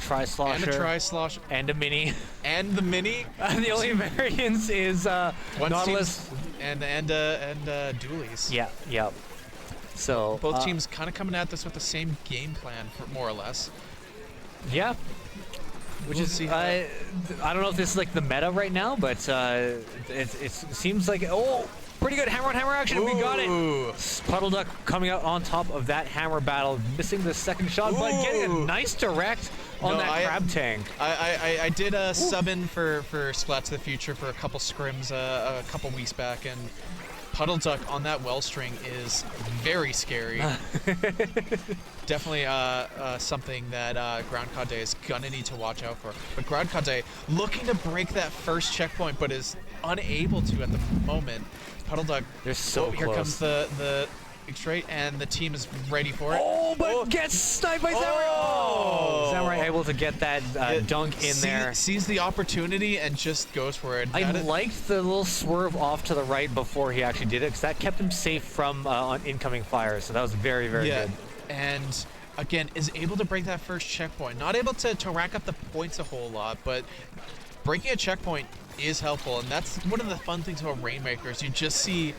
tri-slosher. And a tri-slosher. And a mini. And the mini. The only variance is Nautilus. And dualies. Yeah. So both teams kind of coming at this with the same game plan, for more or less. Yeah. Which is, I don't know if this is like the meta right now, but it seems like, pretty good hammer on hammer action. Ooh. We got it. Puddle Duck coming out on top of that hammer battle, missing the second shot, but getting a nice direct on that crab tank. I did a sub in for Splat to the Future for a couple scrims a couple weeks back, and Puddle Duck on that well string is very scary. Definitely something that Groundcod Day is gonna need to watch out for. But Groundcod Day looking to break that first checkpoint, but is unable to at the moment. Puddle Duck. They're so close. Here comes the straight, and the team is ready for it. But gets sniped by Samurai. Samurai able to get that dunk in there. Sees the opportunity and just goes for it. I liked the little swerve off to the right before he actually did it, because that kept him safe from incoming fire. So that was very, very good. And again, is able to break that first checkpoint. Not able to rack up the points a whole lot, but breaking a checkpoint is helpful, and that's one of the fun things about Rainmakers. You just see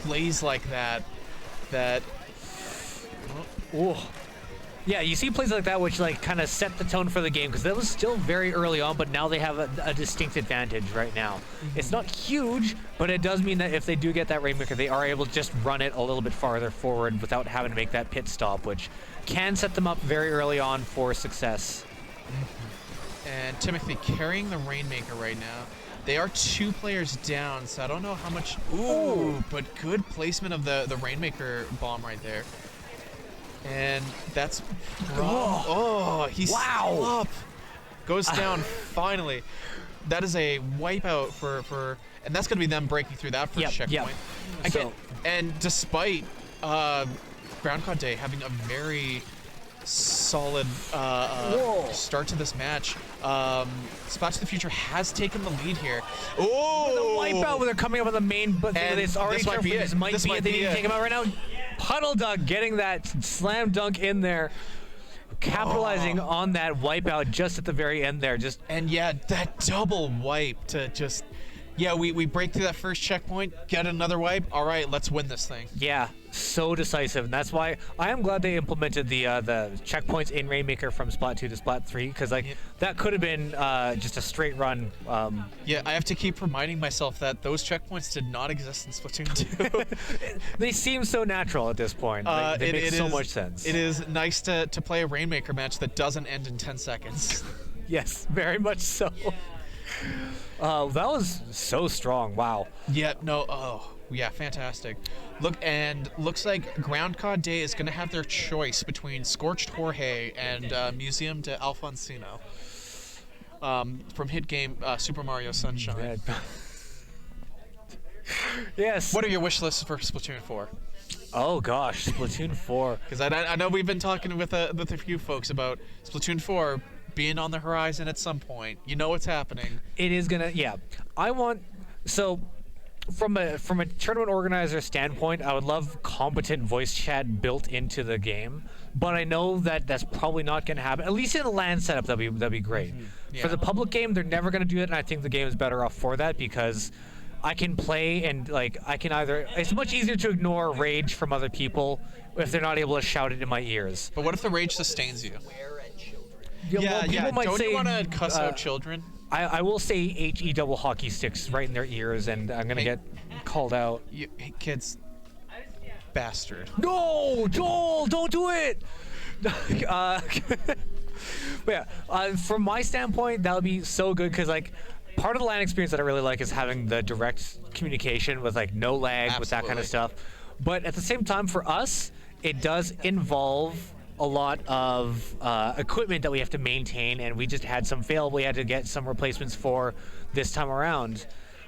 plays like that. Yeah, you see plays like that which like kind of set the tone for the game, because that was still very early on, but now they have a distinct advantage right now. It's not huge, but it does mean that if they do get that Rainmaker, they are able to just run it a little bit farther forward without having to make that pit stop, which can set them up very early on for success. And Timothy carrying the Rainmaker right now. They are 2 players down, so I don't know how much. But good placement of the Rainmaker bomb right there. And that's he's still up. Goes down finally. That is a wipeout for and that's gonna be them breaking through that first checkpoint. Again, and despite Groundcod Day having a very solid start to this match. Splat to the Future has taken the lead here. Oh! The wipeout when they're coming up on the main, but And it's already this might be it. This might This be might it. They be need to it. take him out right now. Puddle Duck getting that slam dunk in there, capitalizing on that wipeout just at the very end there. Just And yeah, that double wipe to just... Yeah, we break through that first checkpoint, get another wipe. All right, let's win this thing. yeah, so decisive, and that's why I am glad they implemented the checkpoints in Rainmaker from Splat 2 to Splat 3, because that could have been just a straight run. Yeah, I have to keep reminding myself that those checkpoints did not exist in Splatoon 2. They seem so natural at this point. They make so much sense. It is nice to play a Rainmaker match that doesn't end in 10 seconds. Yes, very much so. That was so strong. Wow. Yeah, no, yeah, fantastic. Looks like Groundcod Day is going to have their choice between Scorched Jorge and Museum de Alfonsino from hit game Super Mario Sunshine. Yes. What are your wish lists for Splatoon 4? Oh gosh, Splatoon 4. Because I know we've been talking with a few folks about Splatoon 4 being on the horizon at some point. You know what's happening. It is gonna, yeah. I want, so from a tournament organizer standpoint, I would love competent voice chat built into the game, but I know that that's probably not gonna happen. At least in a LAN setup, that'd be great. Yeah. For the public game, they're never gonna do it, and I think the game is better off for that because I can play and I can either. It's much easier to ignore rage from other people if they're not able to shout it in my ears. But what if the rage sustains you? Well, people might Don't say, you want to cuss out children? I will say HE double hockey sticks right in their ears, and I'm gonna get called out. Hey, kids, bastard. No, Joel, don't do it. But yeah, from my standpoint, that would be so good because part of the LAN experience that I really like is having the direct communication with no lag with that kind of stuff. But at the same time, for us, it does involve a lot of equipment that we have to maintain, and we just had some fail. We had to get some replacements for this time around.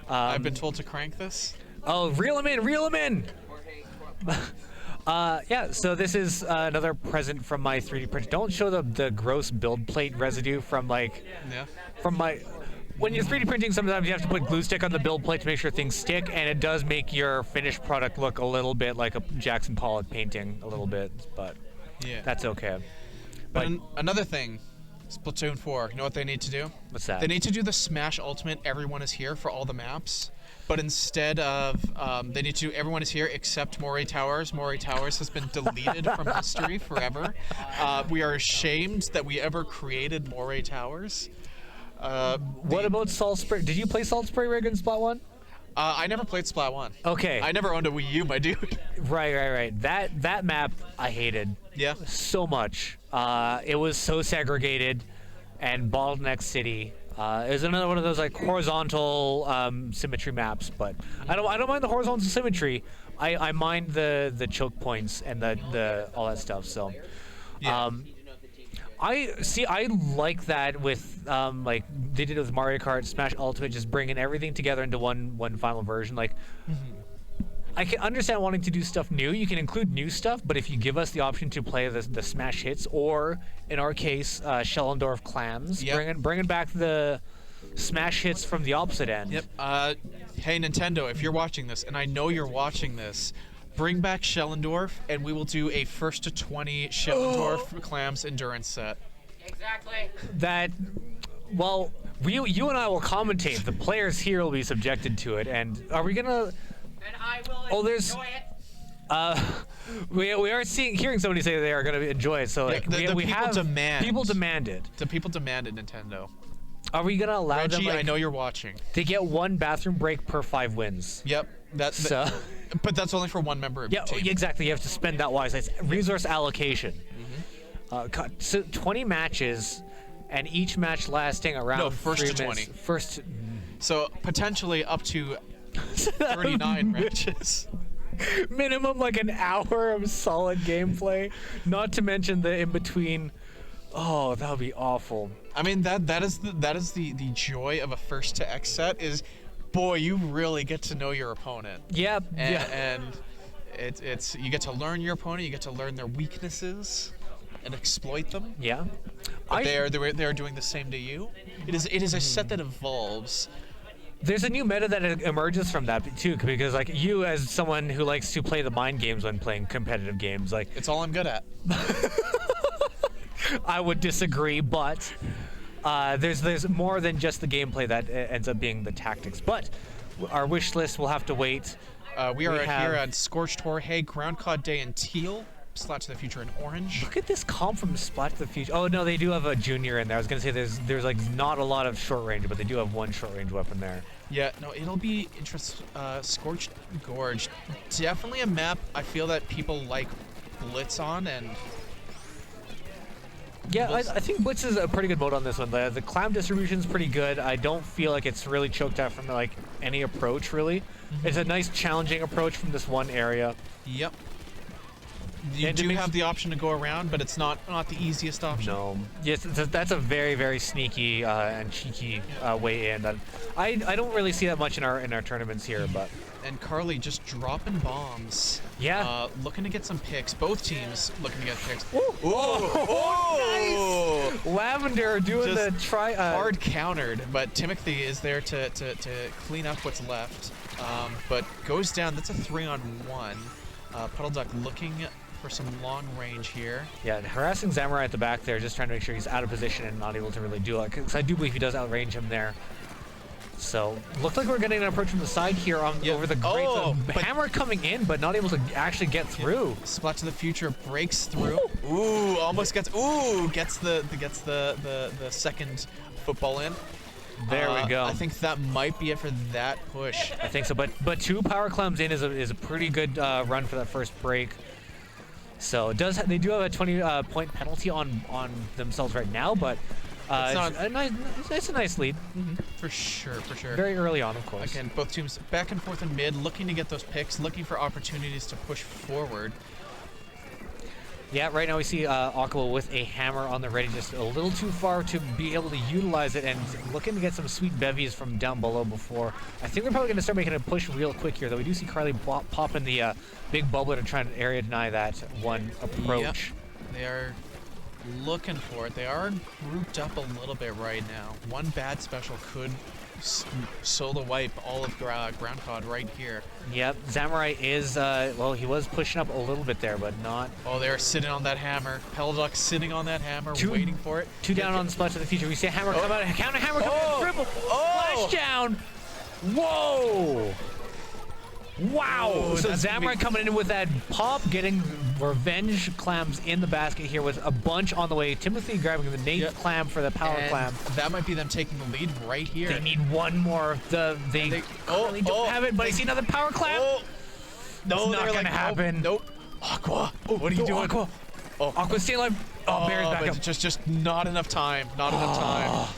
I've been told to crank this. Oh, reel him in. Yeah, so this is another present from my 3D printer. Don't show the gross build plate residue from from my. When you're 3D printing, sometimes you have to put glue stick on the build plate to make sure things stick, and it does make your finished product look a little bit like a Jackson Pollock painting, a little bit, but Yeah. that's okay. But another thing, Splatoon 4, you know what they need to do? What's that? They need to do the Smash Ultimate Everyone is Here for all the maps. But instead of, they need to do Everyone is Here except Moray Towers. Moray Towers has been deleted from history forever. We are ashamed that we ever created Moray Towers. What about Salt Spray? Did you play Salt Spray Rig in Splat 1? I never played Splat 1. Okay. I never owned a Wii U, my dude. Right. That map I hated. Yeah. So much. It was so segregated, and Bottleneck City. It was another one of those horizontal symmetry maps, but I don't mind the horizontal symmetry. I mind the choke points and the all that stuff. So, Yeah. I like that with they did it with Mario Kart, Smash Ultimate, just bringing everything together into one final version. I can understand wanting to do stuff new. You can include new stuff, but if you give us the option to play the Smash hits, or in our case, Schellendorf Clams, bringing back the Smash hits from the opposite end. Yep. Hey, Nintendo, if you're watching this, and I know you're watching this, bring back Schellendorf, and we will do a 1st to 20 Schellendorf Clams endurance set. Exactly. That, well, you and I will commentate. The players here will be subjected to it, and are we gonna? And I will Oh, there's. enjoy it. We are hearing somebody say they are going to enjoy it. So the we people have demand. people demand it. The people demanded Nintendo. Are we going to allow Reggie, them I know you're watching. to get one bathroom break per 5 wins? Yep. So But that's only for one member of yeah, your team. exactly. You have to spend that wisely. It's resource allocation. So 20 matches, and each match lasting around No, first 3 to minutes. 20. First. So potentially up to 39 matches. Minimum an hour of solid gameplay, not to mention the in between. Oh, that would be awful. I mean that is the joy of a first to X set is, boy, you really get to know your opponent. Yep. And It's you get to learn your opponent, you get to learn their weaknesses, and exploit them. Yeah. But they are doing the same to you. It is a set that evolves. There's a new meta that emerges from that too, because like you as someone who likes to play the mind games when playing competitive games, like It's all I'm good at. I would disagree, but there's more than just the gameplay that ends up being the tactics. But our wish list will have to wait. We are here at Scorched Jorge, Groundcod Day in teal, Splat to the Future in orange. Look at this comp from Splat to the Future. Oh no, they do have a junior in there. I was gonna say there's like not a lot of short range, but they do have one short range weapon there. Yeah, no, it'll be interesting. Scorched Gorge, definitely a map I feel that people like Blitz on, and yeah, I think Blitz is a pretty good mode on this one. The clam distribution is pretty good. I don't feel like it's really choked out from like any approach really. It's a nice challenging approach from this one area. Yep. You do have the option to go around, but it's not the easiest option. No. Yes, that's a very, very sneaky and cheeky way in. That I don't really see that much in our tournaments here, but. And Carly just dropping bombs. Yeah. Looking to get some picks. Both teams looking to get picks. Nice! Lavender doing Just the try. Hard countered, but Timothy is there to clean up what's left. But goes down. That's a 3-on-1. Puddle Duck looking for some long range here. Yeah, harassing Samurai at the back there, just trying to make sure he's out of position and not able to really do it. Because I do believe he does outrange him there. So, looks like we're getting an approach from the side here over the grates. Hammer coming in, but not able to actually get through. Splat to the Future breaks through. Ooh, almost gets. Ooh, gets the second football in. There we go. I think that might be it for that push. I think so, but 2 power clams in is a pretty good run for that first break. So they do have a 20 point penalty on themselves right now, but it's a nice lead. For sure. Very early on, of course. Again, both teams back and forth in mid, looking to get those picks, looking for opportunities to push forward. Yeah, right now we see Aqua with a hammer on the ready, just a little too far to be able to utilize it, and looking to get some sweet bevies from down below before. I think we're probably going to start making a push real quick here, though. We do see Carly popping the big bubbler to try and area deny that one approach. Yep. They are looking for it. They are grouped up a little bit right now. One bad special could solo wipe all of Groundcod right here. Yep, Samurai is, well, he was pushing up a little bit there, but not. Oh, they're sitting on that hammer. Peldock sitting on that hammer, waiting for it. 2 down on Splat to the Future. We see a hammer come out, counter hammer coming out, triple, flash down. Whoa! Wow! Oh, so Samurai coming in with that pop, getting revenge clams in the basket here with a bunch on the way. Timothy grabbing the Nate clam for the power clam. That might be them taking the lead right here. They need one more. They currently don't have it, but I see another power clam. No, it's not gonna happen. Nope. Aqua, what are you doing? Aqua. Aqua's staying alive. Bear's back up. Just not enough time. Not enough time.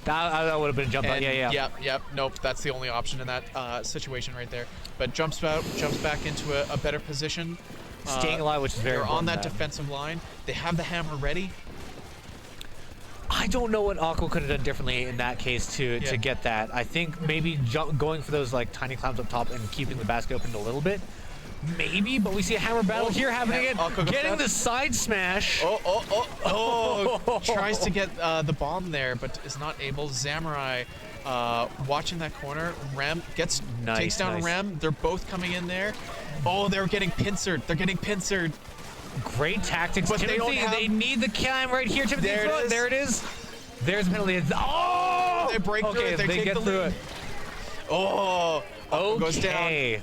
That would have been a jump out. Yeah. Yep. Nope. That's the only option in that situation right there. But jumps back into a better position. Staying alive, which is very important. They're on that defensive line. They have the hammer ready. I don't know what Aqua could have done differently in that case to get that. I think maybe going for those like tiny clams up top and keeping the basket open a little bit. Maybe, but we see a hammer battle here happening again. Getting the side smash. Tries to get the bomb there, but is not able. Samurai watching that corner. Rem takes down Rem. They're both coming in there. Oh, they're getting pincered. Great tactics. But Timothy, they need the clam right here. Timothy, there it is. There's the penalty. Oh! They break through it. They get through it. Oh, goes down.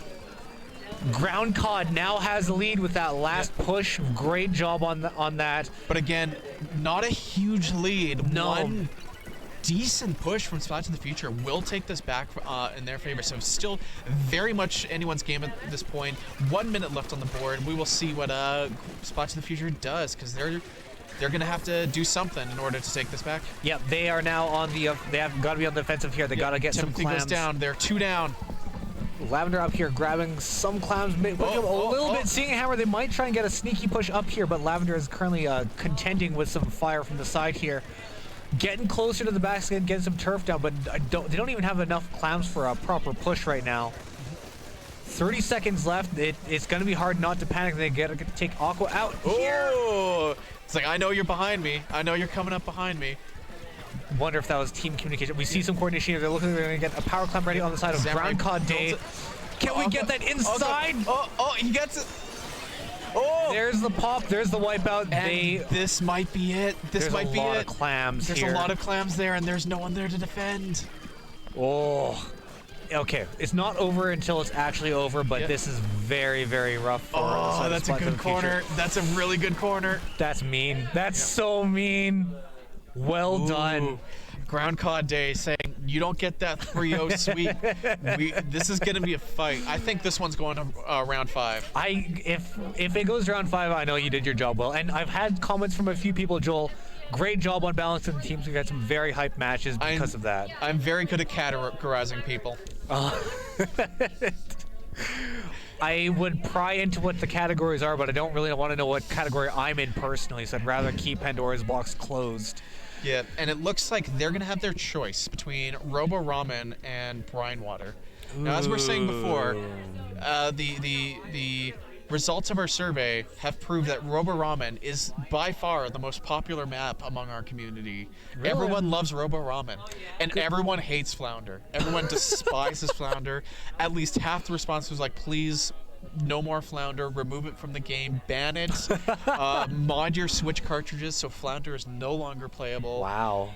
Groundcod now has the lead with that last push. Great job on that. But again, not a huge lead. No. One decent push from Splat to the Future will take this back in their favor. So still very much anyone's game at this point. 1 minute left on the board. We will see what Splat to the Future does, because they're going to have to do something in order to take this back. Yep, they are now on the. They have got to be on the defensive here. They got to get Timothy some clams. Goes down. They're 2 down. Lavender up here grabbing some clams, a little bit. Seeing a hammer, they might try and get a sneaky push up here, but Lavender is currently contending with some fire from the side here. Getting closer to the basket, getting some turf down, but they don't even have enough clams for a proper push right now. 30 seconds left. It's going to be hard not to panic. They get to take Aqua out here. Oh, it's like, I know you're behind me. I know you're coming up behind me. Wonder if that was team communication. We see some coordination here. They're looking. They're going to get a power clamp ready on the side of Groundcod Day. Can we get that inside? Oh, he gets it. Oh, there's the pop. There's the wipeout. And this might be it. This might be it. There's a lot of clams here. There's a lot of clams there, and there's no one there to defend. Oh. Okay, it's not over until it's actually over, but this is very, very rough for us. Oh, that's a good corner. That's a really good corner. That's mean. That's so mean. Well done. Groundcod Day saying, you don't get that 3-0 sweep. This is going to be a fight. I think this one's going to round 5. If it goes to round 5, I know you did your job well. And I've had comments from a few people, Joel. Great job on balancing the teams. We've got some very hype matches because of that. I'm very good at categorizing people. I would pry into what the categories are, but I don't really want to know what category I'm in personally, so I'd rather keep Pandora's box closed. Yeah, and it looks like they're going to have their choice between Robo Ramen and Brine Water. Now, as we're saying before, the results of our survey have proved that Robo Ramen is by far the most popular map among our community. Really? Everyone loves Robo Ramen, and everyone hates Flounder. Everyone despises Flounder. At least half the response was like, please, no more Flounder, remove it from the game, ban it, mod your Switch cartridges so Flounder is no longer playable. Wow.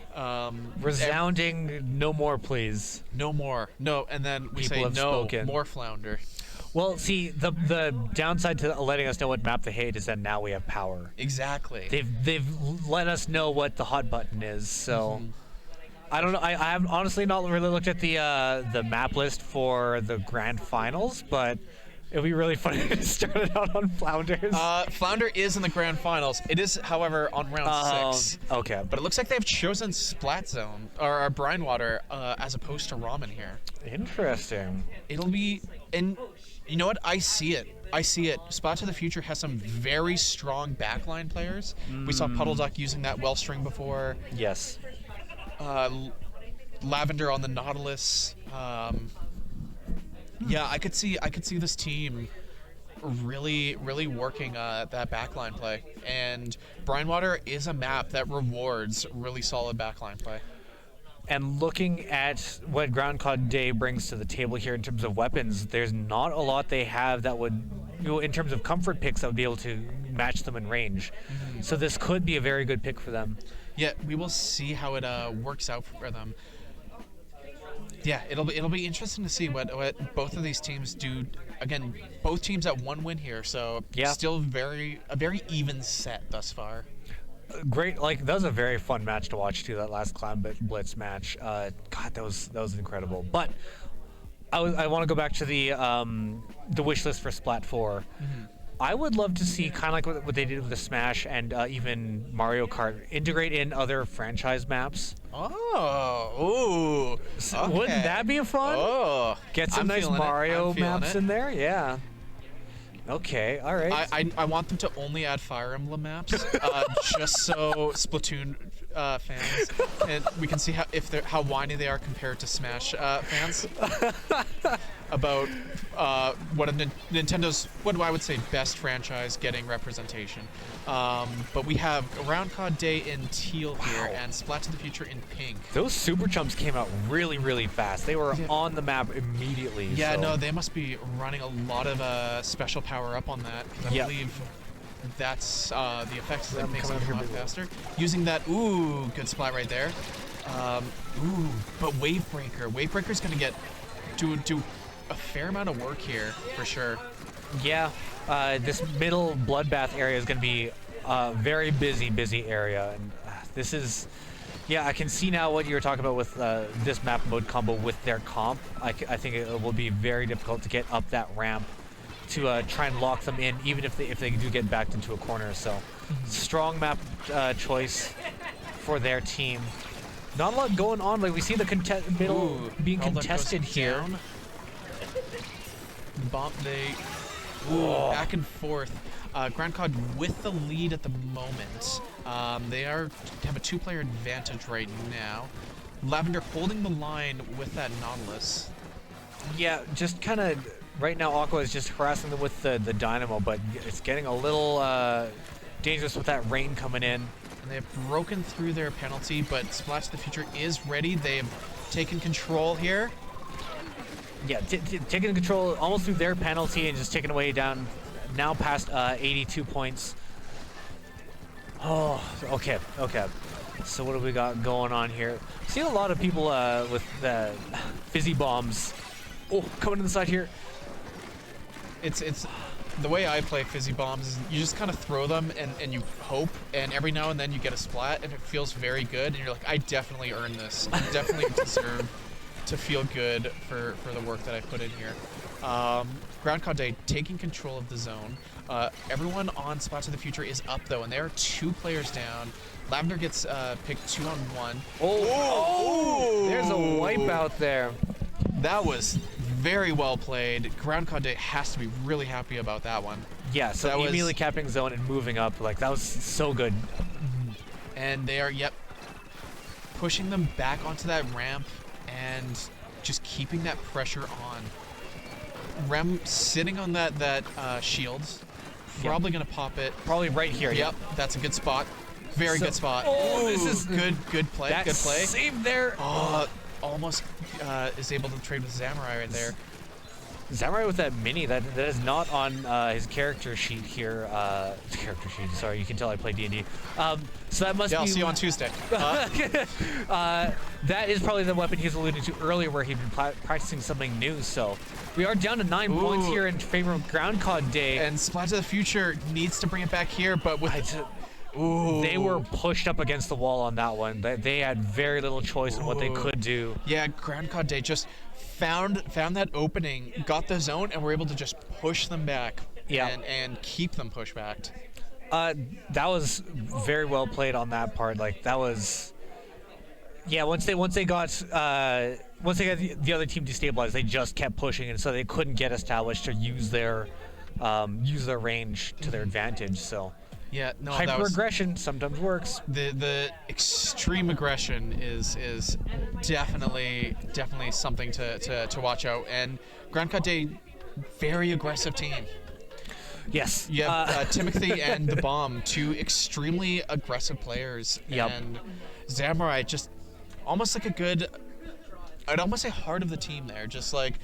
Resounding no more, please. No more. No, and then we People say have no, spoken. more Flounder. Well, see, the downside to letting us know what map they hate is that now we have power. Exactly. They've let us know what the hot button is, so... I don't know. I have honestly not really looked at the map list for the grand finals, but it would be really funny to start it out on Flounders. Flounder is in the grand finals. It is, however, on round 6. Okay. But it looks like they've chosen Splat Zone, or Brine Water, as opposed to Ramen here. Interesting. It'll be... And you know what? I see it. Splat to the Future has some very strong backline players. We saw Puddle Duck using that well string before. Yes. Lavender on the Nautilus. Yeah, I could see this team really working that backline play. And Brine Water is a map that rewards really solid backline play. And looking at what Groundcod Day brings to the table here in terms of weapons, there's not a lot they have that would, in terms of comfort picks, that would be able to match them in range. So this could be a very good pick for them. Yeah, we will see how it works out for them. Yeah, it'll be interesting to see what both of these teams do. Again, both teams at 1 win here, so still a very even set thus far. Great, like that was a very fun match to watch too. That last Clown Blitz match, God, that was incredible. But I want to go back to the wish list for Splat 4. I would love to see kind of like what they did with the Smash and even Mario Kart integrate in other franchise maps. Oh, ooh. So wouldn't that be a fun? Oh, get some nice Mario maps in there. Yeah. Okay, all right. I want them to only add Fire Emblem maps, just so Splatoon fans, and we can see how whiny they are compared to Smash fans about what Nintendo's I would say best franchise getting representation. But we have Groundcod Day in teal here and Splat to the Future in pink. Those Super Chumps came out really fast. They were on the map immediately. Yeah, so. no, they must be running a lot of special power up on that. I believe that's the effects that makes it a lot faster. Using that, good Splat right there. But Wavebreaker's gonna get do a fair amount of work here for sure. Yeah, this middle bloodbath area is going to be a very busy area, and this is, I can see now what you were talking about with this map mode combo with their comp. I think it will be very difficult to get up that ramp to try and lock them in, even if they do get backed into a corner. So, strong map choice for their team. Not a lot going on. Like we see the middle being contested here. Down. Back and forth. Groundcod with the lead at the moment. They have a 2-player advantage right now. Lavender holding the line with that Nautilus. Yeah, just kind of Right now, Aqua is just harassing them with the Dynamo, but it's getting a little dangerous with that rain coming in. And they've broken through their penalty, but Splat to the Future is ready. They've taken control here. Yeah, taking control almost through their penalty and just taking away down now past 82 points. Oh, okay. So what do we got going on here? Seen a lot of people with the fizzy bombs. Oh, coming to the side here. It's the way I play fizzy bombs is you just kind of throw them and you hope, and every now and then you get a splat and it feels very good and you're like, I definitely earned this. I definitely deserve to feel good for the work that I put in here. Groundcod Day taking control of the zone. Everyone on Splat to the Future is up though, and there are 2 players down. Lavender gets picked 2-on-1. Oh, there's a wipeout there. That was very well played. Groundcod Day has to be really happy about that one. Yeah, so that immediately capping zone and moving up, like that was so good. And they are, pushing them back onto that ramp and just keeping that pressure on. Rem sitting on that shield, probably gonna pop it. Probably right here. Yep, that's a good spot. Very good spot. Oh, this is good play. That Good play. save there. Almost is able to trade with Samurai right there. Samurai with that mini that is not on his character sheet here. Character sheet. Sorry, you can tell I play D&D. So that must be. I'll see you on Tuesday. That is probably the weapon he's alluding to earlier, where he'd been practicing something new. So we are down to 9 points here in favor of Groundcod Day. And Splat to the Future needs to bring it back here, but with. They were pushed up against the wall on that one. They had very little choice in what they could do. Yeah, Groundcod Day just found that opening, got the zone, and were able to just push them back. Yeah. And keep them pushed back. That was very well played on that part. Like that was. Yeah, once they got the other team destabilized, they just kept pushing, and so they couldn't get established to use their range to their advantage. So. Yeah, no, hyper aggression sometimes works. The extreme aggression is definitely something to watch out. And Groundcod Day, very aggressive team. Yes. You have Timothy and the Bomb, 2 extremely aggressive players. Yep. And Samurai just almost like a good, I'd almost say heart of the team there. Just like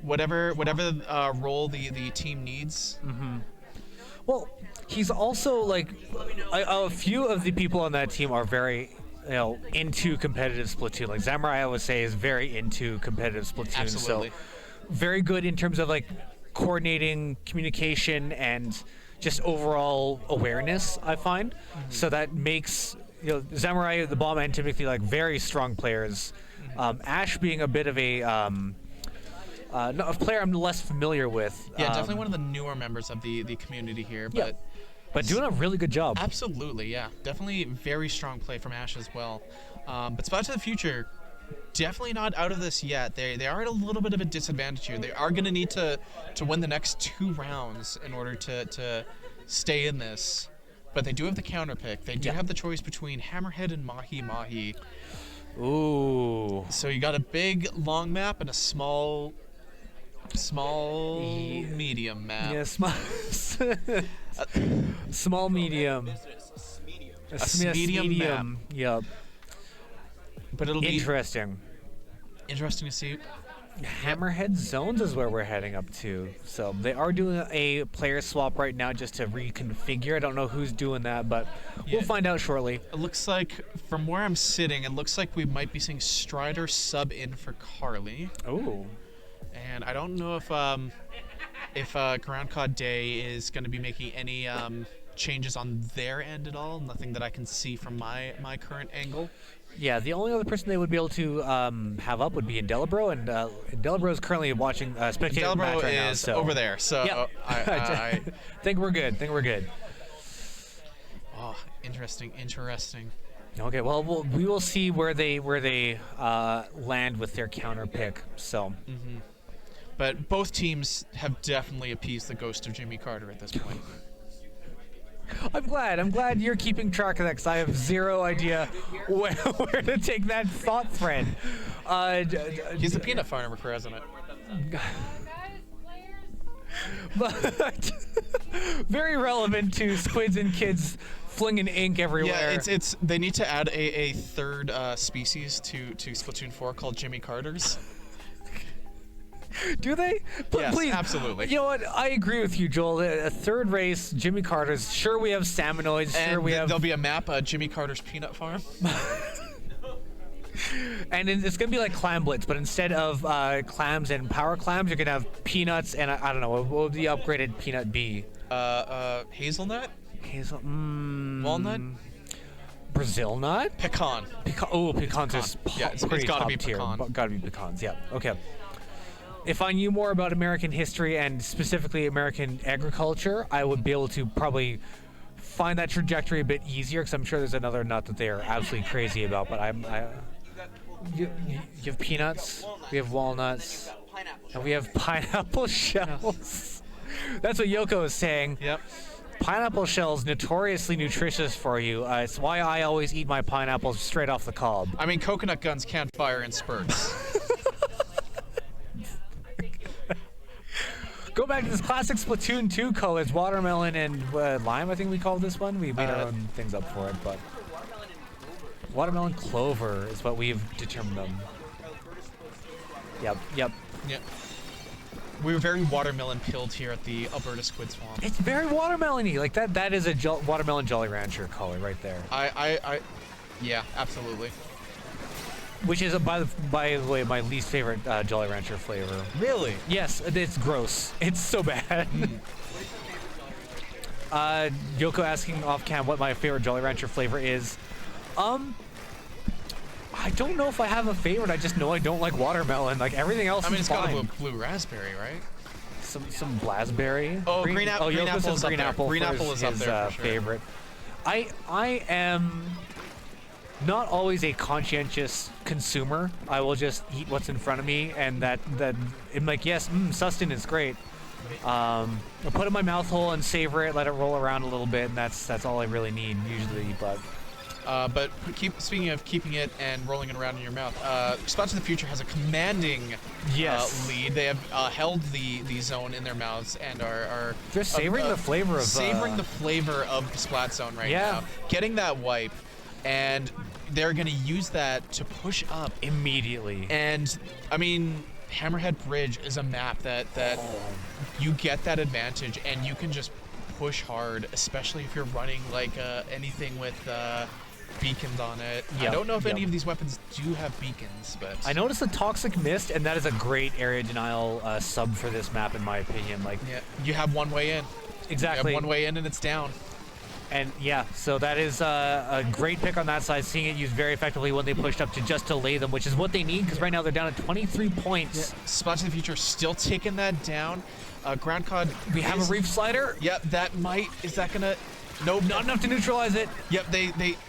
whatever role the team needs. Mm-hmm. Well, he's also like a few of the people on that team are very, into competitive Splatoon. Like Samurai, I would say, is very into competitive Splatoon. Absolutely. So very good in terms of like coordinating communication and just overall awareness, I find. Mm-hmm. So that makes Samurai, the Bomb, and Timothy like very strong players. Mm-hmm. Ash being a bit of a player I'm less familiar with. Yeah, definitely one of the newer members of the community here, but doing a really good job. Absolutely, yeah. Definitely very strong play from Ash as well. But Splat to the Future, definitely not out of this yet. They are at a little bit of a disadvantage here. They are going to need to win the next 2 rounds in order to stay in this. But they do have the counter pick. They do have the choice between Hammerhead and Mahi Mahi. Ooh. So you got a big long map and a small medium map. Yeah, small medium. A medium map. Yep. But it'll be interesting to see. Hammerhead zones is where we're heading up to. So they are doing a player swap right now just to reconfigure. I don't know who's doing that, but we'll find out shortly. It looks like, from where I'm sitting, it looks like we might be seeing Strider sub in for Carly. Oh. And I don't know if Groundcod Day is going to be making any changes on their end at all. Nothing that I can see from my current angle. Yeah, the only other person they would be able to have up would be Indelibro, and Indelibro is currently watching spectating the match right now. Is so. over there, so yep. I think we're good. Oh, interesting. Okay, well, we will see where they land with their counter pick. So. Mm-hmm. But both teams have definitely appeased the ghost of Jimmy Carter at this point. I'm glad you're keeping track of that, because I have zero idea where to take that thought thread. He's the peanut farmer president. but very relevant to squids and kids flinging ink everywhere. Yeah, it's they need to add a third species to Splatoon 4 called Jimmy Carters. Do they? Yes, Please. absolutely. You know what? I agree with you, Joel. A third race, Jimmy Carter's. Sure, we have salmonoids. Sure, And we have. there'll be a map, Jimmy Carter's Peanut Farm. And it's gonna be like Clam Blitz, but instead of clams and power clams, you're gonna have peanuts and I don't know what would the upgraded peanut be? Hazelnut? Hazel. Walnut? Brazil nut? Pecan. Pecans are Yeah, it's pretty gotta top be tier. pecan. Gotta be pecans. Yeah. Okay. If I knew more about American history and specifically American agriculture, I would be able to probably find that trajectory a bit easier because I'm sure there's another nut that they are absolutely crazy about. But you have peanuts, we have walnuts, and we have pineapple shells. That's what Yoko is saying. Yep. Pineapple shells notoriously nutritious for you. It's why I always eat my pineapples straight off the cob. I mean, coconut guns can't fire in spurts. Go back to this classic Splatoon 2 colors, watermelon and lime, I think we called this one. We made our own things up for it, but watermelon clover is what we've determined them. Yep. Yep. We were very watermelon pilled here at the Alberta Squid Swamp. It's very watermelon-y. Like that is a watermelon Jolly Rancher color right there. Yeah, absolutely. Which is, by the way, my least favorite Jolly Rancher flavor. Really? Yes, it's gross. It's so bad. Yoko asking off cam what my favorite Jolly Rancher flavor is. I don't know if I have a favorite. I just know I don't like watermelon. Like everything else. I mean, is it's got fine. a blue raspberry, right? Some blackberry. Oh, green apple is up green there. apple. Green for apple his, is up there for sure. Favorite. I am not always a conscientious consumer. I will just eat what's in front of me, and that I'm like, yes, sustenance is great. I'll put it in my mouth hole and savor it, let it roll around a little bit, and that's all I really need usually. But Speaking of keeping it and rolling it around in your mouth, Splat to the Future has a commanding lead. They have held the zone in their mouths and are they're savoring the flavor of the Splat zone right now. Getting that wipe, and they're going to use that to push up immediately. And I mean, Hammerhead Bridge is a map that you get that advantage, and you can just push hard, especially if you're running like anything with beacons on it. I don't know if any of these weapons do have beacons, but I noticed the Toxic Mist, and that is a great area denial sub for this map, in my opinion. Like, you have one way in. Exactly. You have one way in, and it's down. And so that is a great pick on that side, seeing it used very effectively when they pushed up to just delay them, which is what they need, because right now they're down at 23 points. Splat to the Future still taking that down. Groundcod. We have a Reef Slider. Yep, is that gonna? Nope. Not enough to neutralize it. Yep,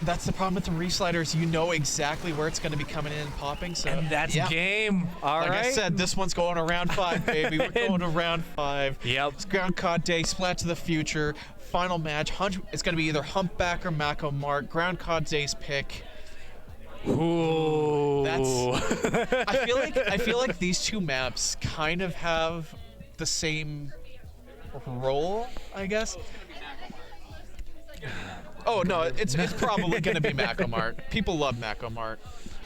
that's the problem with the Reef Sliders. You know exactly where it's gonna be coming in and popping. So and that's game. All right. Like I said, this one's going to round 5, baby. We're going to round 5. Yep. It's Groundcod Day, Splat to the Future. Final match. It's gonna be either Humpback or Mako Mart. Groundcod Day's pick. Ooh. I feel like these two maps kind of have the same role, I guess. Oh no, it's probably gonna be Mako Mart. People love Mako Mart,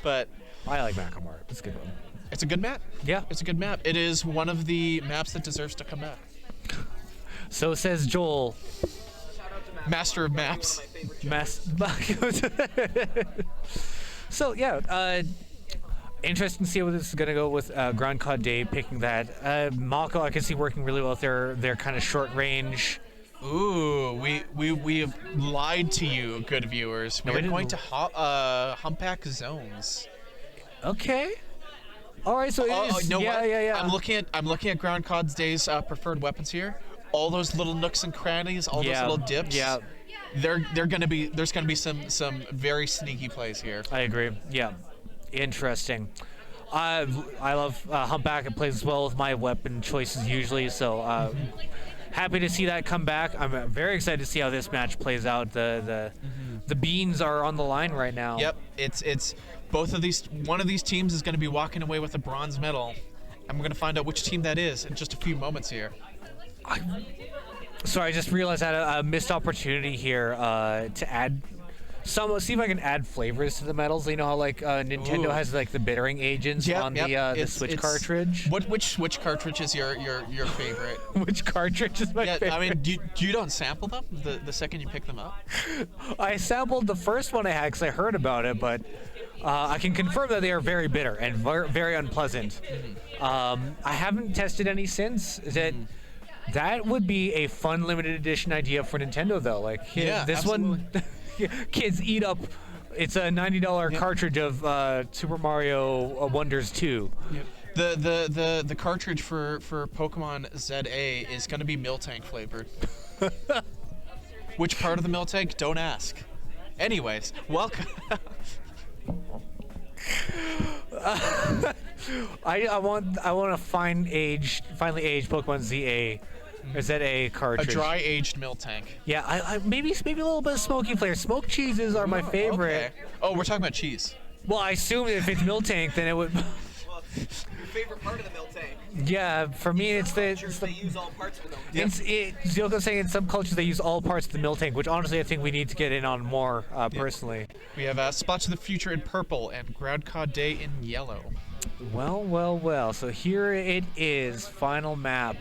but I like Mako Mart. It's a good one. It's a good map. Yeah, it's a good map. It is one of the maps that deserves to come back. So says Joel. Master of maps. So interesting to see where this is going to go with Groundcod Day picking that. Mako, I can see working really well with their kind of short range. Ooh, we have lied to you, good viewers. We're going to Humpback zones. Okay. All right, so I'm looking at Groundcod Day's preferred weapons here. All those little nooks and crannies, all those little dips. Yeah. There's gonna be some very sneaky plays here. I agree. Yeah. Interesting. I love Humpback. It plays well with my weapon choices usually, so happy to see that come back. I'm very excited to see how this match plays out. The beans are on the line right now. Yep, it's both of these. One of these teams is going to be walking away with a bronze medal, and we're going to find out which team that is in just a few moments here. Sorry, I just realized I had a missed opportunity here to add see if I can add flavors to the medals. You know how like Nintendo has like the bittering agents on the Switch cartridge. Which cartridge is your favorite? Which cartridge is my favorite? I mean, you don't sample them the second you pick them up? I sampled the first one I had because I heard about it, but I can confirm that they are very bitter and very unpleasant. I haven't tested any since. That would be a fun limited edition idea for Nintendo, though. Like, this one, kids eat up. It's a $90 cartridge of Super Mario Wonders 2. Yep. The cartridge for Pokemon ZA is going to be Miltank flavored. Which part of the Miltank? Don't ask. Anyways, welcome. I want a finely aged Pokemon ZA. Or ZA cartridge. A dry aged Miltank. Yeah, I maybe a little bit of smoky flavor. Smoked cheeses are my favorite. Okay. Oh, we're talking about cheese. Well, I assume if it's Miltank, then it would. Well, your favorite part of the Miltank? Yeah, for me it's the. They use all parts of the Miltank. Zioko's saying in some cultures they use all parts of the Miltank, which honestly I think we need to get in on more personally. We have Splat to the Future in purple and Groundcod Day in yellow. Well. So here it is, final map.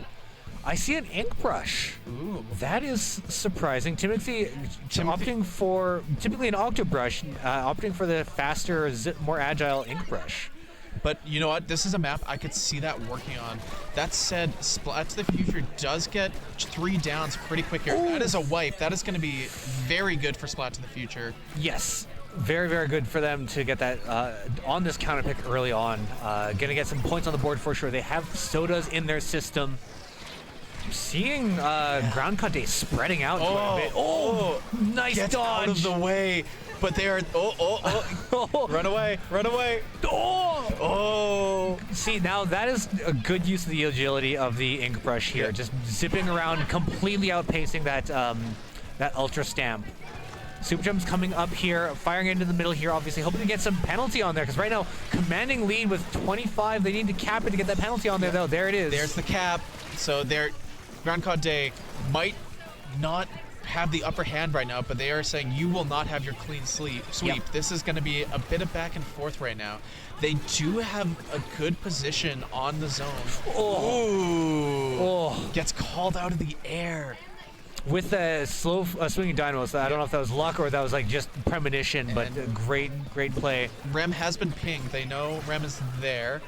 I see an ink brush. Ooh. That is surprising. Typically opting for an Octobrush, opting for the faster, more agile ink brush. But you know what? This is a map I could see that working on. That said, Splat to the Future does get 3 downs pretty quick here. Ooh. That is a wipe. That is going to be very good for Splat to the Future. Yes. Very, very good for them to get that on this counter pick early on. Going to get some points on the board for sure. They have sodas in their system. Seeing Groundcod Day spreading out a bit. Oh, nice Get dodge. out of the way. But they are. Run away. See, now that is a good use of the agility of the ink brush here. Just zipping around, completely outpacing that Ultra Stamp. Super Jump's coming up here, firing into the middle here, obviously, hoping to get some penalty on there, because right now, commanding lead with 25. They need to cap it to get that penalty on there, though. There it is. There's the cap. So Groundcod Day might not have the upper hand right now, but they are saying you will not have your clean sweep. Yep. This is going to be a bit of back and forth right now. They do have a good position on the zone. Gets called out of the air. With the slow swinging dynamos, I don't know if that was luck or that was like just premonition, but great play. Rem has been pinged. They know Rem is there.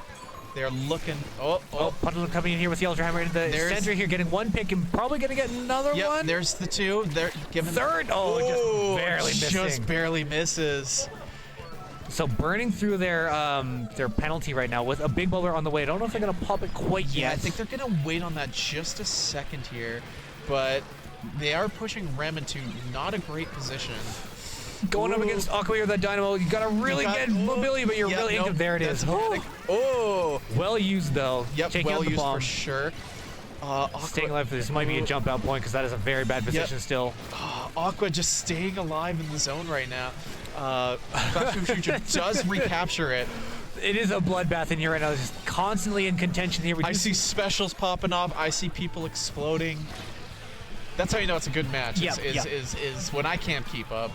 They're looking. Puddle coming in here with the Ultra Hammer into the center here, getting one pick and probably going to get another one. There's the 2. They're giving third. Just barely misses. So burning through their penalty right now with a big bubbler on the way. I don't know if they're going to pop it quite yet. Yeah, I think they're going to wait on that just a second here, but they are pushing Rem into not a great position. Going up against Aqua with that Dynamo, you got a really good mobility, but you're really into there it is. Well used though. Yep, taking out the bomb for sure. Staying alive for this might be a jump out point because that is a very bad position still. Aqua just staying alive in the zone right now. Future does recapture it. It is a bloodbath in here right now. It's just constantly in contention here. I see specials popping off. I see people exploding. That's how you know it's a good match. Is when I can't keep up.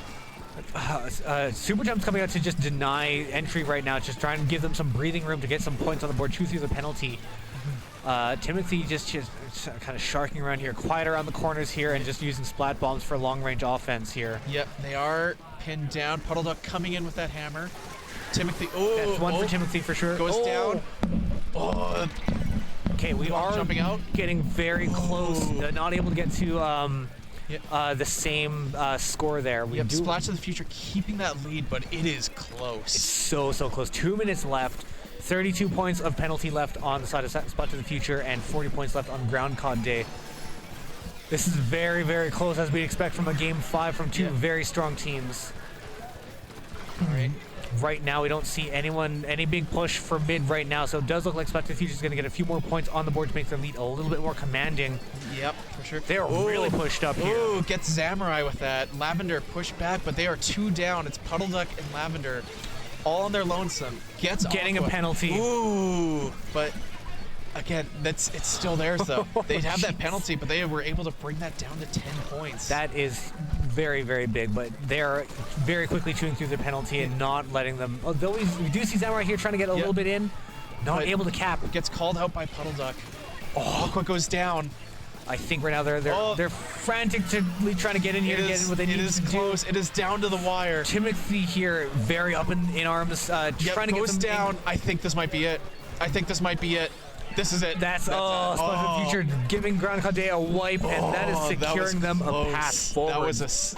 Super Jump's coming out to just deny entry right now, just trying to give them some breathing room to get some points on the board, chew through the penalty. Timothy just kind of sharking around here, quiet around the corners here, and just using splat bombs for long-range offense here. Yep, they are pinned down. Puddle Duck coming in with that hammer. Timothy, that's one for Timothy for sure. Goes down. Okay, we are jumping out. Getting very close, not able to get to the same score there. Splat to the Future keeping that lead, but it is close. It's so close. 2 minutes left. 32 points of penalty left on the side of Splat to the Future, and 40 points left on Groundcod Day. This is very, very close, as we expect from a Game 5 from two very strong teams. All right. Right now, we don't see any big push for mid right now, so it does look like Splat to the Future is going to get a few more points on the board to make their lead a little bit more commanding. Yep, for sure. They're really pushed up here. Gets Samurai with that. Lavender pushed back, but they are 2 down. It's Puddle Duck and Lavender all on their lonesome. Getting a penalty. But Again, it's still theirs though. They have that penalty, but they were able to bring that down to 10 points. That is very, very big, but they're very quickly chewing through the penalty and not letting them. Although we do see Zam right here trying to get a little bit in, not able to cap. Gets called out by Puddle Duck. Aqua goes down. I think right now they're frantically trying to get in here and get in what they need to do. It is close. It is down to the wire. Timothy here, very up in arms, trying to get them down. I think this might be it. This is it. That's Splat of the Future giving Groundcod a wipe, and that is securing them a path forward. That was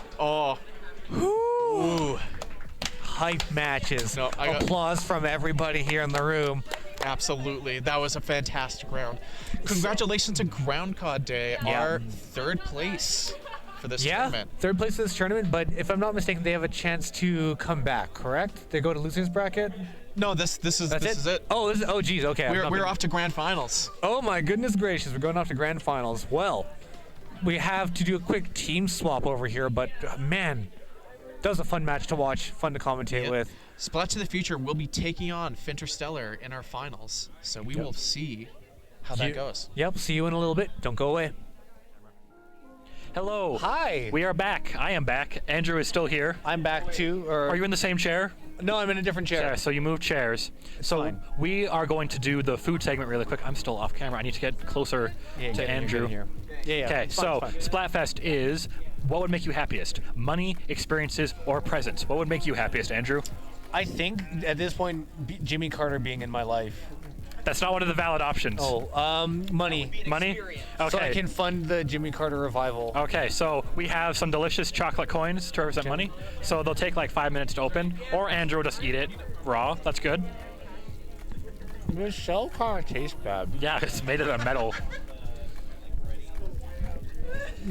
Ooh. Hype matches. No, applause from everybody here in the room. Absolutely. That was a fantastic round. Congratulations to Groundcod Day, our third place for this tournament. Third place in this tournament, but if I'm not mistaken, they have a chance to come back, correct? They go to losers bracket? No, this is it. Oh, geez, okay. We're off to grand finals. Oh my goodness gracious, we're going off to grand finals. Well, we have to do a quick team swap over here, but man, that was a fun match to watch, fun to commentate with. Splat to the Future will be taking on Fintersteller in our finals, so we will see how that goes. Yep, see you in a little bit. Don't go away. Hello. Hi. We are back. I am back. Andrew is still here. I'm back too. Are you in the same chair? No, I'm in a different chair. Yeah, so you moved chairs. Fine. We are going to do the food segment really quick. I'm still off camera. I need to get closer to Andrew. Yeah. Okay, so Splatfest is what would make you happiest? Money, experiences, or presents? What would make you happiest, Andrew? I think at this point, Jimmy Carter being in my life. That's not one of the valid options. Money. Money? Okay. So I can fund the Jimmy Carter revival. Okay, so we have some delicious chocolate coins to represent money. So they'll take like 5 minutes to open, or Andrew will just eat it raw. That's good. This shell kind of tastes bad. Yeah, it's made out of metal.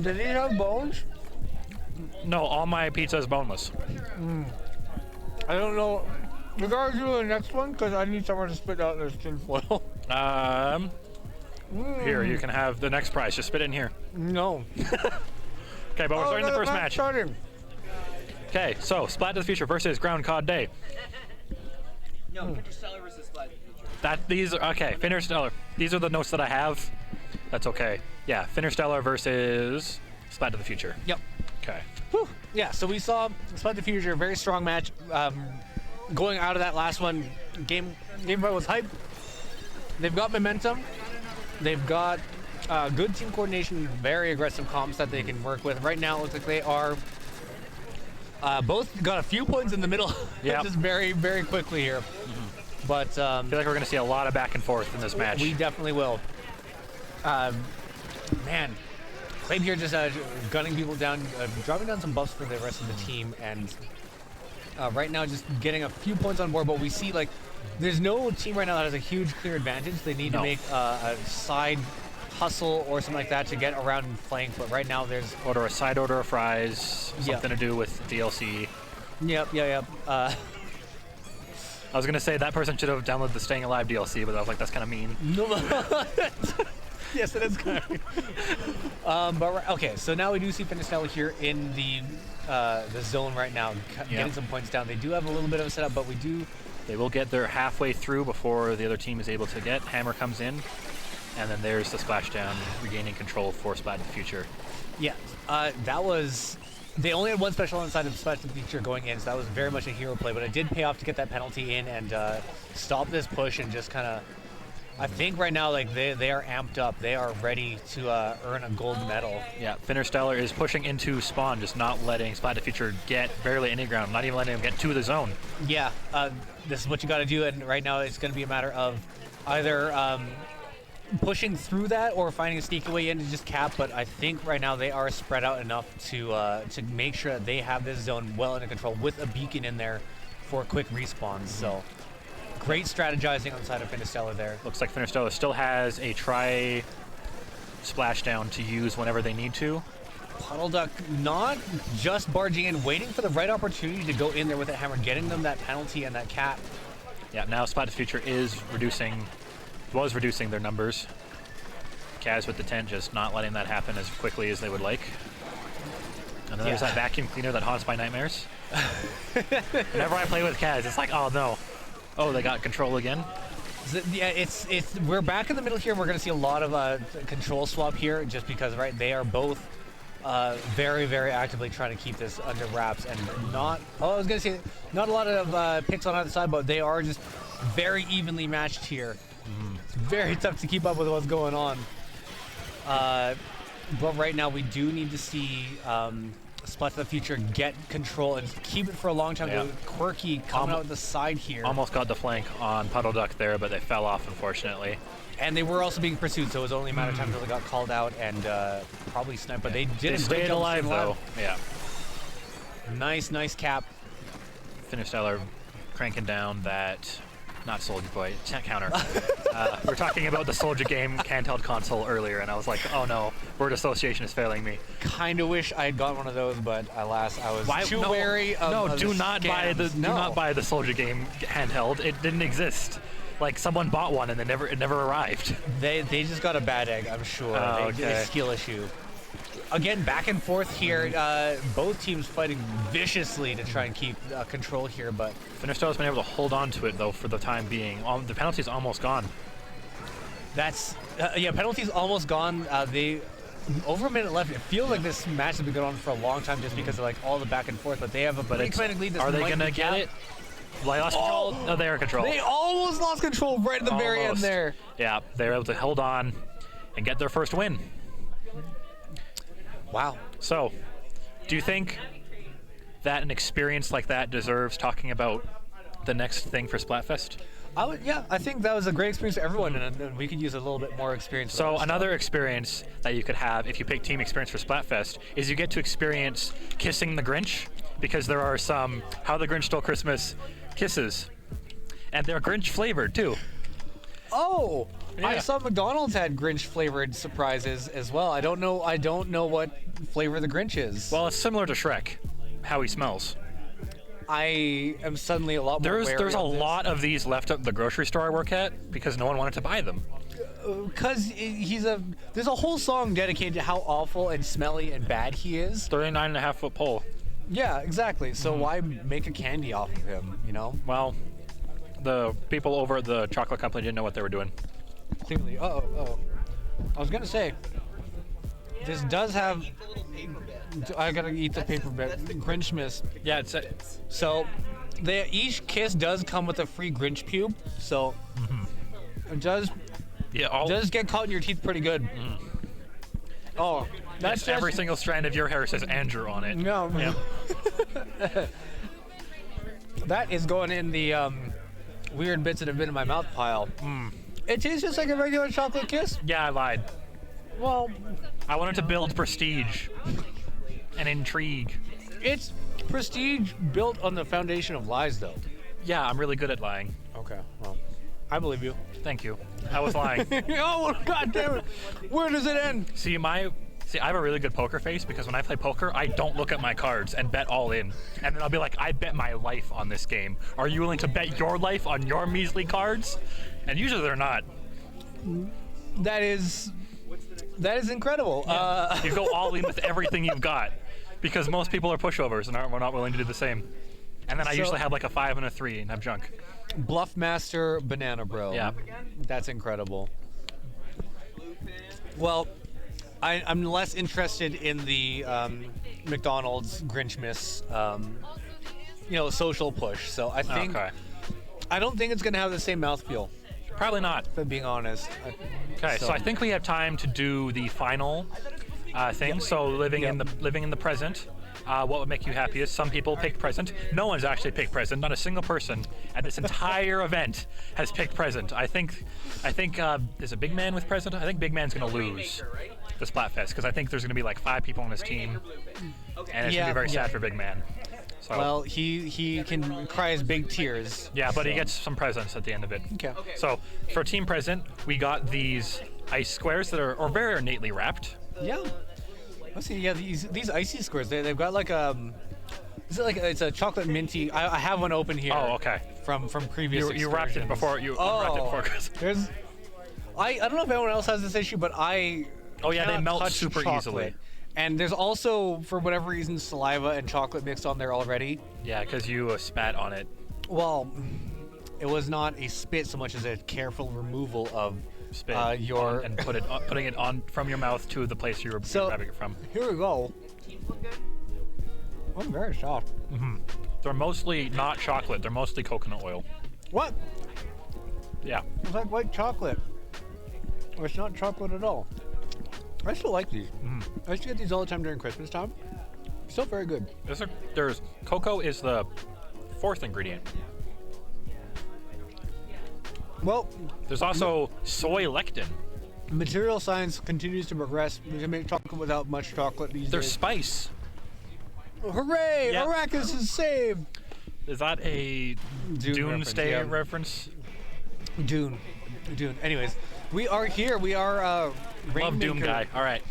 Did he have bones? No, all my pizza is boneless. I don't know. We gotta do the next one because I need somewhere to spit out this tin foil. Here, you can have the next prize. Just spit it in here. No. Okay, but we're starting the first match. Okay, so Splat to the Future versus Groundcod Day. No, Fintersteller versus Splat to the Future. These are okay. Fintersteller. These are the notes that I have. That's okay. Yeah, Fintersteller versus Splat to the Future. Yep. Okay. Whew. Yeah, so we saw Splat to the Future, very strong match. Going out of that last one, game fight was hype. They've got momentum. They've got good team coordination, very aggressive comps that they can work with. Right now, it looks like they are both got a few points in the middle, just very, very quickly here. But I feel like we're going to see a lot of back and forth in this match. We definitely will. Man, Claim here just gunning people down, dropping down some buffs for the rest of the team, and right now just getting a few points on board. But we see, like, there's no team right now that has a huge clear advantage. They need to make a side hustle or something like that to get around and flank. But right now there's order a side order of fries, something to do with DLC. Yep. I was gonna say that person should have downloaded the Staying Alive DLC, but I was like, that's kind of mean. Yes, it is kind of. But okay, so now we do see Fintersteller here in the zone right now, getting some points down. They do have a little bit of a setup, but they will get there halfway through before the other team is able to get. Hammer comes in, and then there's the splashdown, regaining control for Splat in the future. Yeah, that was. They only had one special inside of Splat in the future going in, so that was very much a hero play. But it did pay off to get that penalty in and stop this push and just kind of. I think right now, like, they are amped up. They are ready to earn a gold medal. Yeah, Fintersteller is pushing into spawn, just not letting Splat the Future get barely any ground, not even letting him get to the zone. Yeah, this is what you got to do, and right now it's going to be a matter of either pushing through that or finding a sneaky way in to just cap. But I think right now they are spread out enough to make sure that they have this zone well under control with a beacon in there for quick respawns. So. Great strategizing on the side of Fintersteller there. Looks like Fintersteller still has a try splashdown to use whenever they need to. Puddle Duck not just barging in, waiting for the right opportunity to go in there with that hammer, getting them that penalty and that cap. Yeah, now Splat Future was reducing their numbers. Kaz with the tent just not letting that happen as quickly as they would like. And then there's that vacuum cleaner that haunts my nightmares. Whenever I play with Kaz, it's like, oh no. Oh, they got control again. Yeah, we're back in the middle here, and we're going to see a lot of control swap here, just because, right, they are both very, very actively trying to keep this under wraps, and not, I was going to say, not a lot of picks on either side, but they are just very evenly matched here. It's very tough to keep up with what's going on. But right now, we do need to see Splat to the future get control and keep it for a long time. Yeah. Quirky coming out the side here. Almost got the flank on Puddle Duck there, but they fell off, unfortunately. And they were also being pursued, so it was only a matter of time until they got called out and probably sniped. But they did a great stayed job alive, staying though. Yeah. Nice cap. Fintersteller cranking down that, not Soldier Boy, counter. We were talking about the Soldier game handheld console earlier, and I was like, oh no, word association is failing me. Kind of wish I had gotten one of those, but alas, I was too wary of do not buy the do not buy the Soldier game handheld. It didn't exist. Like, someone bought one and it never arrived. They just got a bad egg, I'm sure. A skill issue. Again, back and forth here. Both teams fighting viciously to try and keep control here, but Fintersteller's been able to hold on to it though for the time being. The penalty's almost gone. That's penalty's almost gone. They over a minute left. It feels like this match has been going on for a long time just because of like all the back and forth. But they have a pretty commanding lead. Are they gonna get it? They lost control. No, they are in control. They almost lost control right at the very end there. Yeah, they were able to hold on and get their first win. Wow. So, do you think that an experience like that deserves talking about the next thing for Splatfest? I think that was a great experience for everyone, and we could use a little bit more experience. So another experience that you could have if you pick team experience for Splatfest is you get to experience kissing the Grinch, because there are some How the Grinch Stole Christmas kisses, and they're Grinch flavored too. Oh, yeah. I saw McDonald's had Grinch flavored surprises as well. I don't know what flavor the Grinch is. Well, it's similar to Shrek, how he smells. I am suddenly a lot more wary There's a of this. lot of these left at the grocery store I work at because no one wanted to buy them. Because there's a whole song dedicated to how awful and smelly and bad he is. 39.5-foot pole. Yeah, exactly. So why make a candy off of him, you know? Well, the people over at the chocolate company didn't know what they were doing. Clearly. Oh. I was gonna say, this does have. I gotta eat the paper bit. Grinchmas. Yeah, So, each kiss does come with a free Grinch pube. So, it does get caught in your teeth pretty good. Oh, that's yes, every single strand of your hair says Andrew on it. No. Yeah. That is going in the weird bits that have been in my mouth pile. It tastes just like a regular chocolate kiss. Yeah, I lied. Well, I wanted to build prestige and intrigue. it's prestige built on the foundation of lies, though. Yeah, I'm really good at lying. Okay, well, I believe you. Thank you. I was lying. Oh, God damn it. Where does it end? See, I have a really good poker face because when I play poker, I don't look at my cards and bet all in. And then I'll be like, I bet my life on this game. Are you willing to bet your life on your measly cards? And usually they're not. That is incredible. Yeah. You go all in with everything you've got because most people are pushovers and we're not willing to do the same. And then I usually have like a 5 and a 3 and have junk. Bluffmaster Banana Bro. Yeah. That's incredible. Well, I'm less interested in the McDonald's Grinchmas, social push. So I think I don't think it's gonna have the same mouthfeel. Probably not. If I'm being honest. Okay, so I think we have time to do the final thing. So living in the present. What would make you happiest? Some people picked present. No one's actually picked present. Not a single person at this entire event has picked present. I think there's a big man with present. I think big man's gonna lose the Splatfest because I think there's gonna be like 5 people on his team, and it's gonna be very sad for big man. So, well, he can cry his big tears. Yeah, but he gets some presents at the end of it. Okay. So for team present, we got these ice squares that are very ornately wrapped. Yeah. Let's see. Yeah, these icy squares. They've got like is it like it's a chocolate minty? I have one open here. Oh, okay. From previous. You wrapped it before you wrapped it before Christmas. I don't know if anyone else has this issue, but I. Oh yeah, they cannot melt touch super chocolate. easily. And there's also, for whatever reason, saliva and chocolate mixed on there already. Yeah, because you spat on it. Well, it was not a spit so much as a careful removal of Spit your. and putting it on from your mouth to the place you were grabbing it from. Here we go. I'm very shocked. They're mostly not chocolate. They're mostly coconut oil. What? Yeah. It's like white chocolate. Or it's not chocolate at all. I still like these. I used to get these all the time during Christmas time. Still very good. There's cocoa is the 4th ingredient. Well, There's also soy lectin. material science continues to progress. We can make chocolate without much chocolate these There's days. spice. Hooray! Yeah. Arrakis is saved! Is that a Doomsday reference? Dune. Anyways, we are here. We are Love Doom guy. All right.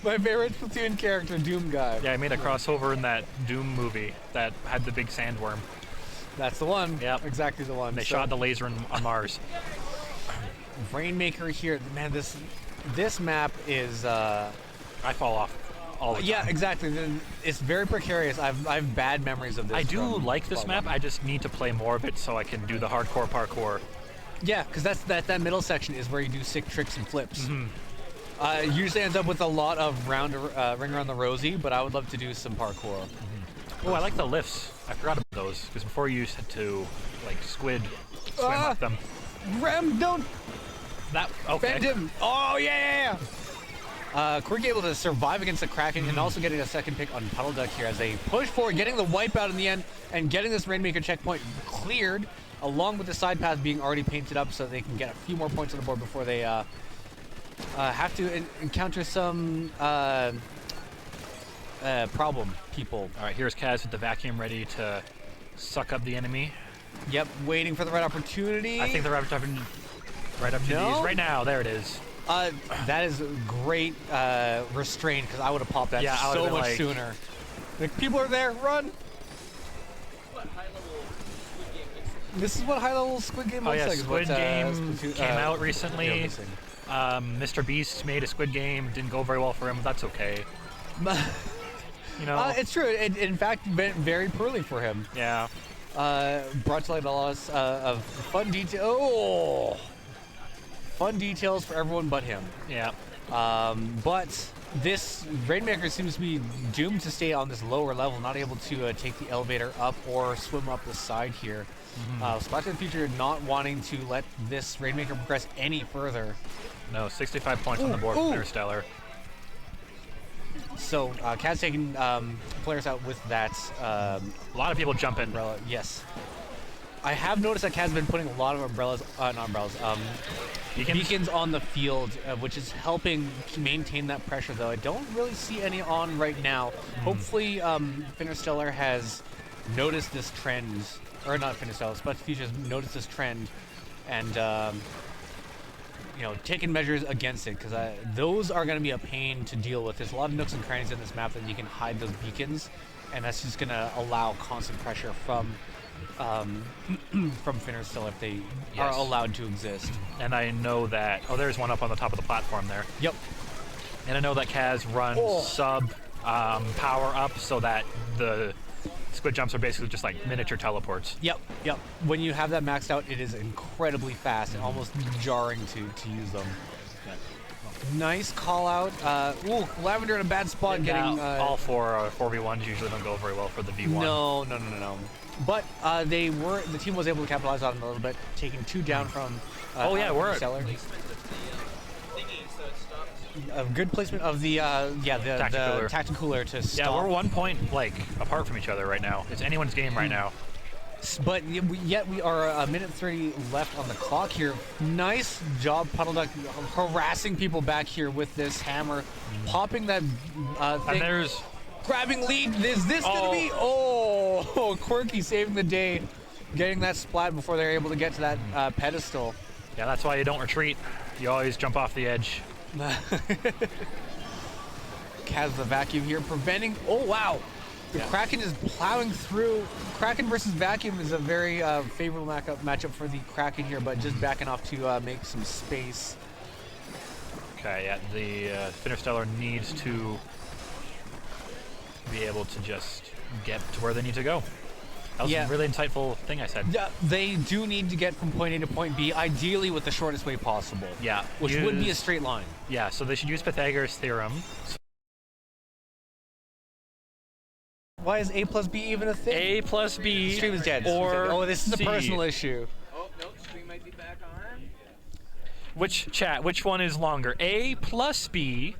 My favorite Splatoon character, Doom guy. Yeah, I made a crossover in that Doom movie that had the big sandworm. That's the one. Yep. Exactly the one. They shot the laser on Mars. Rainmaker here. Man, this map is. I fall off all the time. Yeah, exactly. It's very precarious. I have bad memories of this. I do from like this Blob. map. I just need to play more of it so I can do the hardcore parkour. Yeah, because that middle section is where you do sick tricks and flips. It usually ends up with a lot of ring around the rosy, but I would love to do some parkour. Oh, I like the lifts. I forgot about those because before you used to like squid swim up them. Rem, don't That okay. bend him. Oh yeah. Quirky able to survive against the Kraken and also getting a second pick on Puddle Duck here as they push forward, getting the wipeout in the end and getting this Rainmaker checkpoint cleared, along with the side path being already painted up so they can get a few more points on the board before they have to encounter some problem people. All right, here's Kaz with the vacuum ready to suck up the enemy. Yep, waiting for the right opportunity. I think the right opportunity is right now. There it is. That is great restraint because I would have popped that Yeah, I would've so been much like- sooner. Like, people are there, run! This is what high-level Squid Game Oh looks yeah, like. is Squid what, Game Splatoon- came out Video recently. missing. Mr. Beast made a Squid Game. Didn't go very well for him, but that's okay. You know. It's true. It in fact went very poorly for him. Yeah. Brought to light a lot of fun detail. Oh, fun details for everyone but him. Yeah. But this Rainmaker seems to be doomed to stay on this lower level, not able to take the elevator up or swim up the side here. Splat in the future not wanting to let this Rainmaker progress any further. No, 65 points on the board for Fintersteller. So Kaz taking players out with that A lot of people jump in. umbrella. Yes. I have noticed that Kaz has been putting a lot of umbrellas, not umbrellas, beacons on the field, which is helping maintain that pressure, though. I don't really see any on right now. Hopefully, Fintersteller has noticed this trend, or not Fintersteller, Splat Future has noticed this trend and, taken measures against it, because those are going to be a pain to deal with. There's a lot of nooks and crannies in this map that you can hide those beacons, and that's just going to allow constant pressure from Fintersteller if they are allowed to exist. And I know that. Oh, there's one up on the top of the platform there. Yep. And I know that Kaz runs sub power up so that the squid jumps are basically just like miniature teleports. Yep. When you have that maxed out, it is incredibly fast and almost jarring to use them. Nice call out. Lavender in a bad spot getting... all four 4v1s usually don't go very well for the V1. No. But the team was able to capitalize on it a little bit, taking 2 down from we're Seller. A good placement of the tacticooler to stop. Yeah, we're 1 point apart from each other right now. It's anyone's game right now. But yet we are a minute 30 left on the clock here. Nice job, Puddle Duck, harassing people back here with this hammer, popping that thing. And there's Grabbing lead. Is this gonna be? Oh, Quirky saving the day, getting that splat before they're able to get to that pedestal. Yeah, that's why you don't retreat. You always jump off the edge. Kaz the vacuum here, preventing. Oh wow, the Kraken is plowing through. Kraken versus vacuum is a very favorable matchup for the Kraken here, but just backing off to make some space. Okay, yeah, the Fintersteller needs to be able to just get to where they need to go. That was a really insightful thing I said. Yeah, they do need to get from point A to point B, ideally with the shortest way possible. Yeah. Which would be a straight line. Yeah, so they should use Pythagoras theorem. Why is A plus B even a thing? A plus B. Stream is dead. Or this is C. a personal issue. Oh, no, stream might be back on. Which one is longer? A plus B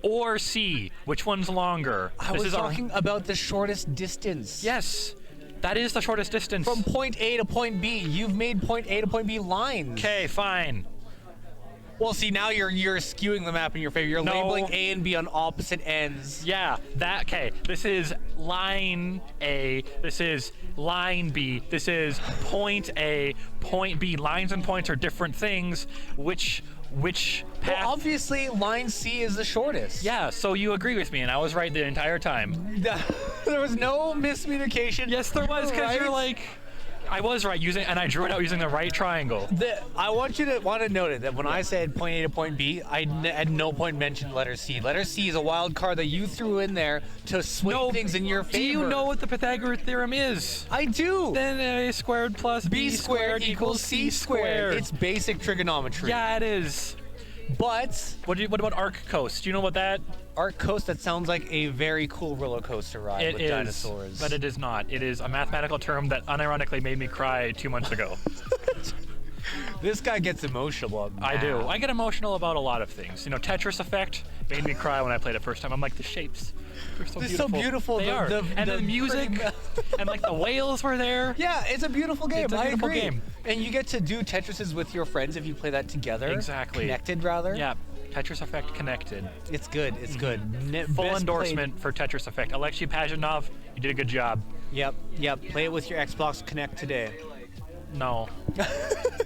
or C? Which one's longer? I was talking about the shortest distance. Yes. That is the shortest distance. From point A to point B, you've made point A to point B lines. Okay, fine. Well, see, now you're skewing the map in your favor. You're labeling A and B on opposite ends. Yeah, okay. This is line A. This is line B. This is point A, point B. Lines and points are different things. Which path? Well, obviously, line C is the shortest. Yeah, so you agree with me, and I was right the entire time. There was no miscommunication. Yes, there was, because Right? you're like, I was right and I drew it out using the right triangle. I want you to note it that when I said point A to point B, I at no point mentioned letter C. Letter C is a wild card that you threw in there to swing things in your favor. Do you know what the Pythagoras theorem is? I do. Then A squared plus B squared equals C squared. It's basic trigonometry. Yeah, it is. But what about arc coast? Do you know what that? Arc coast, that sounds like a very cool roller coaster ride with dinosaurs. But it is not. It is a mathematical term that unironically made me cry 2 months ago. This guy gets emotional. I do. I get emotional about a lot of things. You know, Tetris Effect made me cry when I played it first time. I'm like, the shapes. They're so They're beautiful. so beautiful. They are. And the music and like the whales were there. Yeah, it's a beautiful game. It's a beautiful game. And you get to do Tetrises with your friends if you play that together. Exactly. Connected, rather. Yeah. Tetris Effect connected. It's good. It's good. Full endorsement for Tetris Effect. Alexei Pajitnov, you did a good job. Yep. Play it with your Xbox Connect today. No.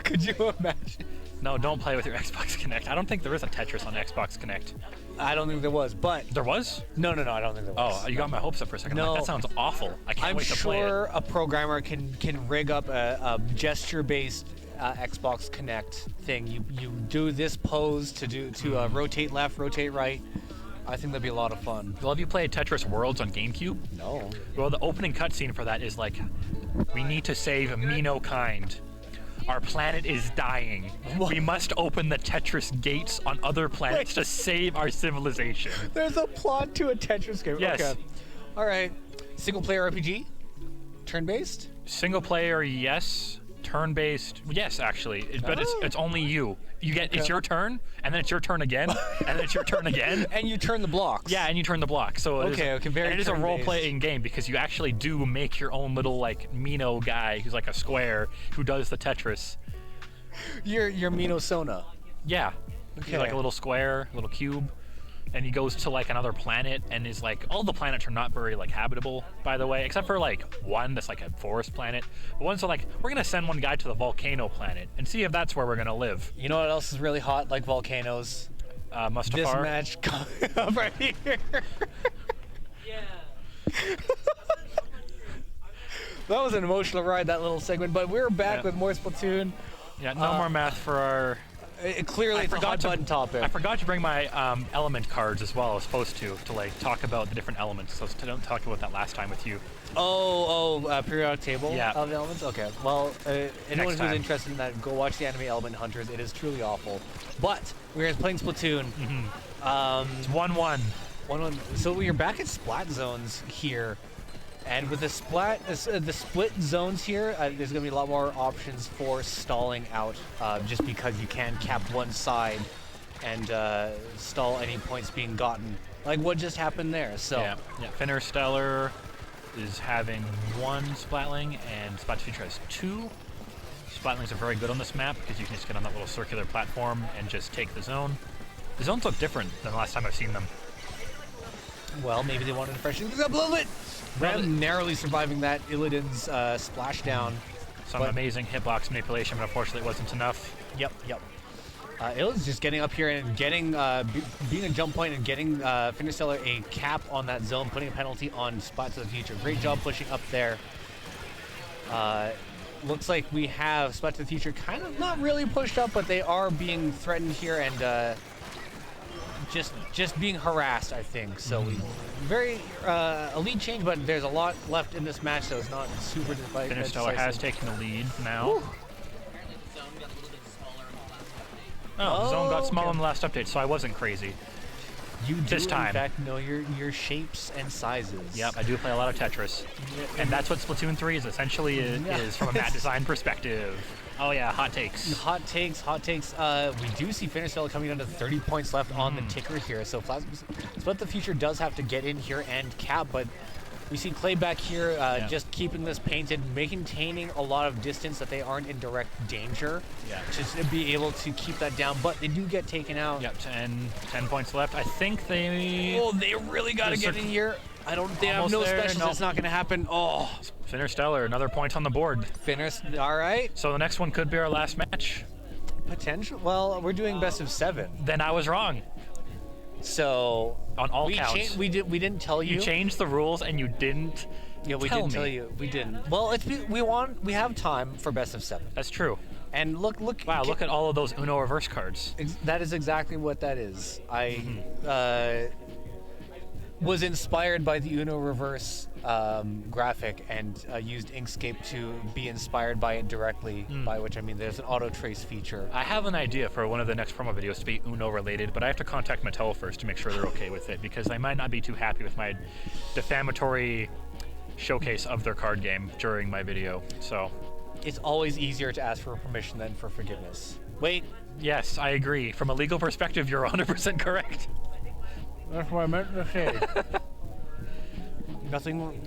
Could you imagine? No, don't play with your Xbox Connect. I don't think there is a Tetris on Xbox Connect. I don't think there was, but... There was? No, I don't think there was. Oh, you got my hopes up for a second. No. Like, that sounds awful. I can't wait to play it. I'm sure a programmer can rig up a gesture-based Xbox Connect thing. You do this pose to rotate left, rotate right. I think that'd be a lot of fun. Well, have you played Tetris Worlds on GameCube? No. Well, the opening cutscene for that is like, we need to save Mino kind. Our planet is dying. What? We must open the Tetris gates on other planets to save our civilization. There's a plot to a Tetris game. Yes. Okay. All right. Single player RPG? Turn-based? Single player, yes. Turn-based, yes, actually. But it's only you. It's your turn, and then it's your turn again, and then it's your turn again. And you turn the blocks. Yeah, and you turn the block. So it is a role-playing game because you actually do make your own little like Mino guy who's like a square who does the Tetris. Your Mino Sona. Yeah. Okay. He's like a little square, little cube. And he goes to like another planet and is like, all the planets are not very like habitable, by the way, except for like one that's like a forest planet. But one's like, we're gonna send one guy to the volcano planet and see if that's where we're gonna live. You know what else is really hot like volcanoes? Mustafar. This match coming up right here. Yeah. That was an emotional ride, that little segment, but we're back with more Splatoon. Yeah, no more math for our... Clearly, it's a hot button topic. I forgot to bring my element cards as well. I was supposed to like talk about the different elements. So I don't talk about that last time with you. Periodic table of elements? Okay. Well, anyone who's interested in that, go watch the anime Element Hunters. It is truly awful. But we're playing Splatoon. It's 1-1. 1-1. So we're back at Splat zones here. And with the split zones here, there's going to be a lot more options for stalling out, just because you can cap one side and stall any points being gotten. Like what just happened there. So yeah. Fintersteller is having 1 Splatling, and Splat2 has 2. Splatlings are very good on this map because you can just get on that little circular platform and just take the zone. The zones look different than the last time I've seen them. Well, maybe they wanted to freshen things up a little bit. Ram narrowly surviving that Illidan's splashdown. Some amazing hitbox manipulation, but unfortunately it wasn't enough. Yep. Illidan's just getting up here and getting, being a jump point and getting Fintersteller a cap on that zone, putting a penalty on Splat to the future. Great job pushing up there. Looks like we have Splat to the future kind of not really pushed up, but they are being threatened here and just being harassed, I think. So we very a lead change, but there's a lot left in this match, so it's not super decisive. Fintersteller has taken the lead now. Oh, the zone got small in the last update, so I wasn't crazy. You do, this time. in fact, know your shapes and sizes. Yep, I do play a lot of Tetris. And that's what Splatoon 3 is essentially is from a map design perspective. Oh yeah, hot takes. Hot takes. We do see Fintersteller coming down to 30 points left on the ticker here. So Splat the Future does have to get in here and cap, but we see Clay back here just keeping this painted, maintaining a lot of distance that they aren't in direct danger. Yeah. To be able to keep that down, but they do get taken out. Yep, 10 points left. I think they... Oh, they really got to get in here. They have no specials. It's not going to happen. Oh. Fintersteller, another point on the board. All right. So the next one could be our last match. Potential. Well, we're doing best of 7. Then I was wrong. So on all counts, we didn't tell you. You changed the rules and you didn't. Yeah, we didn't tell you. We didn't. Well, we have time for best of 7. That's true. And look. Wow, look at all of those Uno reverse cards. That is exactly what that is. I was inspired by the Uno reverse graphic and used Inkscape to be inspired by it directly, by which I mean there's an auto trace feature. I have an idea for one of the next promo videos to be Uno related, but I have to contact Mattel first to make sure they're okay with it, because they might not be too happy with my defamatory showcase of their card game during my video. So it's always easier to ask for permission than for forgiveness. Wait. Yes, I agree. From a legal perspective, you're 100% correct. That's what I meant to say. Nothing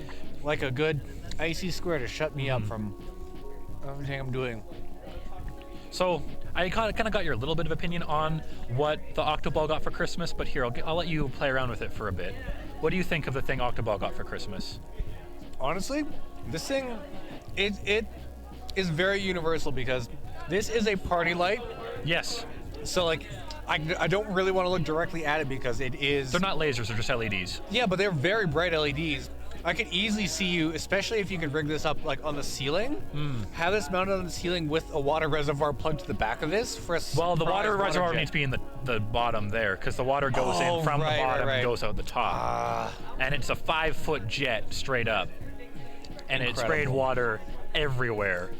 like a good icy square to shut me up from everything I'm doing. So I kind of got your little bit of opinion on what the Octoball got for Christmas, but here I'll let you play around with it for a bit. What do you think of the thing Octoball got for Christmas? Honestly, this thing, it is very universal because this is a party light. Yes. So like, I don't really want to look directly at it because it is... They're not lasers, they're just LEDs. Yeah, but they're very bright LEDs. I could easily see you, especially if you could rig this up like on the ceiling, have this mounted on the ceiling with a water reservoir plugged to the back of this for a Well, the water reservoir needs to be in the bottom there, because the water goes in from the bottom and goes out the top. And it's a 5-foot jet straight up. And it sprayed water everywhere.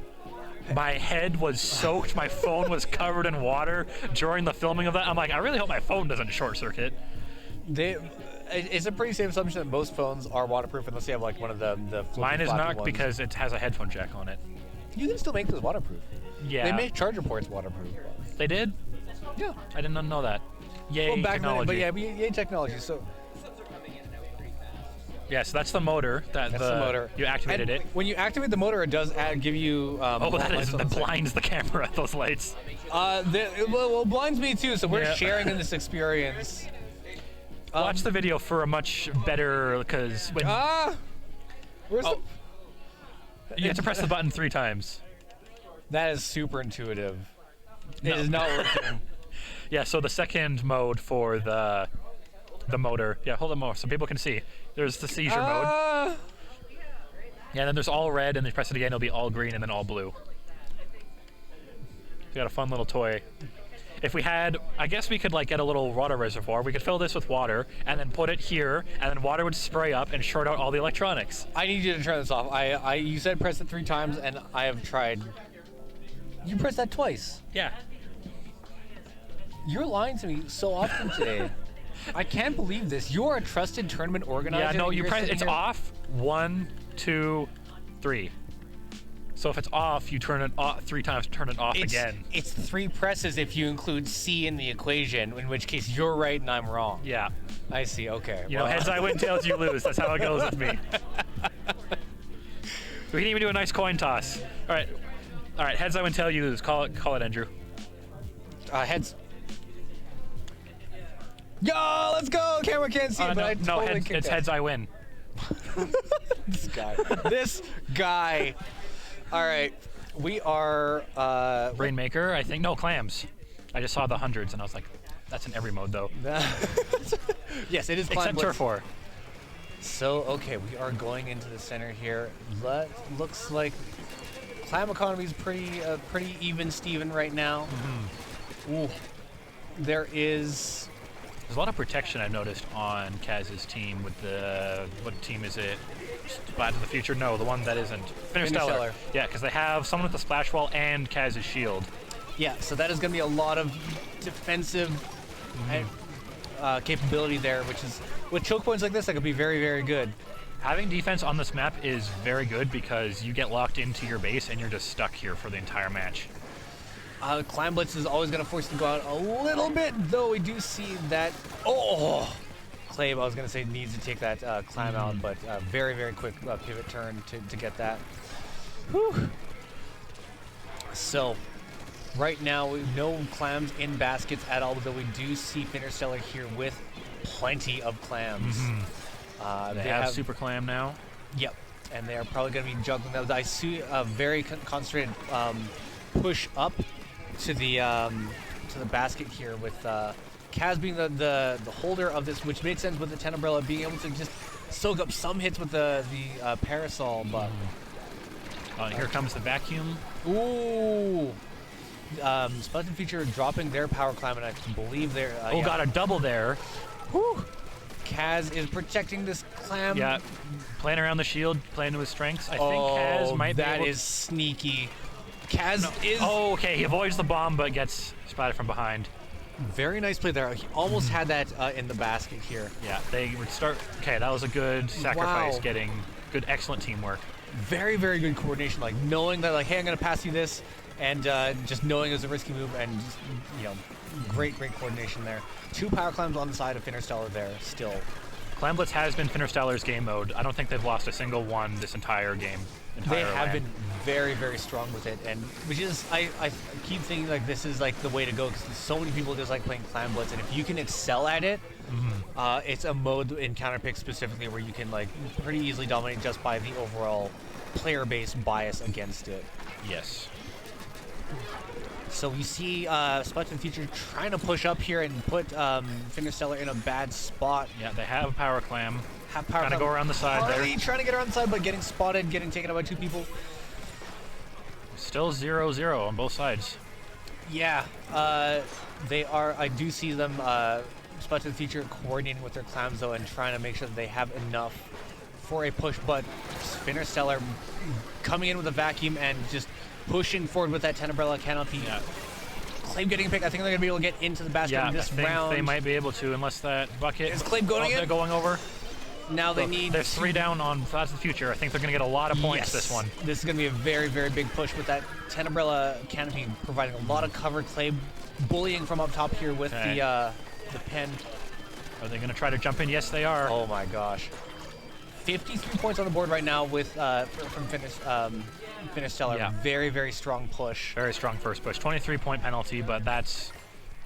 My head was soaked, my phone was covered in water during the filming of that. I'm like, I really hope my phone doesn't short circuit. It's a pretty safe assumption that most phones are waterproof unless you have like one of the Mine is not ones. because it has a headphone jack on it. You can still make those waterproof. Yeah. They make charger ports waterproof. They did? Yeah. I did not know that. Yay, well, back technology. Then, but yay technology. So. Yeah, so that's the motor. That's the motor. You activated it. When you activate the motor, it does give you. That blinds the camera. Those lights. Well, blinds me too. So we're sharing in this experience. Watch the video for a much better, because when. Where's the? You have to press the button 3 times. That is super intuitive. It is not working. Yeah. So the second mode for the motor. Yeah, hold on more so people can see. There's the seizure mode. Yeah, then there's all red, and then you press it again, it'll be all green, and then all blue. We got a fun little toy. If we had, I guess we could like get a little water reservoir. We could fill this with water, and then put it here, and then water would spray up and short out all the electronics. I need you to turn this off. You said press it 3 times, and I have tried. You pressed that twice. Yeah. You're lying to me so often today. I can't believe this. You are a trusted tournament organizer. Yeah, no, you press it's off. 1, 2, 3. So if it's off, you turn it off 3 times, turn it off again. It's 3 presses if you include C in the equation, in which case you're right and I'm wrong. Yeah. I see, okay. You know, heads I win, tails you lose. That's how it goes with me. We can even do a nice coin toss. All right, heads I win, tails you lose. Call it, Andrew. Heads. Yo, let's go! Camera can't see it, but I totally it's heads I win. This guy. All right, we are. Rainmaker, I think. No, clams. I just saw the hundreds, and I was like, that's in every mode, though. Yes, it is clam. Except Turf War. So, okay, we are going into the center here. Looks like clam economy is pretty even Steven right now. Ooh. There is There's a lot of protection I've noticed on Kaz's team with the, what team is it? Splat to the Future? No, the one that isn't. Fintersteller. Yeah, because they have someone with the splash wall and Kaz's shield. Yeah, so that is going to be a lot of defensive capability there, which is, with choke points like this, that could be very, very good. Having defense on this map is very good because you get locked into your base and you're just stuck here for the entire match. Climb Blitz is always going to force you to go out a little bit, though we do see that. Oh! Clave, I was going to say, needs to take that climb out, but very, very quick pivot turn to get that. Whew. So, right now, we have no clams in baskets at all, though we do see Fintersteller here with plenty of clams. They have Super Clam now. Yep, and they are probably going to be juggling those. I see a very concentrated push up to the basket here with Kaz being the holder of this, which makes sense with the 10 umbrella being able to just soak up some hits with the parasol. But and here comes the vacuum. Ooh. Splat Future dropping their power climb, and I believe they're got a double there. Whew. Kaz is protecting this clam. Yeah, playing around the shield, playing to his strengths. I think Kaz might be able that is sneaky. Kaz is... Oh, okay, he avoids the bomb, but gets splatted from behind. Very nice play there. He almost had that in the basket here. Yeah, they would start... Okay, that was a good sacrifice, getting good, excellent teamwork. Very, very good coordination, like knowing that, like, hey, I'm going to pass you this, and just knowing it was a risky move, and just, you know, great coordination there. 2 power climbs on the side of Fintersteller there still. Clam Blitz has been Fintersteller's game mode. I don't think they've lost a single one this entire game. They have been very, very strong with it, and which is, I keep thinking like this is like the way to go, because so many people just like playing Clam Blitz, and if you can excel at it, it's a mode in counterpick specifically where you can like pretty easily dominate just by the overall player base bias against it. Yes. So we see Splat to the Future trying to push up here and put Fintersteller in a bad spot. Yeah, they have Power Clam. Trying to go around the side there. Trying to get around the side, but getting spotted, getting taken out by 2 people. Still 0-0 on both sides. Yeah, they are. I do see them, Splat to the Future, coordinating with their clams though, and trying to make sure that they have enough for a push. But Fintersteller coming in with a vacuum and just pushing forward with that 10 umbrella canopy. Yeah. Claim getting a pick. I think they're going to be able to get into the basket in this round. They might be able to, unless that bucket is Claim going in? They're going over. Now they need... There's 3 down on Splat to the Future. I think they're going to get a lot of points this one. This is going to be a very, very big push with that 10 umbrella canopy providing a lot of cover. Clay bullying from up top here with the pen. Are they going to try to jump in? Yes, they are. Oh my gosh. 53 points on the board right now with from Fintersteller. Yeah. Very, very strong push. Very strong first push. 23-point penalty, but that's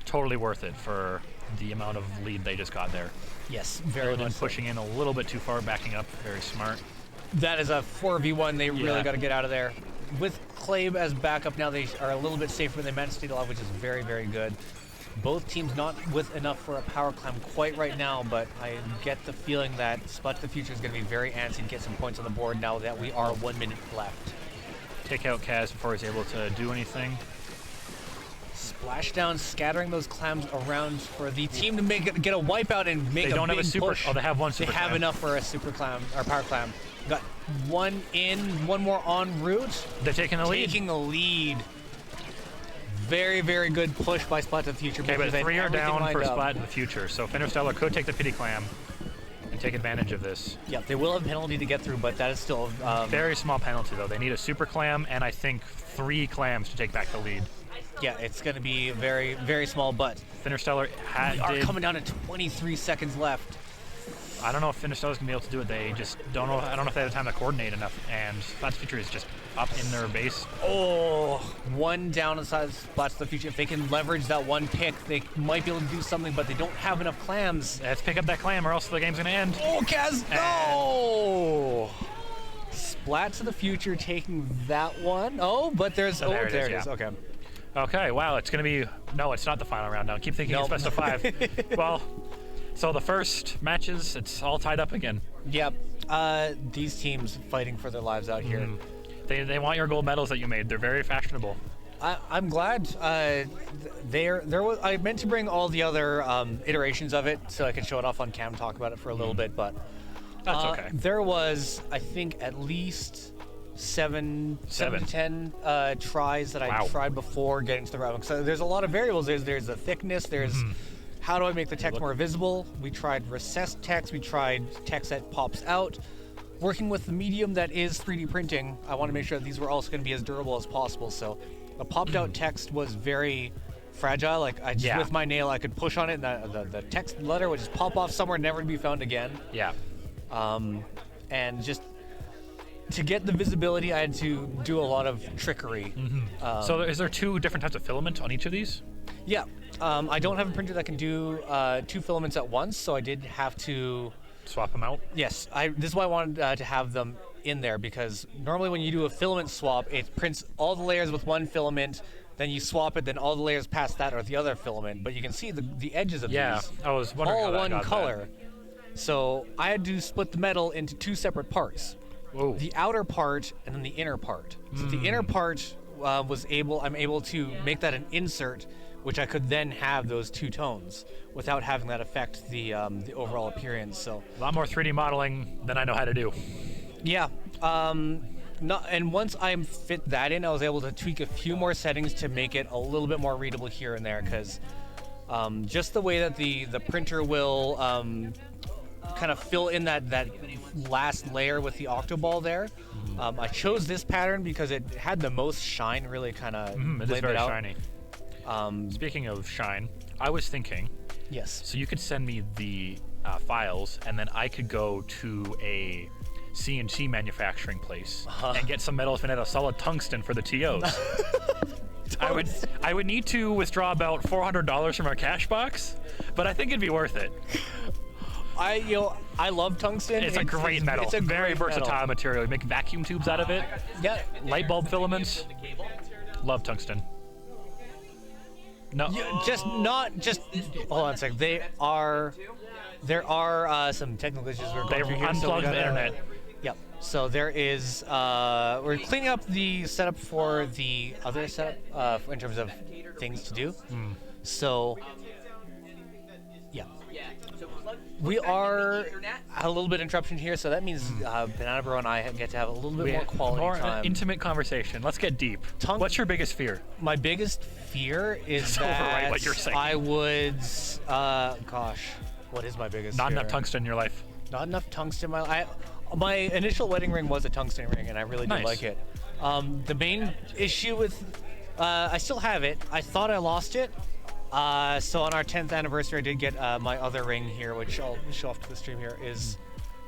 totally worth it for the amount of lead they just got there. Yes, very much pushing in a little bit too far, backing up. Very smart. That is a 4v1. They really got to get out of there. With Clave as backup now, they are a little bit safer. They managed to stay alive, which is very, very good. Both teams not with enough for a power climb quite right now, but I get the feeling that Splat to the Future is going to be very antsy to get some points on the board now that we are 1 minute left. Take out Kaz before he's able to do anything. Splashdown, scattering those clams around for the team to get a wipeout and make a big push. Oh, they have one super clam. They have enough for a super clam, or power clam. Got 1 in, 1 more en route. They're taking the lead. Taking the lead. Very, very good push by Splat to the Future. Okay, but 3 are down for Splat to the Future, so Fintersteller could take the pity clam and take advantage of this. Yeah, they will have a penalty to get through, but that is still... very small penalty, though. They need a super clam and I think 3 clams to take back the lead. Yeah, it's going to be very, very small, but Fintersteller are coming down to 23 seconds left. I don't know if Fintersteller's going to be able to do it. They just don't know. I don't know if they have the time to coordinate enough, and Splat to the Future is just up in their base. Oh, 1 down inside Splat to the Future. If they can leverage that 1 pick, they might be able to do something, but they don't have enough clams. Let's pick up that clam or else the game's going to end. Oh, Kaz, no! Splat to the Future taking that one. Oh, but there's... So there it is. Okay. Okay, wow, it's going to be... No, it's not the final round now. Keep thinking it's best of 5. Well, so the first matches, it's all tied up again. Yep. These teams fighting for their lives out here. They want your gold medals that you made. They're very fashionable. I'm glad. There was. I meant to bring all the other iterations of it so I could show it off on cam, talk about it for a little bit, but That's okay. There was, I think, at least seven to 10 tries that I tried before getting to the routing. So there's a lot of variables. There's the thickness. There's how do I make the text more visible. We tried recessed text. We tried text that pops out. Working with the medium that is 3D printing, I want to make sure that these were also going to be as durable as possible. So the popped out text was very fragile. Like with my nail, I could push on it, and the text letter would just pop off somewhere, never to be found again. Yeah. And just to get the visibility, I had to do a lot of trickery. So is there 2 different types of filament on each of these? Yeah. I don't have a printer that can do 2 filaments at once, so I did have to swap them out. Yes. This is why I wanted to have them in there, because normally when you do a filament swap, it prints all the layers with one filament, then you swap it, then all the layers past that are the other filament. But you can see the edges of these. I was wondering all how that one got color. So I had to split the metal into 2 separate parts. Whoa. The outer part and then the inner part. So the inner part I'm able to make that an insert, which I could then have those 2 tones without having that affect the overall appearance. So a lot more 3D modeling than I know how to do. Yeah. And once I fit that in, I was able to tweak a few more settings to make it a little bit more readable here and there, because just the way that the printer will kind of fill in that last layer with the octoball there. I chose this pattern because it had the most shine, really kind of It is very out. shiny. Speaking of shine, I was thinking, Yes. so you could send me the files, and then I could go to a CNC manufacturing place and get some metal finette of solid tungsten for the TOs. I would need to withdraw about $400 from our cash box, but I think it'd be worth it. I love tungsten. It's a great metal. It's a very great versatile metal. material. You make vacuum tubes out of it. Yeah. Light bulb filaments. Love tungsten. No. Hold on a second. There are some technical issues we're They going through here. unplugged the internet. Yep. So there is. We're cleaning up the setup for the other setup in terms of things to do. So. Yeah. We are a little bit interruption here, so that means Banana Bro and I get to have a little bit more quality time. Intimate conversation. Let's get deep. What's your biggest fear? My biggest fear is So that overwrite what you're saying. I would. Gosh, what is my biggest Not fear? enough tungsten in your life. Not enough tungsten. My initial wedding ring was a tungsten ring, and I really did Nice. like it. The main issue with, I still have it. I thought I lost it. So on our 10th anniversary, I did get my other ring here, which I'll show off to the stream here.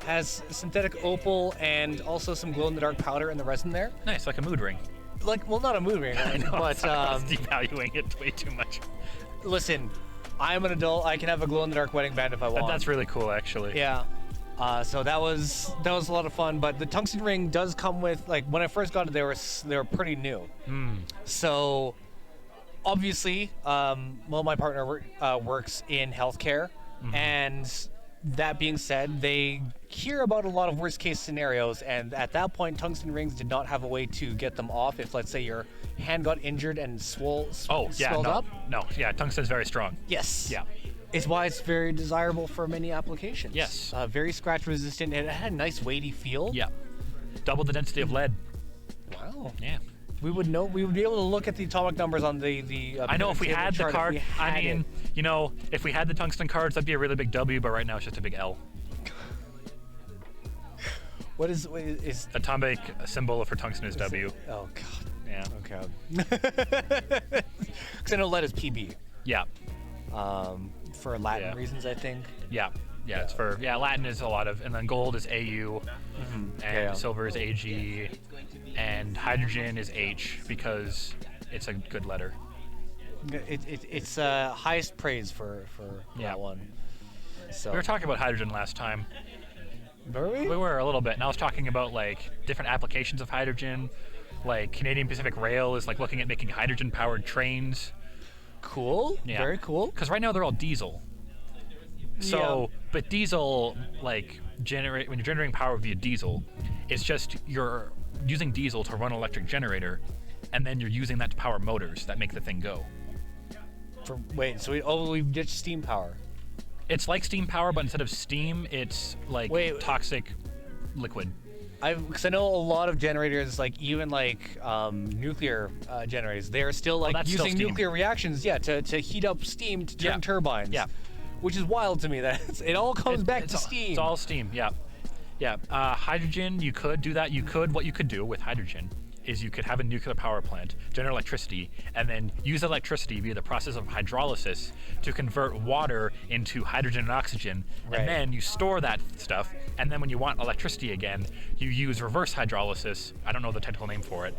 Has synthetic opal and also some glow-in-the-dark powder in the resin there. Nice, like a mood ring. Well, not a mood ring, I know, but I was devaluing it way too much. listen, I'm an adult. I can have a glow-in-the-dark wedding band if I want. That's really cool, actually. Yeah. So that was a lot of fun. But the tungsten ring does come with, like, when I first got it, they were pretty new. So obviously, my partner works in healthcare, and that being said, they hear about a lot of worst case scenarios, and at that point, tungsten rings did not have a way to get them off if, let's say, your hand got injured and swelled up. No, tungsten's very strong. Yes. Yeah. It's why it's very desirable for many applications. Yes. Very scratch resistant, and it had a nice weighty feel. Yeah. Double the density of lead. Wow. Yeah. We would be able to look at the atomic numbers on the I know if we had the chart, card, if we had the tungsten cards, that'd be a really big W, but right now it's just a big L. What is Atomic symbol for tungsten is W. Oh god. Yeah. Okay. Because I know lead is PB. Yeah. For Latin reasons, I think. Yeah. Yeah, it's for Latin is a lot of, and then gold is AU, and silver is AG, and hydrogen is H because it's a good letter. It's highest praise for that one. So We were talking about hydrogen last time. Were we? We were a little bit, and I was talking about like different applications of hydrogen. Like Canadian Pacific Rail is like looking at making hydrogen-powered trains. Cool. Yeah. Very cool. Because right now they're all diesel. So, but diesel, like, when you're generating power via diesel, it's just you're using diesel to run an electric generator, and then you're using that to power motors that make the thing go. Wait, so we've ditched steam power. It's like steam power, but instead of steam, it's like toxic liquid. Because I know a lot of generators, like even like nuclear generators, they're still like that's still using steam. nuclear reactions, to heat up steam to turn turbines. Yeah. Which is wild to me that it all comes back to steam. It's all steam. Yeah. Yeah. Hydrogen, you could do that. What you could do with hydrogen is you could have a nuclear power plant, generate electricity, and then use electricity via the process of hydrolysis to convert water into hydrogen and oxygen. Right. And then you store that stuff, and then when you want electricity again, you use reverse hydrolysis, I don't know the technical name for it,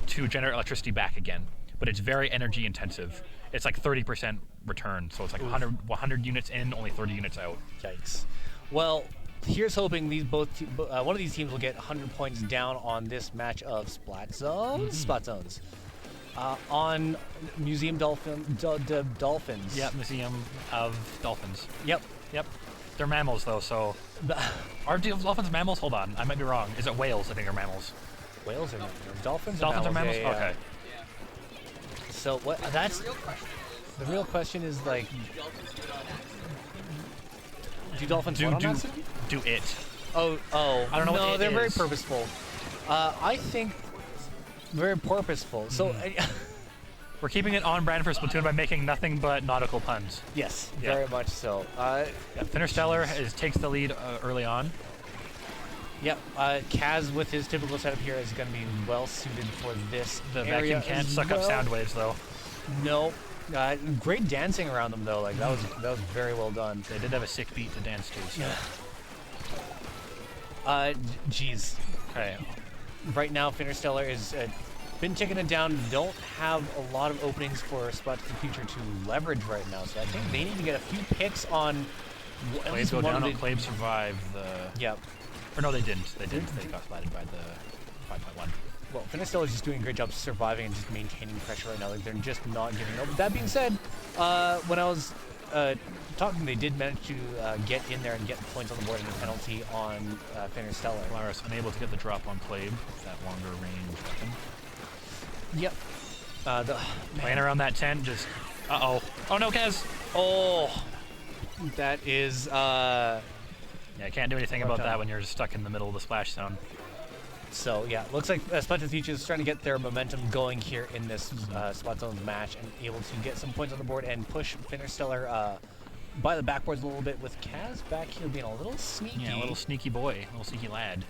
to generate electricity back again. But it's very energy intensive. It's like 30% return, so it's like 100 units in, only 30 units out. Yikes. Well, here's hoping one of these teams will get 100 points down on this match of Splat Zones. Splat Zones. On Museum Dolphins. Yeah, Museum of Dolphins. Yep. They're mammals though, so are dolphins mammals? Hold on, I might be wrong. Is it whales? I think are mammals. Whales are mammals. Dolphins Are mammals? Yeah. Okay. So what? That's the real question is like, do dolphins what on that city? Do it. Oh, I don't know no, what it they're very is. purposeful. I think very purposeful. So, We're keeping it on brand for Splatoon by making nothing but nautical puns. yes, Yeah. very much so. Fintersteller takes the lead early on. Yep. Kaz with his typical setup here is going to be well suited for this. The area vacuum can't as suck up well. sound waves though. No. Great dancing around them though. Like that was very well done. They did have a sick beat to dance to. So. Geez. Okay. Right now, Fintersteller is been taking it down. Don't have a lot of openings for Splat to the future to leverage right now. So I think they need to get a few picks on. At Claves least go one down. of the- Claves survived the. Yep. Or no, they didn't. They got splatted by the 5.1. Well, Fintersteller is just doing a great job surviving and just maintaining pressure right now. Like they're just not giving up. That being said, when I was talking, they did manage to get in there and get points on the board and a penalty on Fintersteller. Polaris unable to get the drop on Clave, that longer range weapon. Yep. Playing around that tent, just oh no, Kaz! Oh, that is. Yeah, can't do anything about Okay. that when you're just stuck in the middle of the splash zone. So yeah, looks like Splat to the Future is starting to get their momentum going here in this Splat Zones match and able to get some points on the board and push Fintersteller by the backboards a little bit with Kaz back here being a little sneaky. Yeah, a little sneaky boy, a little sneaky lad.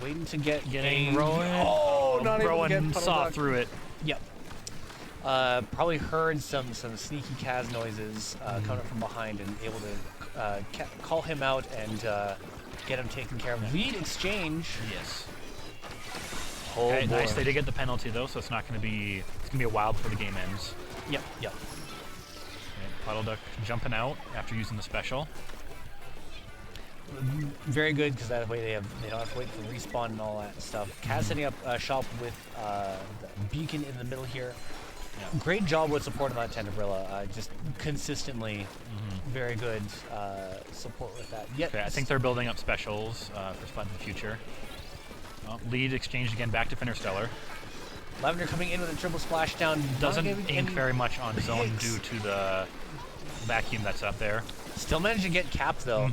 Waiting to getting Rowan. Oh, not able to get Rowan puddle saw duck. through it. Yep. Probably heard some sneaky Kaz noises coming from behind and able to call him out and get him taken care of. Lead exchange. Yes. Oh, Okay, boy. nice. They did get the penalty though, so it's not going to be. It's going to be a while before the game ends. Yep. Okay, Puddle Duck jumping out after using the special. Very good because that way they don't have to wait for respawn and all that stuff. Kaz setting up a shop with the beacon in the middle here. Yeah. Great job with supporting that Tenderbrilla. Just consistently very good support with that. Yet, Okay, I think they're building up specials for Splat in the future. Oh, lead exchanged again back to Fintersteller. Lavender coming in with a triple splashdown. Doesn't not giving ink any very much on zone picks. due to the vacuum that's up there. Still managed to get capped though.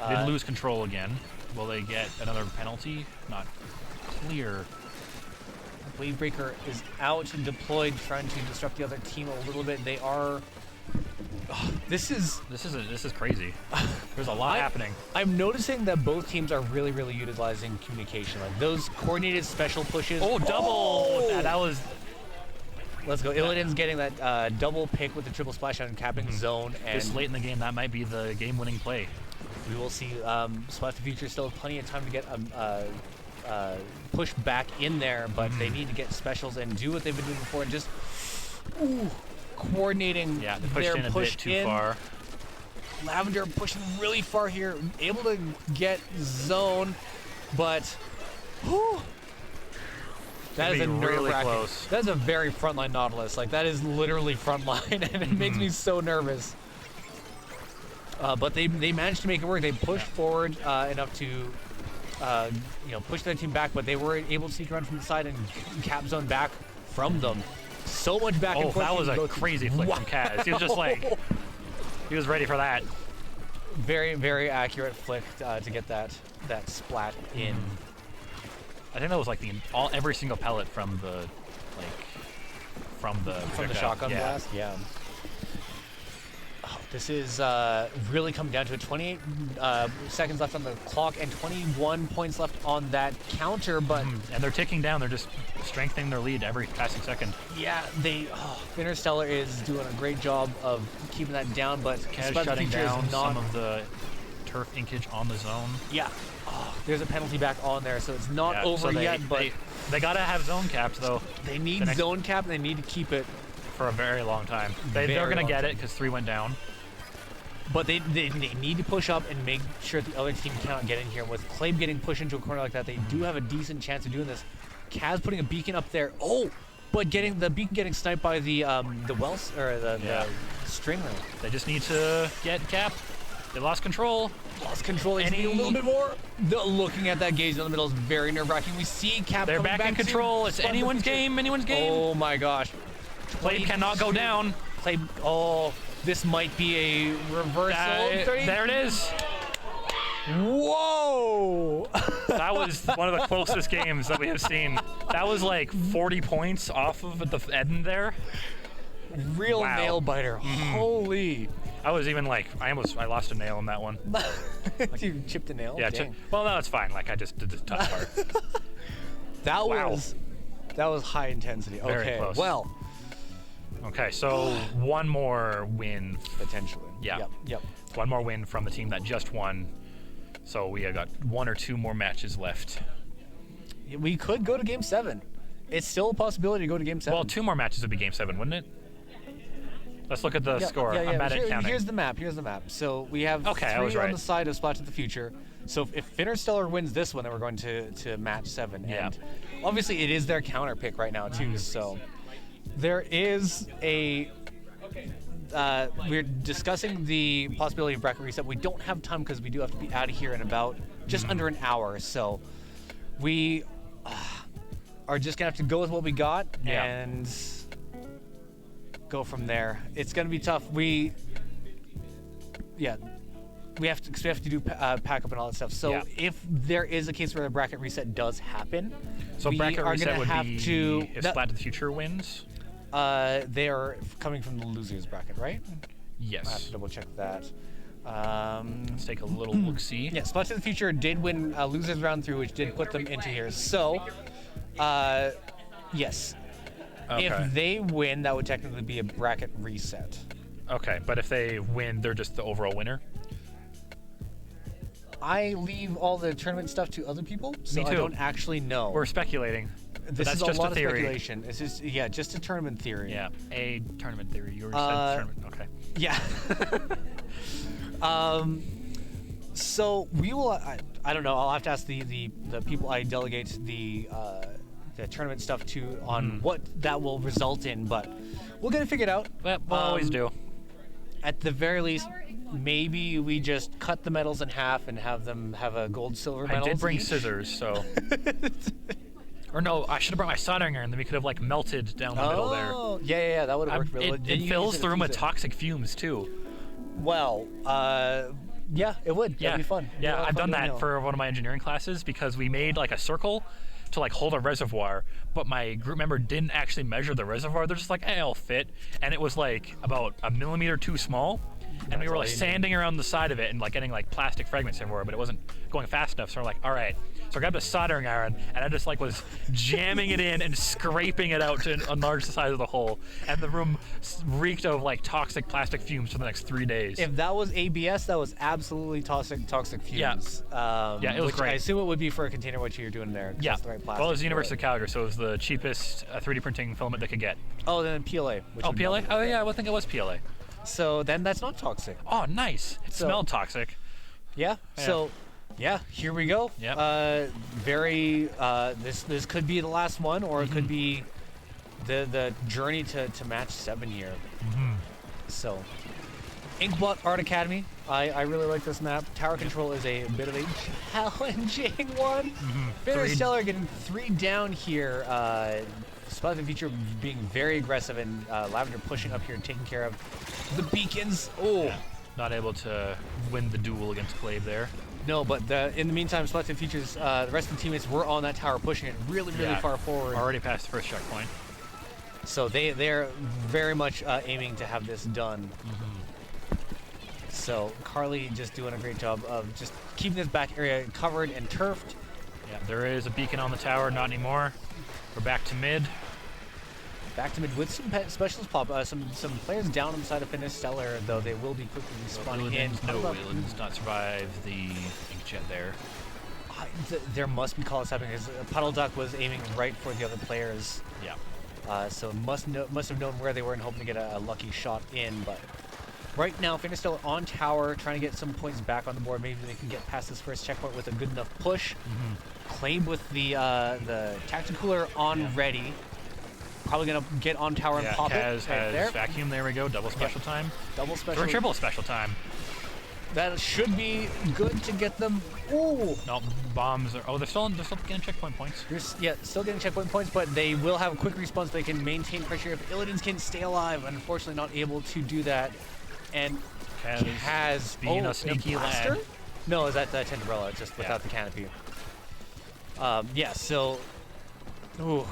Did lose control again. Will they get another penalty? Not clear. Wavebreaker is out and deployed, trying to disrupt the other team a little bit. They are. This is crazy. There's a lot happening. I'm noticing that both teams are really utilizing communication. Like those coordinated special pushes. Oh, double! That was. Let's go. Illidan's getting that double pick with the triple splashdown and capping zone. And This late in the game, that might be the game-winning play. we will see. Splat the Future still have plenty of time to get push back in there, but they need to get specials and do what they've been doing before and just coordinating. Yeah, they pushed their in a push bit too in. far. Lavender pushing really far here, able to get zone, but that is a Gonna be really nerve-wracking. close. That is a very frontline Nautilus. Like that is literally frontline, and it makes me so nervous. But they managed to make it work. They pushed forward enough to push their team back, but they were able to sneak around from the side and cap zone back from them. So much back and forth. That was a crazy flick from Kaz. He was just like, he was ready for that. Very, very accurate flick to get that splat in. I think that was like every single pellet from the shotgun blast. Yeah. Oh, this is really coming down to it. 28 seconds left on the clock and 21 points left on that counter, but and they're ticking down. They're just strengthening their lead every passing second. Yeah, Fintersteller is doing a great job of keeping that down, but Kaz shutting down some of the turf inkage on the zone. Yeah. Oh, there's a penalty back on there, so it's not over yet, but they gotta have zone capped though. They need zone cap, and they need to keep it for a very long time. They're gonna get it because 3 went down. But they need to push up and make sure the other team cannot get in here. With Clabe getting pushed into a corner like that, they do have a decent chance of doing this. Kaz putting a beacon up there. Oh, but the beacon getting sniped by the wells or the stringer. They just need to get cap. They lost control. They need a little bit more. Looking at that gauge in the middle is very nerve-wracking. We see Cap. They're back in control. It's anyone's game. Anyone's game. Oh my gosh. Clabe cannot go down. Clabe. Oh, this might be a reversal. There it is. Whoa! That was one of the closest games that we have seen. That was like 40 points off of the end there. Real nail biter. Holy. I was even like, I lost a nail in that one. You chipped a nail? Yeah. Well, no, it's fine. Like I just did the tough part. That was high intensity. Very close. Well. Okay, so one more win potentially. Yeah. Yep. One more win from the team that just won. So we have got 1 or 2 more matches left. We could go to Game 7. It's still a possibility to go to Game 7. Well, 2 more matches would be Game 7, wouldn't it? Let's look at the score. I'm bad at counting. Here's the map. So we have 3 on the side of Splat of the Future. So if Fintersteller wins this one, then we're going to match 7. Yeah. And obviously it is their counter pick right now too. So there is a. We're discussing the possibility of bracket reset. We don't have time because we do have to be out of here in about just under an hour. So we are just gonna have to go with what we got and go from there. It's gonna be tough. We have to do pack up and all that stuff. So if there is a case where the bracket reset does happen, so we bracket are reset gonna would have be to. If Splat of the Future wins. They are coming from the losers bracket, right? Yes. I have to double check that. Let's take a little look-see. Yeah, Splat of the Future did win losers round 3, which did put them into here. So, yes. Okay. If they win, that would technically be a bracket reset. Okay, but if they win, they're just the overall winner? I leave all the tournament stuff to other people, so Me too. I don't actually know. We're speculating. This is just a lot a theory. of speculation. It's just just a tournament theory. Yeah, a tournament theory. You already said tournament. Okay. Yeah. So we will. I don't know. I'll have to ask the people I delegate the tournament stuff to on what that will result in, but we'll get it figured out. We'll always do. At the very least, maybe we just cut the medals in half and have them have a gold, silver medal. I did bring each. scissors, so. Or no, I should have brought my soldering iron, then we could have like melted down the middle there. Oh, yeah, that would have worked really well. It fills the room with toxic fumes too. Well, yeah, it would. Yeah. That'd be fun. Yeah, I've done that for one of my engineering classes because we made like a circle to like hold a reservoir, but my group member didn't actually measure the reservoir. They're just like, it'll fit. And it was like about a millimeter too small. And we were like sanding around the side of it and like getting like plastic fragments everywhere, but it wasn't going fast enough. So we're like, all right. So I grabbed a soldering iron and I just like was jamming it in and scraping it out to enlarge the size of the hole. And the room reeked of like toxic plastic fumes for the next 3 days. If that was ABS, that was absolutely toxic fumes. Yeah, it was which great. I assume it would be for a container what you're doing there. Yeah. The right plastic Well, it was the University of Calgary, so it was the cheapest 3D printing filament they could get. Oh, then PLA. PLA? Oh yeah, I would think it was PLA. So then that's not toxic. Oh, nice. It smelled toxic. Yeah. So, yeah, here we go. Yep. This could be the last one, or it could be the journey to match 7 here. So, Inkblot Art Academy. I really like this map. Tower control is a bit of a challenging one. Fintersteller getting 3 down here. Splat the Future being very aggressive, and Lavender pushing up here and taking care of the beacons. Oh, Yeah. Not able to win the duel against Glaive there. no, but in the meantime, Splat the Future's the rest of the teammates were on that tower, pushing it really Yeah. far forward. Already past the first checkpoint. So they're very much aiming to have this done. So Carly just doing a great job of just keeping this back area covered and turfed. Yeah, there is a beacon on the tower, not anymore. We're back to mid. Back to mid with some specials pop. Some players down on the side of Fintersteller, though they will be quickly respawning in. No, Illidan's not survive the inkjet there. There must be calls happening because Puddle Duck was aiming right for the other players. Yeah. So must have known where they were and hoping to get a lucky shot in. But right now, Fintersteller on tower, trying to get some points back on the board. Maybe they can get past this first checkpoint with a good enough push. Claim with the tactical cooler on ready. Probably gonna get on tower and pop Kaz it right has there. vacuum. There we go. Double special time. Double special. Or triple special time. That should be good to get them. Ooh. No, bombs are. Oh, they're still getting checkpoint points. Still getting checkpoint points, but they will have a quick response. They can maintain pressure if Illidan's can stay alive. Unfortunately, not able to do that. And Kaz being a sneaky blaster? lad. No, is that the Tinderella? Just without the canopy. Yeah. So. Ooh.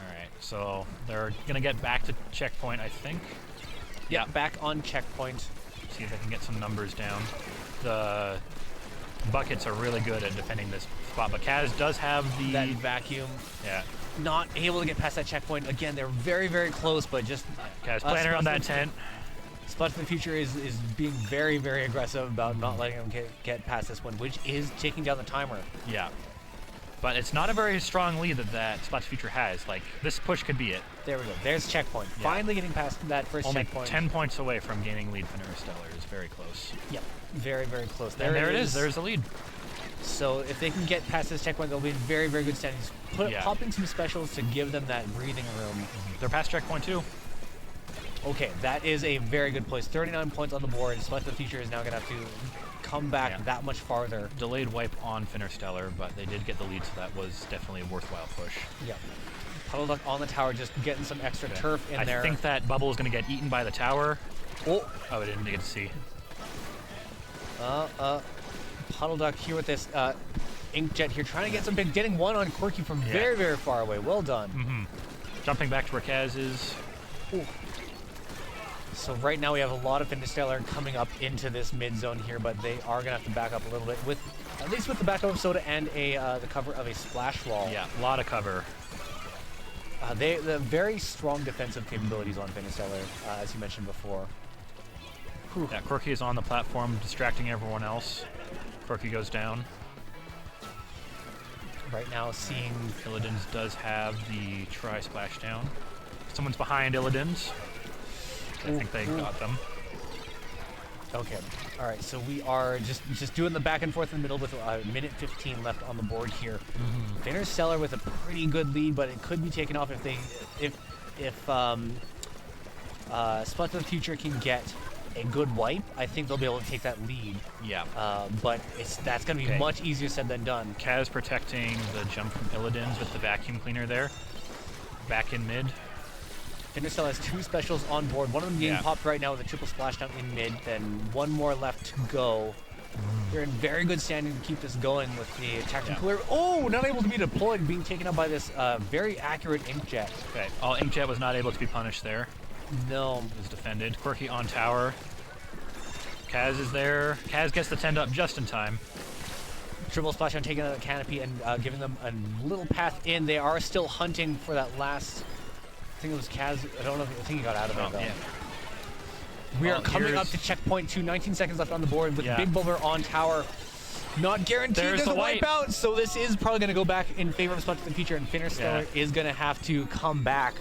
Alright, so they're gonna get back to checkpoint, I think. Yeah, back on checkpoint. See if they can get some numbers down. The buckets are really good at defending this spot, but Kaz does have that vacuum. Yeah. Not able to get past that checkpoint. Again, they're very close, but just Kaz playing around that tent. Splat the Future is being very aggressive about not letting them get past this one, which is taking down the timer. Yeah. But it's not a very strong lead that Splat Future has. Like, this push could be it. There we go. There's checkpoint. Yeah. Finally getting past that first Only checkpoint. 10 points away from gaining lead for Fintersteller is very close. Yep. Very close. And there it is. There's the lead. So if they can get past this checkpoint, they'll be in very good standings. Popping some specials to give them that breathing room. They're past checkpoint too. Okay, that is a very good place. 39 points on the board. Splat the Future is now going to have to come back that much farther. Delayed wipe on Fintersteller, but they did get the lead, so that was definitely a worthwhile push. Yep. Puddle Duck on the tower, just getting some extra turf in there. I think that bubble is going to get eaten by the tower. Oh, I didn't get to see. Puddle Duck here with this Inkjet here, trying to get some big, getting one on Quirky from very far away. Well done. Jumping back to where Kaz is. Ooh. So right now we have a lot of Fintersteller coming up into this mid zone here, but they are gonna have to back up a little bit with, at least with the backup of Soda and the cover of a splash wall. Yeah, a lot of cover. The very strong defensive capabilities on Fintersteller, as you mentioned before. Whew. Yeah, Quirky is on the platform, distracting everyone else. Quirky goes down. Right now, seeing Illidan's does have the try splash down. Someone's behind Illidan's. I think they got them. Okay. All right. So we are just doing the back and forth in the middle with a minute 15 left on the board here. Fintersteller with a pretty good lead, but it could be taken off if Splat the Future can get a good wipe. I think they'll be able to take that lead. Yeah. But that's going to be much easier said than done. Kaz protecting the jump from Illidan's with the vacuum cleaner there. Back in mid. Fintersteller has 2 specials on board. One of them being popped right now with a triple splashdown in mid, then one more left to go. They're in very good standing to keep this going with the tactical cooler. Oh, not able to be deployed, being taken up by this very accurate Inkjet. Okay, Inkjet was not able to be punished there. No. It was defended. Quirky on tower. Kaz is there. Kaz gets the 10 up just in time. Triple splashdown taking out the canopy and giving them a little path in. They are still hunting for that last... I think it was Kaz. I don't know. I think he got out of it though. Yeah. We are coming up to checkpoint 2. 19 seconds left on the board with Big Bubber on tower. Not guaranteed. There's a wipeout. So this is probably going to go back in favor of Splat the Future, and Fintersteller is going to have to come back.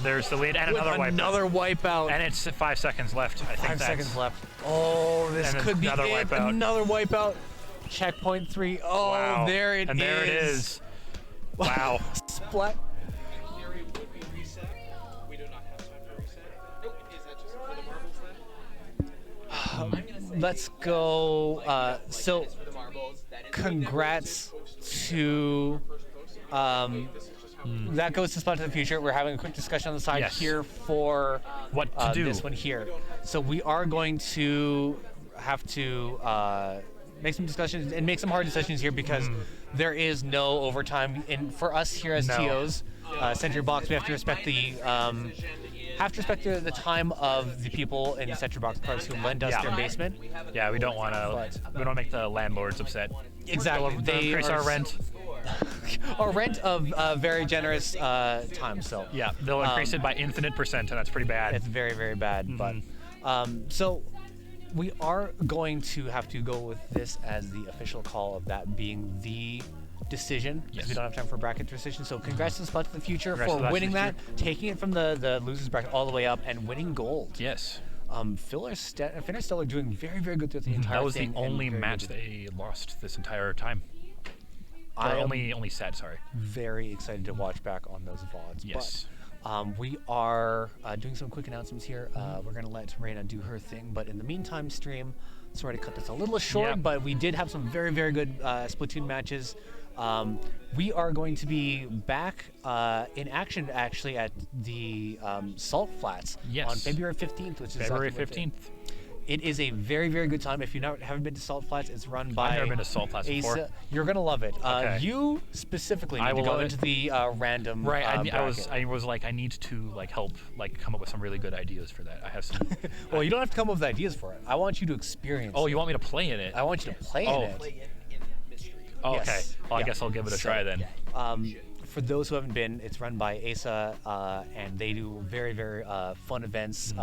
There's the lead and another wipeout. And it's 5 seconds left. I think 5 seconds left. Oh, this could be another it. Wipeout. Another wipeout. Checkpoint 3. Oh, wow. There it is. And there it is. Wow. Splat. let's go. So, congrats to. That goes to Splat to the Future. We're having a quick discussion on the side here for what to do. This one here. So we are going to have to make some discussions and make some hard decisions here because there is no overtime. And for us here as TOs, Century Box, we have to respect the time of the people in the Century Box cards who lend us their basement. Yeah, we don't want to make the landlords upset. Exactly. They increase our rent. Our rent of very generous time. So yeah, they'll increase it by infinite percent, and that's pretty bad. It's very, very bad. But so we are going to have to go with this as the official call of that being the decision. Because we don't have time for bracket decision. So congrats to Splat to the Future for winning that, taking it from the losers bracket all the way up and winning gold. Yes. Fintersteller doing very, very good throughout the entire thing. That was the only match they lost this entire time. Only set, sorry. Very excited to watch back on those VODs. Yes. But we are doing some quick announcements here. We're going to let Reina do her thing. But in the meantime, stream, sorry to cut this a little short, but we did have some very, very good Splatoon matches. We are going to be back in action, actually, at the Salt Flats on February 15th, which is February 15th. It is a very, very good time. If you haven't been to Salt Flats, it's run by I've never been to Salt Flats before. You're going to love it. Okay. You specifically need to go into the random Right, I was like, I need to help come up with some really good ideas for that. I have some. Well, you don't have to come up with ideas for it. I want you to experience it. Oh, you want me to play in it? I want you to play in it. Oh, okay. Well, I guess I'll give it a try then. For those who haven't been, it's run by Asa, and they do very, very fun events.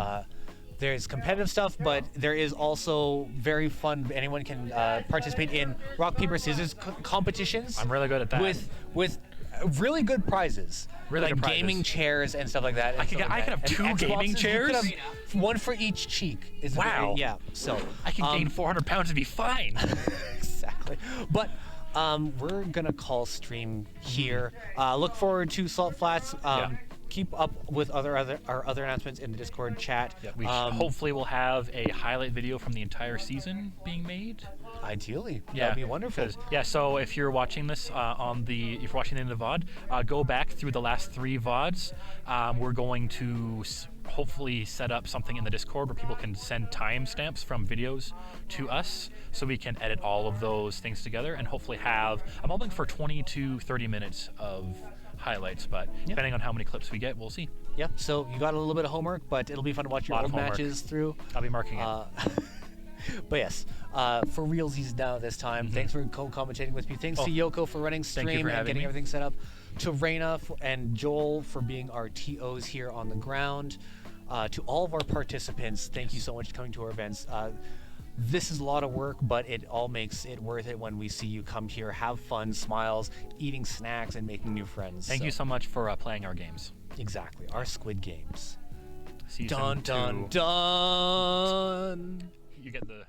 There's competitive stuff, but there is also very fun. Anyone can participate in rock, paper, scissors competitions. I'm really good at that. With really good prizes. Really like good prizes. Gaming chairs and stuff like that. I could have two Xboxes, gaming chairs? One for each cheek. Wow. Yeah, so. I can gain 400 pounds and be fine. Exactly. But we're going to call stream here. Look forward to Salt Flats. Keep up with our other announcements in the Discord chat. Yeah, we hopefully will have a highlight video from the entire season being made. Ideally, that'd be wonderful. Yeah, so if you're watching this if you're watching in the VOD, go back through the last 3 VODs. We're going to hopefully set up something in the Discord where people can send timestamps from videos to us, so we can edit all of those things together and hopefully have. I'm hoping for 20 to 30 minutes of highlights, but depending on how many clips we get, we'll see. Yep. So you got a little bit of homework, but it'll be fun to watch your old matches through. I'll be marking it. But yes, for realsies now this time. Thanks for co-commentating with me. Thanks to Yoko for running stream and getting everything set up. To Reina and Joel for being our TOs here on the ground. To all of our participants, thank you so much for coming to our events. This is a lot of work, but it all makes it worth it when we see you come here, have fun, smiles, eating snacks, and making new friends. Thank you so much for playing our games. Exactly, our Squid Games. Season dun, 2. Dun, dun. You get the...